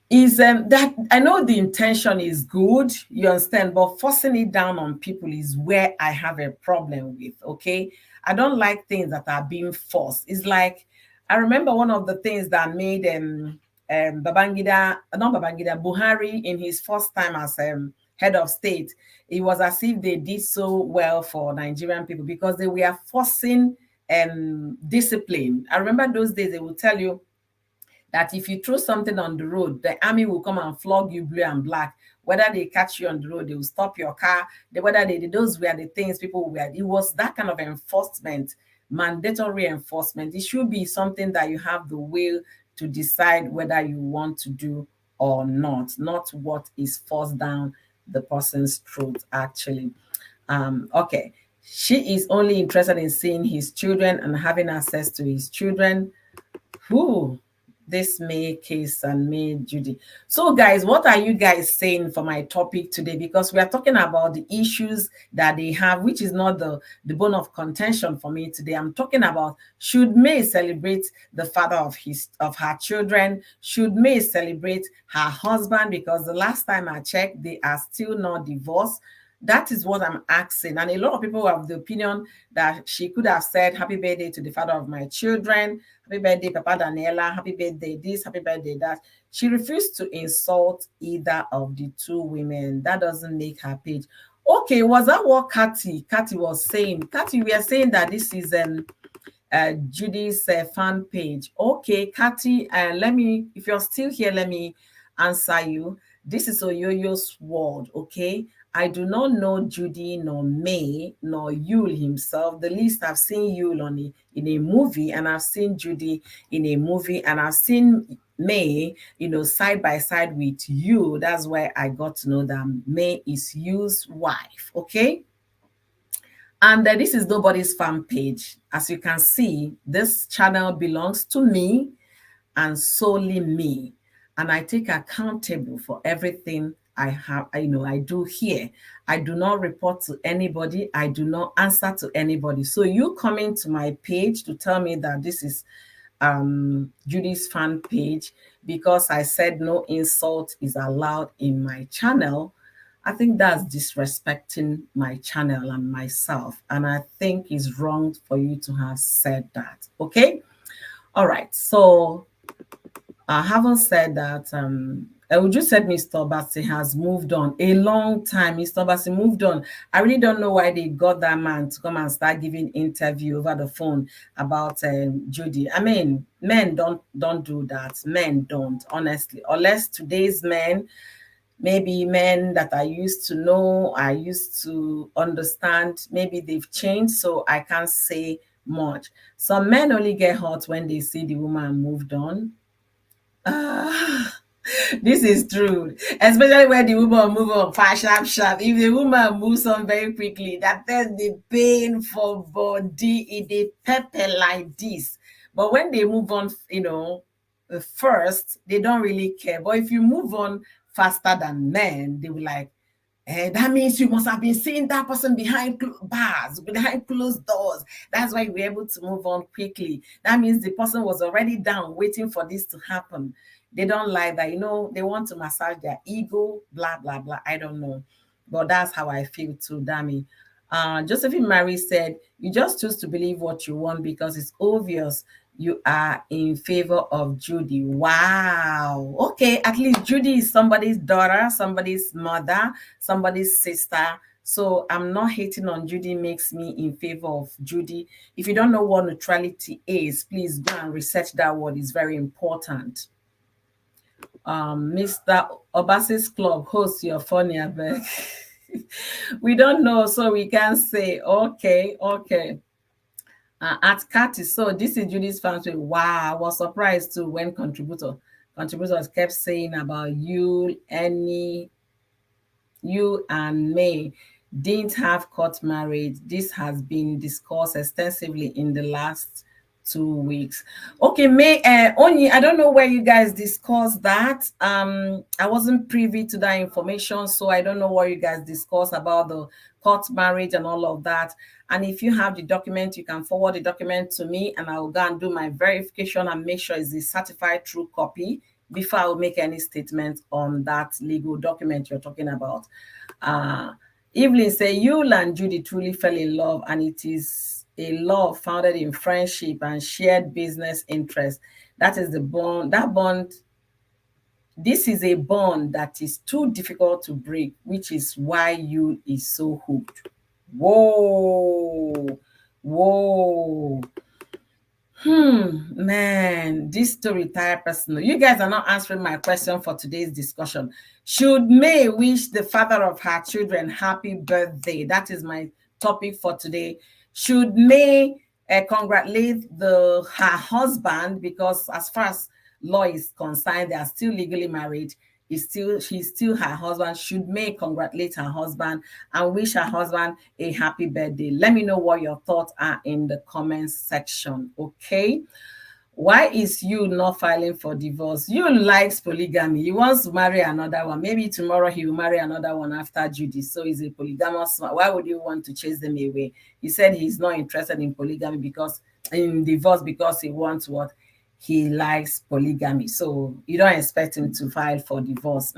is that I know the intention is good, you understand, but forcing it down on people is where I have a problem with. Okay, I don't like things that are being forced. It's like I remember one of the things that made Babangida, not Babangida, Buhari in his first time as head of state. It was as if they did so well for Nigerian people because they were forcing discipline. I remember those days they would tell you that if you throw something on the road, the army will come and flog you blue and black. Whether they catch you on the road, they will stop your car. Whether those were the things people were. It was that kind of enforcement, mandatory enforcement. It should be something that you have the will to decide whether you want to do or not what is forced down the person's throat, actually. Okay. She is only interested in seeing his children and having access to his children. Who? This May case and May Judy. So, guys, what are you guys saying for my topic today? Because we are talking about the issues that they have, which is not the bone of contention for me today. I'm talking about should May celebrate the father of her children? Should May celebrate her husband? Because the last time I checked, they are still not divorced. That is what I'm asking. And a lot of people have the opinion that she could have said, happy birthday to the father of my children. Happy birthday, Papa Daniela. Happy birthday, this. Happy birthday, that. She refused to insult either of the two women. That doesn't make her page. Okay, was that what Kathy was saying? Kathy, we are saying that this is Judy's fan page. Okay, Kathy, let me, if you're still here, let me answer you. This is Oyoyo's world, okay? I do not know Judy, nor May, nor Yul himself. The least I've seen Yul in a movie, and I've seen Judy in a movie, and I've seen May, side by side with Yul. That's where I got to know that May is Yul's wife, okay? And this is nobody's fan page. As you can see, this channel belongs to me and solely me. And I take accountable for everything I have, I do here. I do not report to anybody. I do not answer to anybody. So you coming to my page to tell me that this is Judy's fan page because I said no insult is allowed in my channel, I think that's disrespecting my channel and myself. And I think it's wrong for you to have said that. Okay? All right. So I haven't said that Uju said Mr. Obasi has moved on a long time. Mr. Obasi moved on. I really don't know why they got that man to come and start giving interview over the phone about Judy. I mean, men don't do that. Men don't, honestly. Unless today's men, maybe men that I used to know, I used to understand, maybe they've changed, so I can't say much. Some men only get hot when they see the woman moved on. Ah, this is true, especially when the woman move on fast, sharp, sharp. If the woman moves on very quickly, that tells the pain for body, it dey pepper like this. But when they move on, first, they don't really care. But if you move on faster than men, they will like, that means you must have been seeing that person behind bars, behind closed doors. That's why you were able to move on quickly. That means the person was already down waiting for this to happen. They don't like that. They want to massage their ego, blah, blah, blah. I don't know. But that's how I feel too, Dami. Josephine Marie said, you just choose to believe what you want because it's obvious you are in favor of Judy. Wow. Okay, at least Judy is somebody's daughter, somebody's mother, somebody's sister. So I'm not hating on Judy, makes me in favor of Judy. If you don't know what neutrality is, please go and research that word. It's very important. Mr. Obasi's club hosts your funny abeg. We don't know, so we can't say. Okay, okay. At Cathy, so this is Judy's fans. Wow, I was surprised too when contributors kept saying about you and May didn't have court marriage. This has been discussed extensively in the last 2 weeks. Okay, May Onyi, I don't know where you guys discussed that. I wasn't privy to that information, so I don't know what you guys discussed about the court marriage and all of that. And if you have the document, you can forward the document to me, and I will go and do my verification and make sure it's a certified true copy before I will make any statement on that legal document you're talking about. Evelyn say Yul and Judy truly fell in love, and it is a love founded in friendship and shared business interests. That is the bond. That bond. This is a bond that is too difficult to break, which is why Yul is so hooked. Whoa, whoa. Man, this story tired personal. You guys are not answering my question for today's discussion. Should May wish the father of her children happy birthday? That is my topic for today. Should May congratulate her husband, because as far as law is concerned, they are still legally married. She's still her husband. Should May congratulate her husband and wish her husband a happy birthday? Let me know what your thoughts are in the comments section. Okay. Why is you not filing for divorce? You likes polygamy. He wants to marry another one. Maybe tomorrow he will marry another one after Judy. So he's a polygamous. Why would you want to chase them away? He said he's not interested in polygamy because in divorce because he wants what? He likes polygamy. So you don't expect him to file for divorce.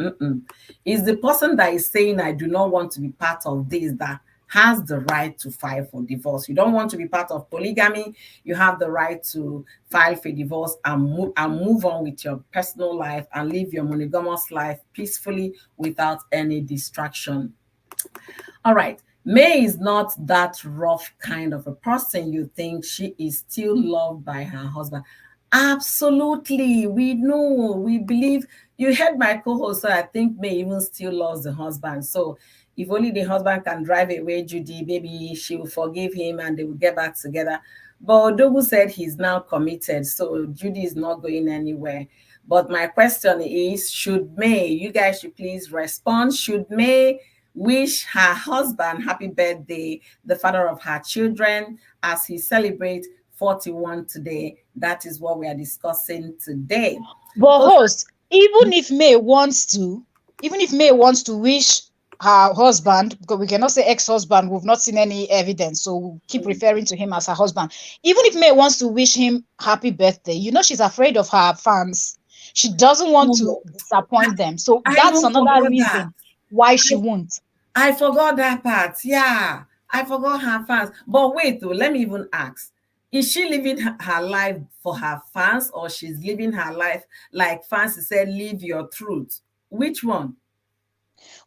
It's the person that is saying, I do not want to be part of this, that has the right to file for divorce. You don't want to be part of polygamy, you have the right to file for divorce and move on with your personal life and live your monogamous life peacefully without any distraction. All right. May is not that rough kind of a person. You think she is still loved by her husband. Absolutely. We know, we believe. You heard my co-host, so I think May even still loves the husband. So if only the husband can drive away Judy, maybe she will forgive him and they will get back together. But Odogu said he's now committed, so Judy is not going anywhere. But my question is, should May, you guys should please respond, should May wish her husband happy birthday, the father of her children, as he celebrates 41 today? That is what we are discussing today. But host, even if May wants to wish her husband, because we cannot say ex-husband, we've not seen any evidence, so we'll keep referring to him as her husband. Even if May wants to wish him happy birthday, she's afraid of her fans. She doesn't want to disappoint them. So that's another reason why she won't. I forgot that part. Yeah, I forgot her fans. But wait, though, let me even ask. Is she living her life for her fans, or she's living her life like fans said, live your truth? Which one?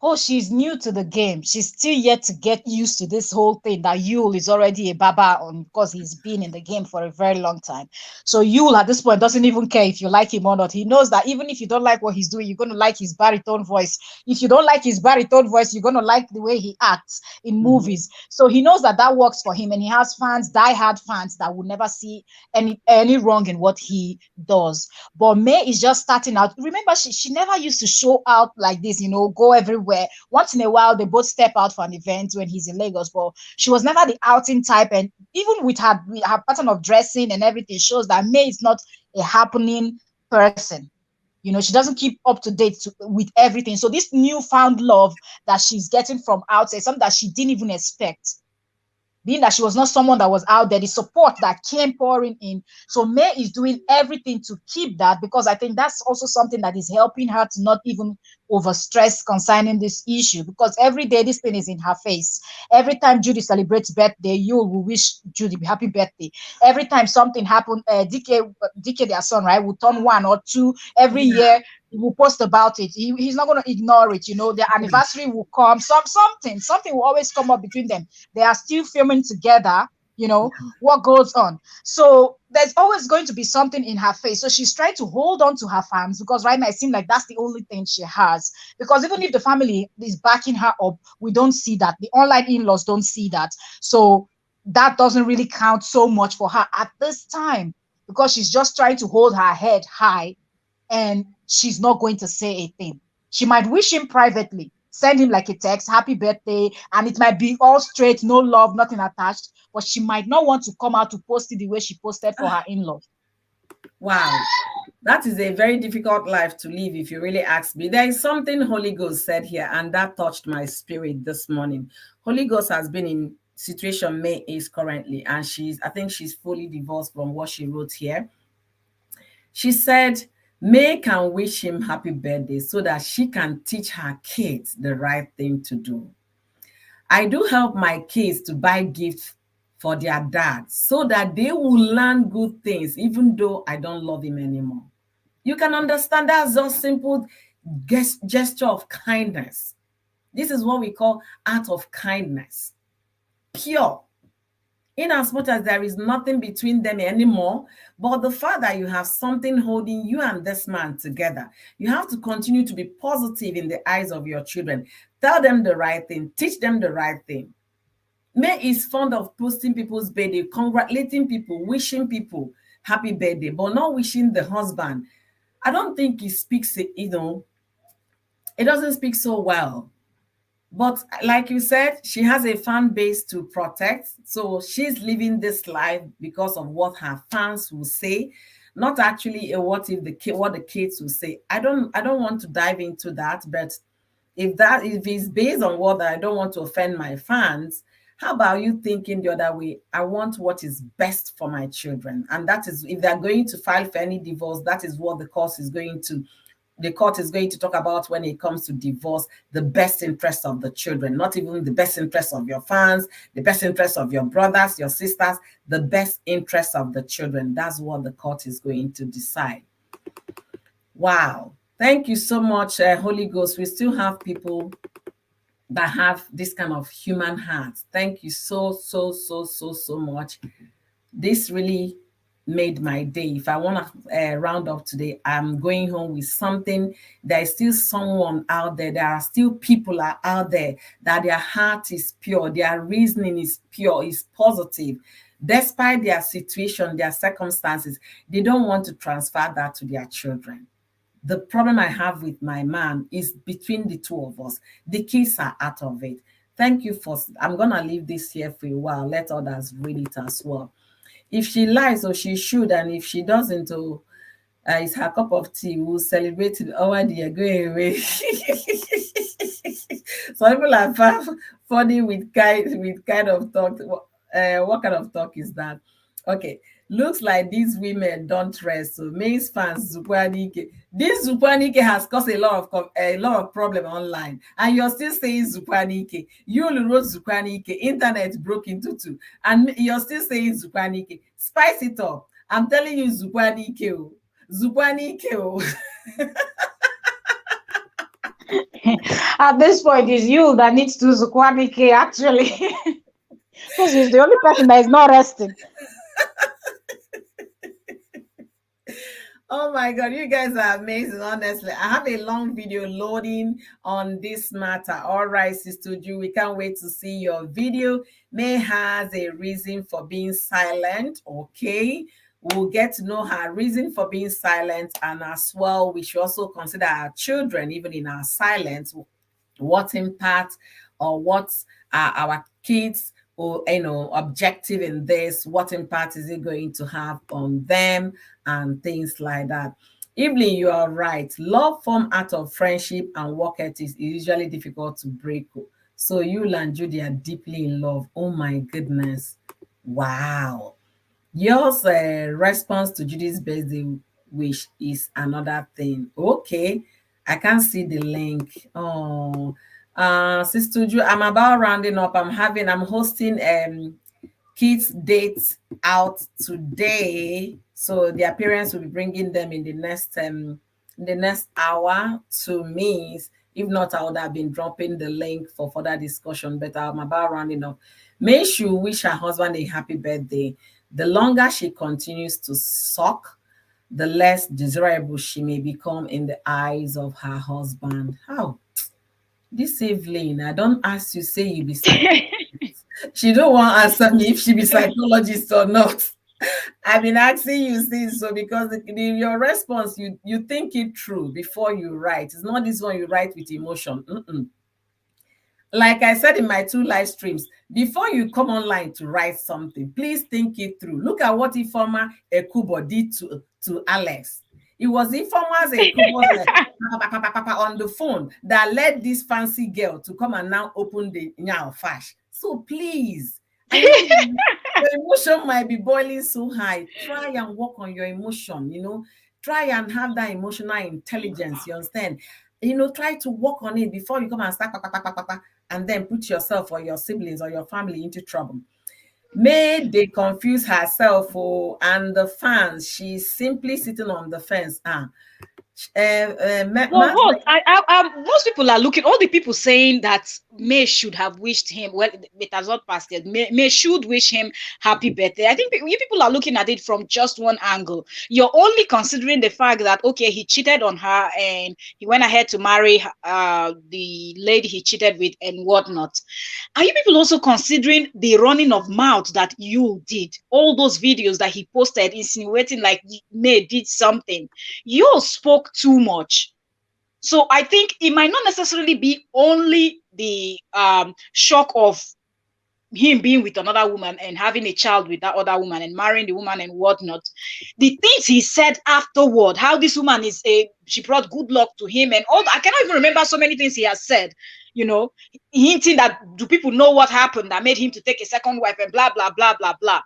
Oh, she's new to the game. She's still yet to get used to this whole thing that Yul is already a baba on because he's been in the game for a very long time. So Yul at this point doesn't even care if you like him or not. He knows that even if you don't like what he's doing, you're going to like his baritone voice. If you don't like his baritone voice, you're going to like the way he acts in movies. So he knows that that works for him, and he has fans, diehard fans that will never see any wrong in what he does. But May is just starting out. Remember, she never used to show out like this, go everywhere. Once in a while, they both step out for an event when he's in Lagos, but she was never the outing type. And even with her pattern of dressing and everything shows that May is not a happening person. She doesn't keep up to date with everything. So this newfound love that she's getting from outside, something that she didn't even expect, being that she was not someone that was out there, the support that came pouring in. So May is doing everything to keep that, because I think that's also something that is helping her to not even overstress concerning this issue, because every day this thing is in her face. Every time Judy celebrates birthday, Yul will wish Judy happy birthday. Every time something happened, DK, their son, right, will turn 1 or 2 every year. He will post about it. He's not going to ignore it. Their anniversary will come. Something will always come up between them. They are still filming together. What goes on. So there's always going to be something in her face. So she's trying to hold on to her fans, because right now it seems like that's the only thing she has. Because even if the family is backing her up, we don't see that. The online in-laws don't see that. So that doesn't really count so much for her at this time, because she's just trying to hold her head high, and she's not going to say a thing. She might wish him privately, send him like a text, happy birthday, and it might be all straight, no love, nothing attached, but she might not want to come out to post it the way she posted for her in-laws. Wow. That is a very difficult life to live, if you really ask me. There is something Holy Ghost said here, and that touched my spirit this morning. Holy Ghost has been in situation May is currently, and I think she's fully divorced from what she wrote here. She said, May can wish him happy birthday so that she can teach her kids the right thing to do. I do help my kids to buy gifts for their dad so that they will learn good things, even though I don't love him anymore. You can understand that's just simple gesture of kindness. This is what we call act of kindness. Pure. In as much as there is nothing between them anymore, but the fact that you have something holding you and this man together, you have to continue to be positive in the eyes of your children. Tell them the right thing, teach them the right thing. May is fond of posting people's birthday, congratulating people, wishing people happy birthday, but not wishing the husband. I don't think he speaks it, it doesn't speak so well. But like you said, she has a fan base to protect. So she's living this life because of what her fans will say, not actually what the kids will say. I don't want to dive into that, but if it's based on what I don't want to offend my fans, how about you thinking the other way? I want what is best for my children. And that is, if they're going to file for any divorce, that is what the court is going to talk about when it comes to divorce, the best interest of the children, not even the best interest of your fans, the best interest of your brothers, your sisters, the best interest of the children. That's what the court is going to decide. Wow. Thank you so much, Holy Ghost. We still have people that have this kind of human heart. Thank you so much. This really made my day. If I want to round up today, I'm going home with something. There is still someone out there. There are still people out there that their heart is pure, their reasoning is pure, is positive. Despite their situation, their circumstances, they don't want to transfer that to their children. The problem I have with my man is between the two of us. The kids are out of it. Thank you I'm going to leave this here for a while. Let others read it as well. If she lies, or she should, and if she doesn't, it's her cup of tea. We'll celebrate it. Oh, dear, go away. Some people are funny with kind of talk. What kind of talk is that? Okay, looks like these women don't rest. So May's fans, Zukwanike. This Zukwanike has caused a lot of problem online, and you're still saying Zukwanike. Yul wrote Zukwanike. Internet broke into two, and you're still saying Zukwanike. Spice it up. I'm telling you, Zukwanike. Zukwanike. At this point, it's you that needs to Zukwanike, actually. Because he's the only person that is not resting. Oh my God, you guys are amazing, honestly. I have a long video loading on this matter. All right, Sister Ju, we can't wait to see your video. May has a reason for being silent, okay? We'll get to know her reason for being silent, and as well, we should also consider our children, even in our silence, what impact or what are our kids or objective in this, what impact is it going to have on them and things like that. Evelyn, you are right. Love formed out of friendship and work ethics is usually difficult to break. So you and Judy are deeply in love. Oh my goodness. Wow. Yours response to Judy's birthday wish is another thing. Okay. I can't see the link. Oh, Sister Ju, I'm about rounding up. I'm hosting kids dates out today, so their parents will be bringing them in the next hour to me. If not, I would have been dropping the link for further discussion, but I'm about rounding up. May she wish her husband a happy birthday. The longer she continues to suck, the less desirable she may become in the eyes of her husband. How? This Evelyn, I don't ask you, say you be psychologist. She don't want to answer me if she be psychologist or not. I've been asking you since, so because your response, you think it through before you write. It's not this one you write with emotion. Like I said in my 2 live streams, before you come online to write something, please think it through. Look at what Ifeoma Ekubo did to Alex. It was Ifeoma's Ekubo on the phone that led this fancy girl to come and now open the Nyao Fash. So please, I know your emotion might be boiling so high. Try and work on your emotion, Try and have that emotional intelligence, you understand? Try to work on it before you come and start and then put yourself or your siblings or your family into trouble. May they confuse herself and the fans. She's simply sitting on the fence. Most people are looking. All the people saying that May should have wished him. Well, it has not passed yet. May should wish him happy birthday. I think you people are looking at it from just one angle. You're only considering the fact that okay, he cheated on her and he went ahead to marry the lady he cheated with and whatnot. Are you people also considering the running of mouth that you did? All those videos that he posted insinuating like May did something. You spoke too much. So I think it might not necessarily be only the shock of him being with another woman and having a child with that other woman and marrying the woman and whatnot. The things he said afterward, how this woman she brought good luck to him and all. I cannot even remember so many things he has said, hinting that do people know what happened that made him to take a second wife and blah, blah, blah, blah, blah.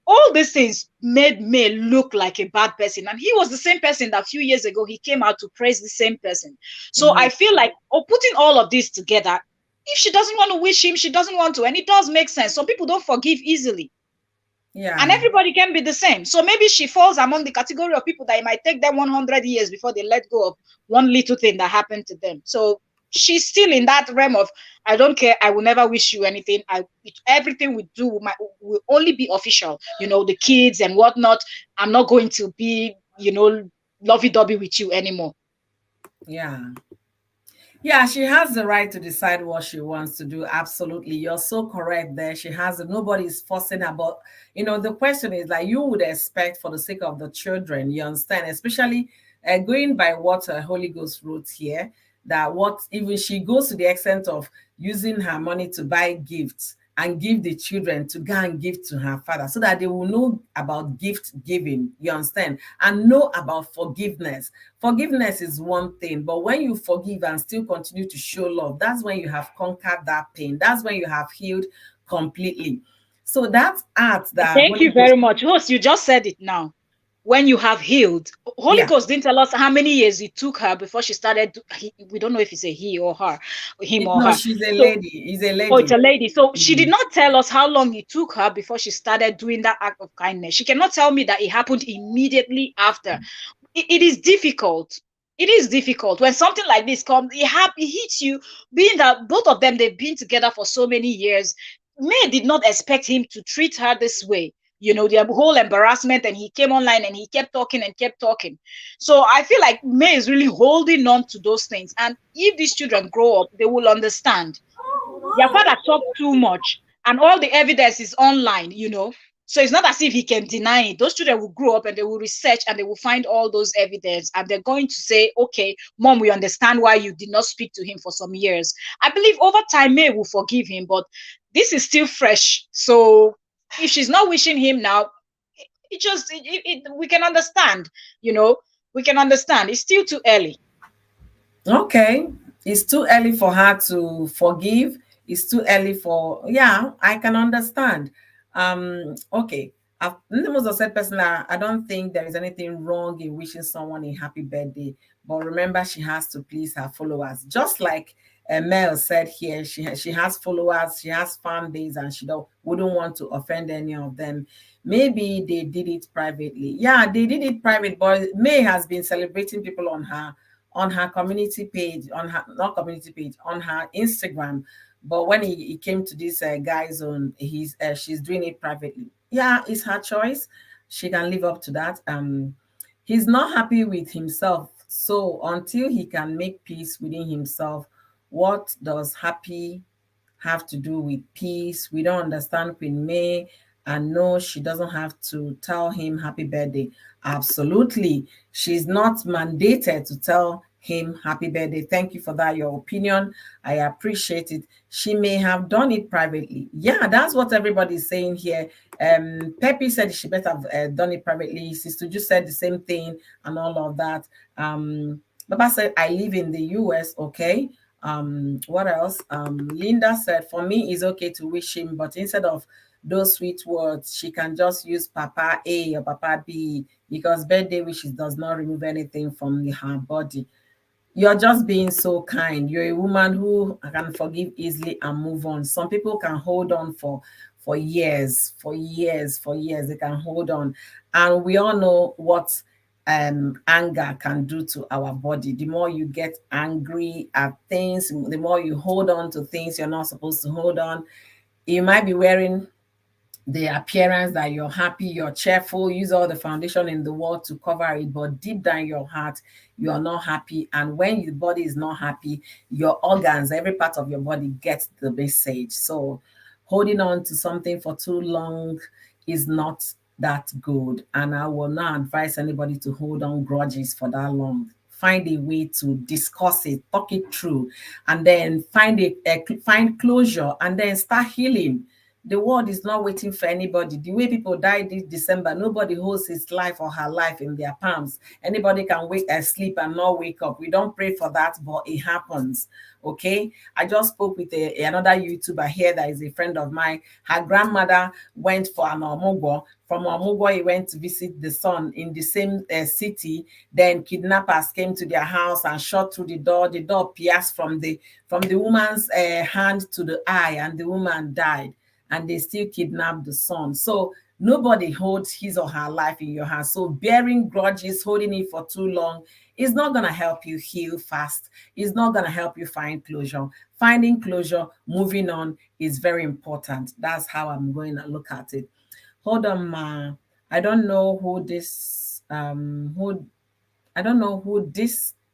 All these things made May look like a bad person. And he was the same person that a few years ago, he came out to praise the same person. So I feel like putting all of this together, if she doesn't want to wish him, she doesn't want to. And it does make sense. Some people don't forgive easily. Yeah. And everybody can be the same. So maybe she falls among the category of people that it might take them 100 years before they let go of one little thing that happened to them. So she's still in that realm of, I don't care, I will never wish you anything. Everything we do will only be official. The kids and whatnot. I'm not going to be, lovey-dovey with you anymore. Yeah. Yeah, she has the right to decide what she wants to do. Absolutely. You're so correct there. She has it. Nobody's forcing her. But, the question is like you would expect for the sake of the children, you understand, especially going by what Holy Ghost wrote here, that even she goes to the extent of using her money to buy gifts and give the children to go and give to her father so that they will know about gift giving, you understand, and know about forgiveness. Forgiveness is one thing, but when you forgive and still continue to show love, that's when you have conquered that pain. That's when you have healed completely. So that's art that... Thank you very much. Host, you just said it now. When you have healed. Holy Ghost didn't tell us how many years it took her before she started. We don't know if it's a he or her, him or her. No, she's a lady. He's a lady. Oh, it's a lady. So she did not tell us how long it took her before she started doing that act of kindness. She cannot tell me that it happened immediately after. It is difficult. It is difficult when something like this comes. It hits you, being that both of them, they've been together for so many years. May did not expect him to treat her this way. The whole embarrassment, and he came online and he kept talking and kept talking. So I feel like May is really holding on to those things. And if these children grow up, they will understand. Their father talked too much, and all the evidence is online. So it's not as if he can deny it. Those children will grow up and they will research and they will find all those evidence, and they're going to say, okay, mom, we understand why you did not speak to him for some years. I believe over time May will forgive him, but this is still fresh. So if she's not wishing him now, we can understand, we can understand. It's still too early. Okay, it's too early for her to forgive. It's too early for, yeah, I can understand. Okay. Most of said person, I don't think there is anything wrong in wishing someone a happy birthday, but remember, she has to please her followers. Just like Mel said here, she has followers, she has fan base, and she wouldn't want to offend any of them. Maybe they did it privately. Yeah, they did it private, but May has been celebrating people on her community page, on her not community page, on her Instagram. But when he came to this guy's own, she's doing it privately. Yeah, it's her choice. She can live up to that. He's not happy with himself. So until he can make peace within himself, what does happy have to do with peace? We don't understand Queen May. And no, she doesn't have to tell him happy birthday. Absolutely. She's not mandated to tell him happy birthday. Thank you for that, your opinion. I appreciate it. She may have done it privately. Yeah, that's what everybody's saying here. Pepe said she better have done it privately. Sister just said the same thing and all of that. Baba said, I live in the US, okay. What else? Linda said, for me, it's okay to wish him, but instead of those sweet words, she can just use Papa A or Papa B, because birthday wishes does not remove anything from her body. You're just being so kind. You're a woman who can forgive easily and move on. Some people can hold on for years, for years, for years. They can hold on. And we all know what anger can do to our body. The more you get angry at things, the more you hold on to things you're not supposed to hold on. You might be wearing the appearance that you're happy, you're cheerful, use all the foundation in the world to cover it, but deep down your heart, you're not happy. And when your body is not happy, your organs, every part of your body gets the message. So holding on to something for too long is not that good. And I will not advise anybody to hold on grudges for that long. Find a way to discuss it, talk it through, and then find closure, and then start healing. The world is not waiting for anybody. The way people died this December, nobody holds his life or her life in their palms. Anybody can wake sleep and not wake up. We don't pray for that, but it happens. Okay. I just spoke with another YouTuber here that is a friend of mine. Her grandmother went for an omugo. From omugo, he went to visit the son in the same city. Then kidnappers came to their house and shot through the door. The door pierced from the woman's hand to the eye, and the woman died. And they still kidnap the son. So nobody holds his or her life in your hands. So bearing grudges, holding it for too long, is not going to help you heal fast. It's not going to help you find closure. Finding closure, moving on is very important. That's how I'm going to look at it. Hold on, Ma. I don't know who this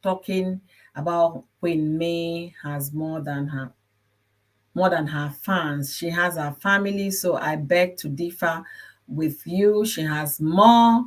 talking about Queen May has more than her fans. She has her family, so I beg to differ with you. She has more,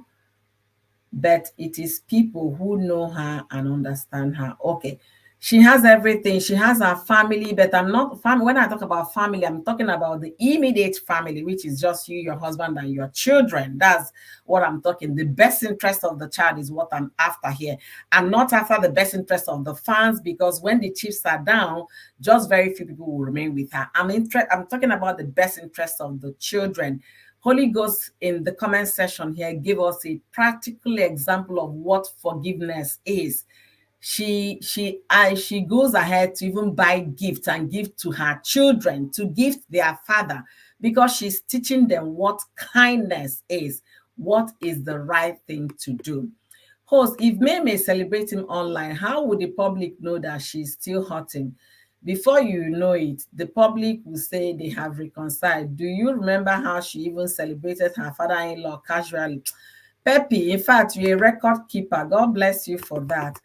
but it is people who know her and understand her. Okay. She has everything. She has her family, but I'm not family. When I talk about family, I'm talking about the immediate family, which is just you, your husband, and your children. That's what I'm talking. The best interest of the child is what I'm after here. I'm not after the best interest of the fans, because when the chiefs are down, just very few people will remain with her. I'm talking about the best interest of the children. Holy Ghost in the comment section here give us a practical example of what forgiveness is. She goes ahead to even buy gifts and give to her children, to gift their father, because she's teaching them what kindness is, what is the right thing to do. Host, if May is celebrating online, how would the public know that she's still hurting? Before you know it, the public will say they have reconciled. Do you remember how she even celebrated her father-in-law casually? Peppy, in fact, you're a record keeper. God bless you for that.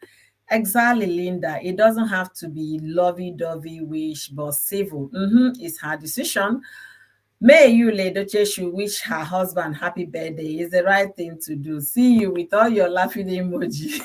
Exactly, Linda. It doesn't have to be lovey-dovey wish, but civil. It's her decision. May Yul Edochie should wish her husband happy birthday. It's the right thing to do. See you with all your laughing emoji.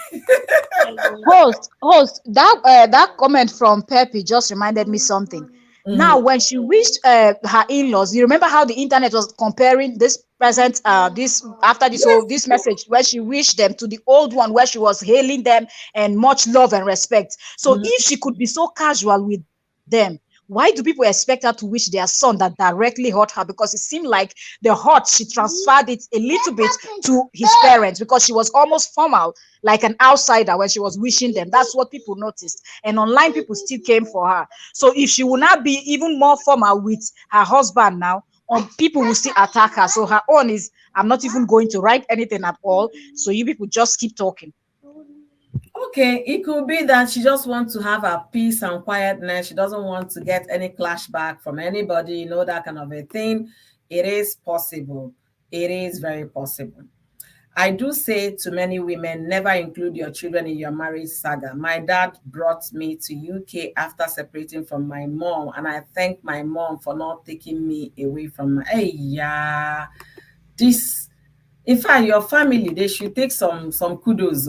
Host, that comment from Pepe just reminded me something. Now, when she wished her in-laws, you remember how the internet was comparing this present, this after this whole this message where she wished them to the old one, where she was hailing them and much love and respect. So, if she could be so casual with them, why do people expect her to wish their son that directly hurt her? Because it seemed like the hurt, she transferred it a little bit to his parents, because she was almost formal, like an outsider when she was wishing them. That's what people noticed. And online people still came for her. So if she will not be even more formal with her husband now, people will still attack her. So her own is, I'm not even going to write anything at all. So you people just keep talking. Okay, it could be that she just wants to have a peace and quietness. She doesn't want to get any clashback from anybody, that kind of a thing. It is possible. It is very possible. I do say to many women, never include your children in your marriage saga. My dad brought me to UK after separating from my mom, and I thank my mom for not taking me away from my. Hey, yeah, this. In fact, your family, they should take some kudos.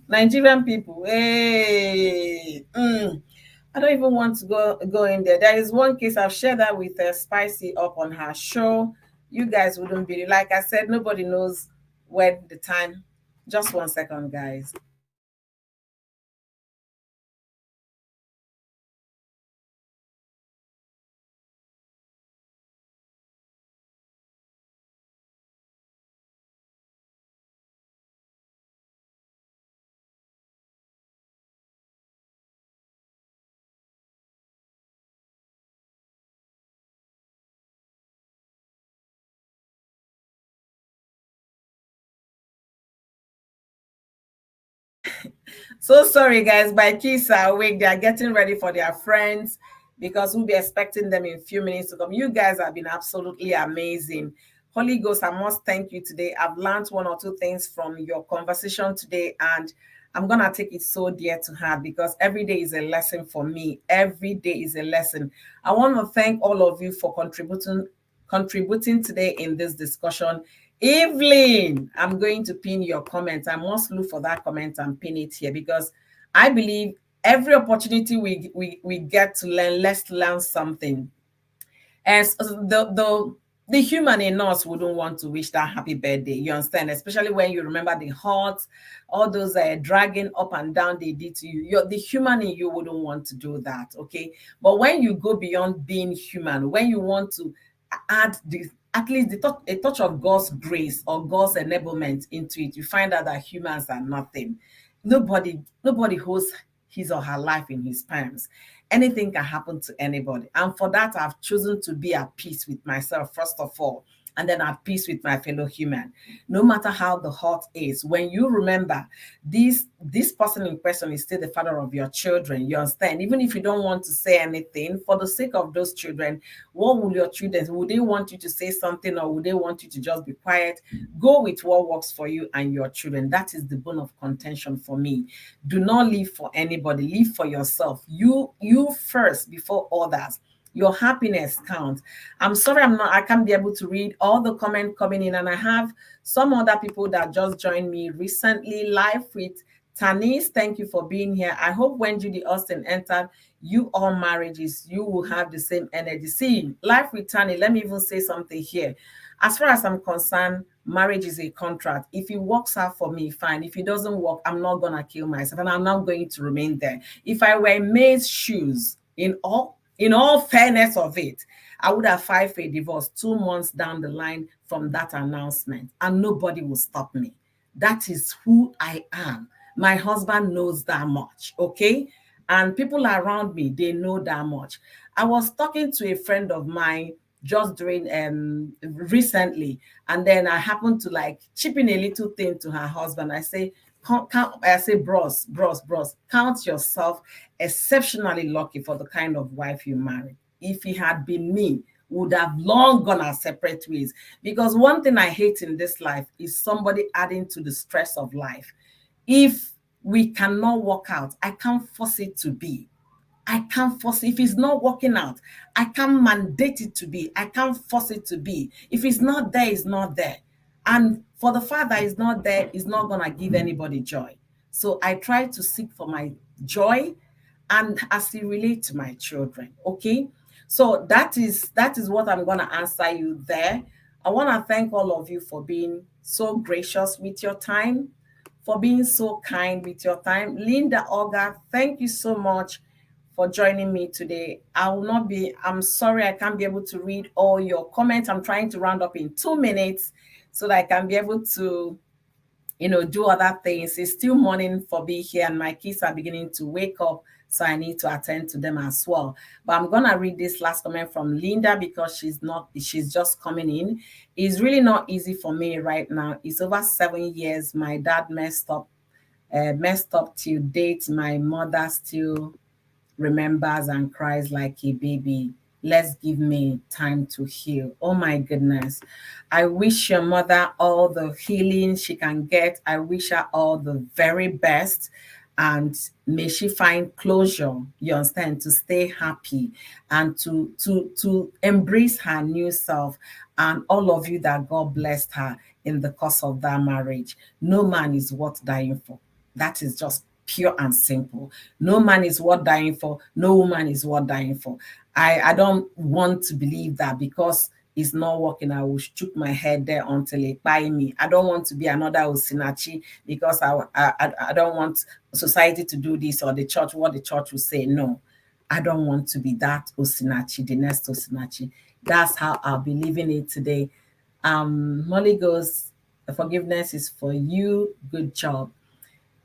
Nigerian people, hey, I don't even want to go in there. There is one case I've shared that with Spicy up on her show. You guys wouldn't believe. Like I said, nobody knows when the time. Just 1 second, guys. So sorry, guys. My kids are awake. They are getting ready for their friends because we'll be expecting them in a few minutes to come. You guys have been absolutely amazing. Holy Ghost, I must thank you today. I've learned one or two things from your conversation today, and I'm going to take it so dear to heart because every day is a lesson for me. Every day is a lesson. I want to thank all of you for contributing today in this discussion. Evelyn, I'm going to pin your comment. I must look for that comment and pin it here because I believe every opportunity we get to learn, let's learn something. As the human in us wouldn't want to wish that happy birthday. You understand? Especially when you remember the hurt, all those dragging up and down they did to you. The human in you wouldn't want to do that. Okay. But when you go beyond being human, when you want to add the at least a touch of God's grace or God's enablement into it, you find out that humans are nothing. Nobody holds his or her life in his palms. Anything can happen to anybody. And for that, I've chosen to be at peace with myself, first of all, and then at peace with my fellow human. No matter how the hurt is, when you remember this person in question is still the father of your children, you understand? Even if you don't want to say anything, for the sake of those children, what will your children, would they want you to say something or would they want you to just be quiet? Go with what works for you and your children. That is the bone of contention for me. Do not live for anybody, live for yourself. You first before others. Your happiness counts. I'm sorry I can't be able to read all the comment coming in, and I have some other people that just joined me recently live with Tanis. Thank you for being here. I hope when Judy Austin entered, you all marriages, you will have the same energy. See, life with Tani, let me even say something here. As far as I'm concerned, marriage is a contract. If it works out for me, fine. If it doesn't work, I'm not gonna kill myself and I'm not going to remain there. If I were in May's shoes, in all fairness of it, I would have filed for a divorce 2 months down the line from that announcement, and nobody will stop me. That is who I am. My husband knows that much, okay? And people around me, they know that much. I was talking to a friend of mine just during recently, and then I happened to like chip in a little thing to her husband. I say, I say bros, count yourself exceptionally lucky for the kind of wife you marry. If it had been me, would have long gone our separate ways. Because one thing I hate in this life is somebody adding to the stress of life. If we cannot work out, I can't force it to be. I can't force it. If it's not working out, I can't mandate it to be. I can't force it to be. If it's not there, it's not there. And for the fact that it's not there, it's not going to give anybody joy. So I try to seek for my joy and as it relates to my children. Okay. So that is what I'm going to answer you there. I want to thank all of you for being so gracious with your time, for being so kind with your time. Linda Olga, thank you so much for joining me today. I'm sorry I can't be able to read all your comments. I'm trying to round up in 2 minutes so that I can be able to, do other things. It's still morning for me here and my kids are beginning to wake up. So I need to attend to them as well. But I'm going to read this last comment from Linda because she's just coming in. It's really not easy for me right now. It's over 7 years. My dad messed up till date. My mother still remembers and cries like a baby. Let's give me time to heal. Oh my goodness. I wish your mother all the healing she can get. I wish her all the very best. And may she find closure, you understand, to stay happy and to embrace her new self. And all of you that God blessed her in the course of that marriage. No man is worth dying for. That is just pure and simple. No man is worth dying for. No woman is worth dying for. I don't want to believe that because it's not working, I will shook my head there until it buy me. I don't want to be another Osinachi because I don't want society to do this or the church, what the church will say. No, I don't want to be that Osinachi, the next Osinachi. That's how I'll be living it today. Holy Ghost, forgiveness is for you. Good job.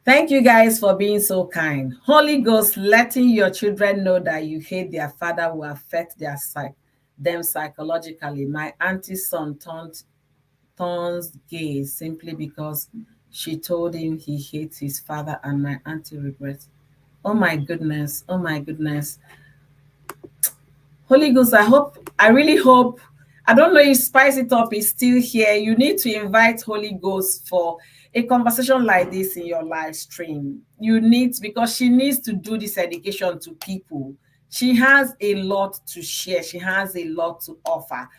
Thank you guys for being so kind. Holy Ghost, letting your children know that you hate their father will affect them psychologically. My auntie's son turns gay simply because she told him he hates his father and my auntie regrets. Oh my goodness. Oh my goodness. Holy Ghost, I really hope, I don't know if Spice It Up is still here. You need to invite Holy Ghost for a conversation like this in your live stream. You need, because she needs to do this education to people. She has a lot to share. She has a lot to offer.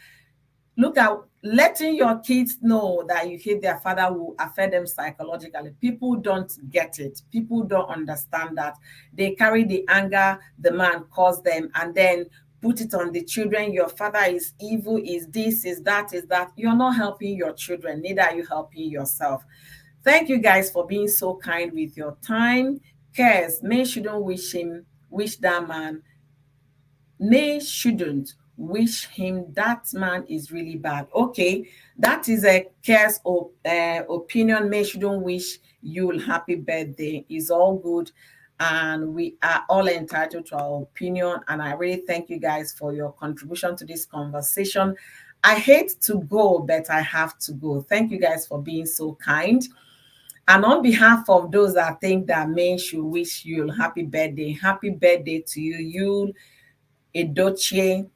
Look at letting your kids know that you hate their father will affect them psychologically. People don't get it. People don't understand that. They carry the anger the man caused them and then put it on the children. Your father is evil, is this, is that, is that. You're not helping your children, neither are you helping yourself. Thank you guys for being so kind with your time. Cares, men shouldn't wish that man. May shouldn't wish him that man is really bad. Okay, that is a Cares opinion. May shouldn't wish Yul happy birthday. Is all good. And we are all entitled to our opinion. And I really thank you guys for your contribution to this conversation. I hate to go, but I have to go. Thank you guys for being so kind. And on behalf of those that think that May should wish Yul happy birthday to you, Yul Edochie.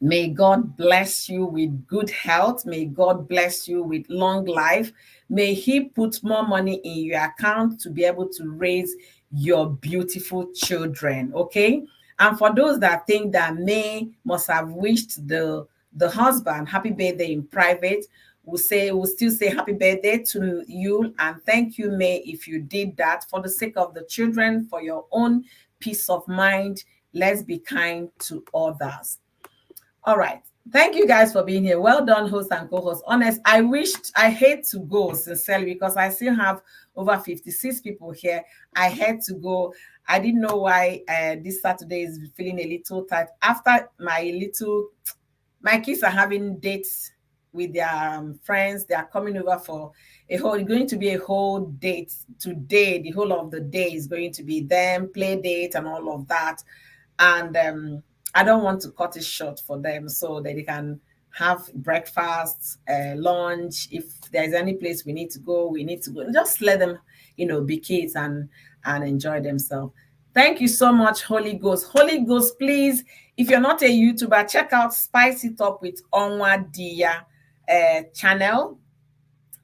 May God bless you with good health. May God bless you with long life. May He put more money in your account to be able to raise your beautiful children. Okay. And for those that think that May must have wished the husband happy birthday in private, we'll still say happy birthday to you and thank you, May, if you did that for the sake of the children, for your own peace of mind. Let's be kind to others. All right. Thank you guys for being here. Well done, host and co-host. Honest, I hate to go sincerely because I still have over 56 people here. I had to go. I didn't know why this Saturday is feeling a little tight. After my kids are having dates with their friends. They are coming over for going to be a whole date today. The whole of the day is going to be them, play date and all of that. And I don't want to cut it short for them so that they can have breakfast, lunch. If there's any place we need to go, we need to go. Just let them be kids and enjoy themselves. Thank you so much, Holy Ghost. Holy Ghost, please, if you're not a YouTuber, check out Spice It Up with Onwa Dia channel,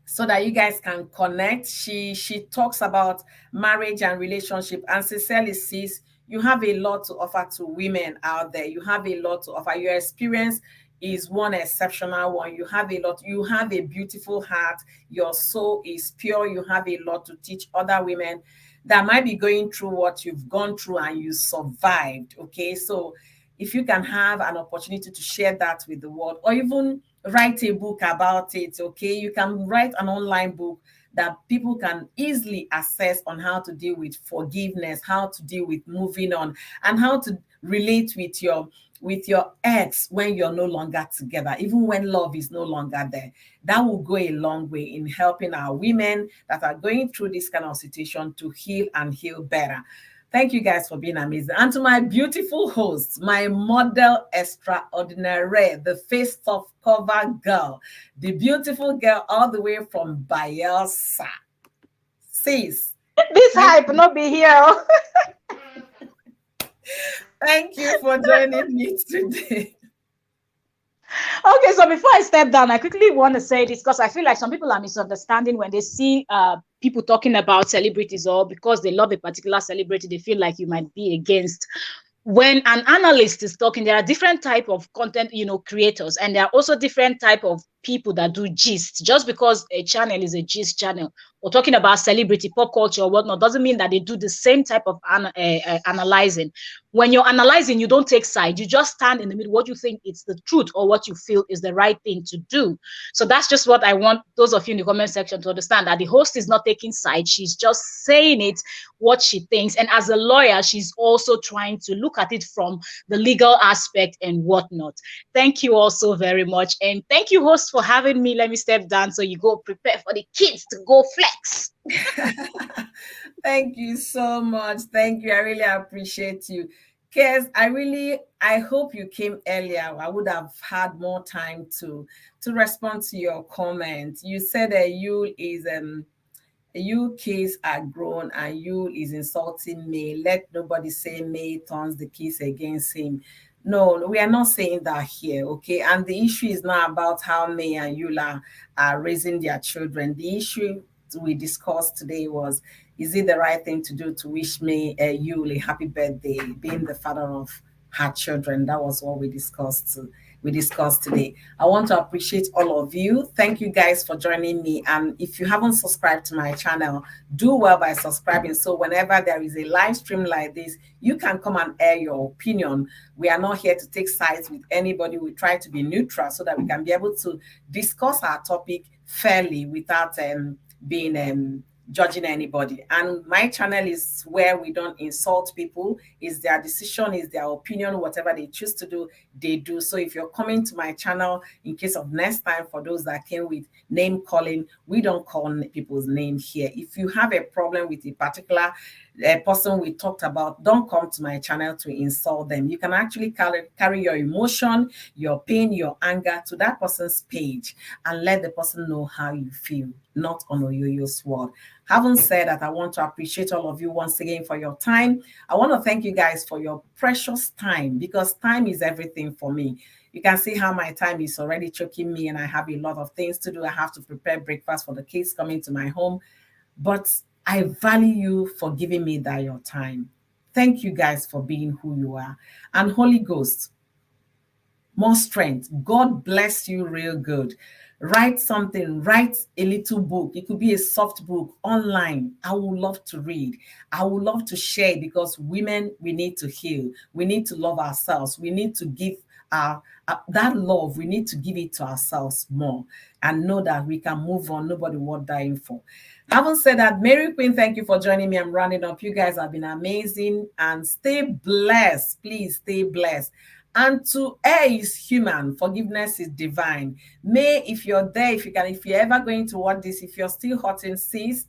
so that you guys can connect. She talks about marriage and relationship, and sincerely, sis, you have a lot to offer to women out there. You have a lot to offer. Your experience is one exceptional one. You have a lot. You have a beautiful heart. Your soul is pure. You have a lot to teach other women that might be going through what you've gone through and you survived. Okay, so if you can have an opportunity to share that with the world, or even write a book about it, okay, you can write an online book that people can easily access on how to deal with forgiveness, how to deal with moving on, and how to relate with your ex when you're no longer together, even when love is no longer there. That will go a long way in helping our women that are going through this kind of situation to heal and heal better. Thank you guys for being amazing. And to my beautiful hosts, my model extraordinaire, the face of cover girl, the beautiful girl all the way from Bayelsa. Sis. This hype not be here. Thank you for joining me today. Okay, so before I step down, I quickly want to say this because I feel like some people are misunderstanding when they see people talking about celebrities, or because they love a particular celebrity, they feel like you might be against. When an analyst is talking, there are different type of content, creators, and there are also different type of people that do gist. Just because a channel is a gist channel or talking about celebrity, pop culture, or whatnot, doesn't mean that they do the same type of analyzing. When you're analyzing, you don't take side. You just stand in the middle, what you think is the truth or what you feel is the right thing to do. So that's just what I want those of you in the comment section to understand, that the host is not taking side. She's just saying it, what she thinks. And as a lawyer, she's also trying to look at it from the legal aspect and whatnot. Thank you all so very much. And thank you, host, for having me. Let me step down so you go prepare for the kids to go flex. Thank you so much. Thank you. I really appreciate you. Kes, I hope you came earlier. I would have had more time to respond to your comment. You said that Yul is you kids are grown and Yul is insulting May. Let nobody say May turns the kids against him. No, we are not saying that here, okay? And the issue is not about how May and Yul are raising their children. The issue we discussed today was, is it the right thing to do to wish May Yul a happy birthday, being the father of her children? That was what we discussed today. I want to appreciate all of you. Thank you guys for joining me. And if you haven't subscribed to my channel, do well by subscribing. So whenever there is a live stream like this, you can come and air your opinion. We are not here to take sides with anybody. We try to be neutral so that we can be able to discuss our topic fairly without being judging anybody. And my channel is where we don't insult people. It's their decision, is their opinion. Whatever they choose to do, they do. So if you're coming to my channel, in case of next time, for those that came with name calling, we don't call people's name here. If you have a problem with a particular person we talked about, don't come to my channel to insult them. You can actually carry your emotion, your pain, your anger to that person's page and let the person know how you feel, not on Oyoyo's word. Having said that, I want to appreciate all of you once again for your time. I want to thank you guys for your precious time, because time is everything for me. You can see how my time is already choking me and I have a lot of things to do. I have to prepare breakfast for the kids coming to my home. But I value you for giving me that your time. Thank you guys for being who you are. And Holy Ghost, more strength. God bless you real good. Write something, write a little book. It could be a soft book online. I would love to read. I would love to share, because women, we need to heal. We need to love ourselves. We need to give that love. We need to give it to ourselves more and know that we can move on. Nobody worth dying for. Having said that, Mary Queen, thank you for joining me. I'm rounding up. You guys have been amazing, and stay blessed. Please stay blessed. And to err is human, forgiveness is divine. May, if you're there, if you're ever going to watch this, if you're still hurting, sis,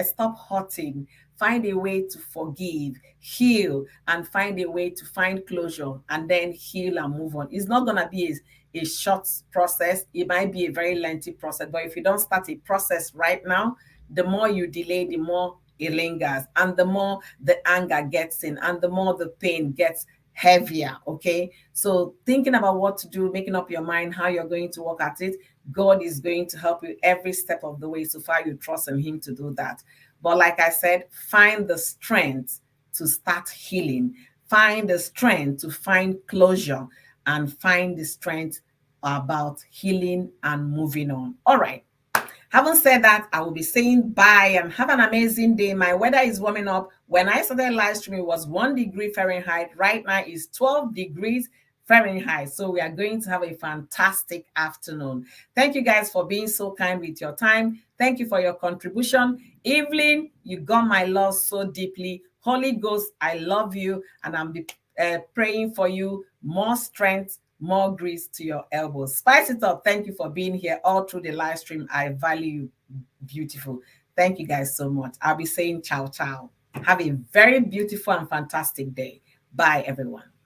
stop hurting. Find a way to forgive, heal, and find a way to find closure, and then heal and move on. It's not going to be a short process. It might be a very lengthy process, but if you don't start a process right now, the more you delay, the more it lingers, and the more the anger gets in, and the more the pain gets heavier. Okay, so thinking about what to do, making up your mind how you're going to work at it, God is going to help you every step of the way so far you trust in Him to do that. But like I said, find the strength to start healing, find the strength to find closure, and find the strength about healing and moving on. All right. Having said that, I will be saying bye and have an amazing day. My weather is warming up. When I started live streaming, it was 1 degree Fahrenheit. Right now it's 12 degrees Fahrenheit. So we are going to have a fantastic afternoon. Thank you guys for being so kind with your time. Thank you for your contribution. Evelyn, you got my love so deeply. Holy Ghost, I love you, and I'm praying for you more strength, more grease to your elbows. Spice it up. Thank you for being here all through the live stream. I value you. Beautiful. Thank you guys so much. I'll be saying ciao, ciao. Have a very beautiful and fantastic day. Bye, everyone.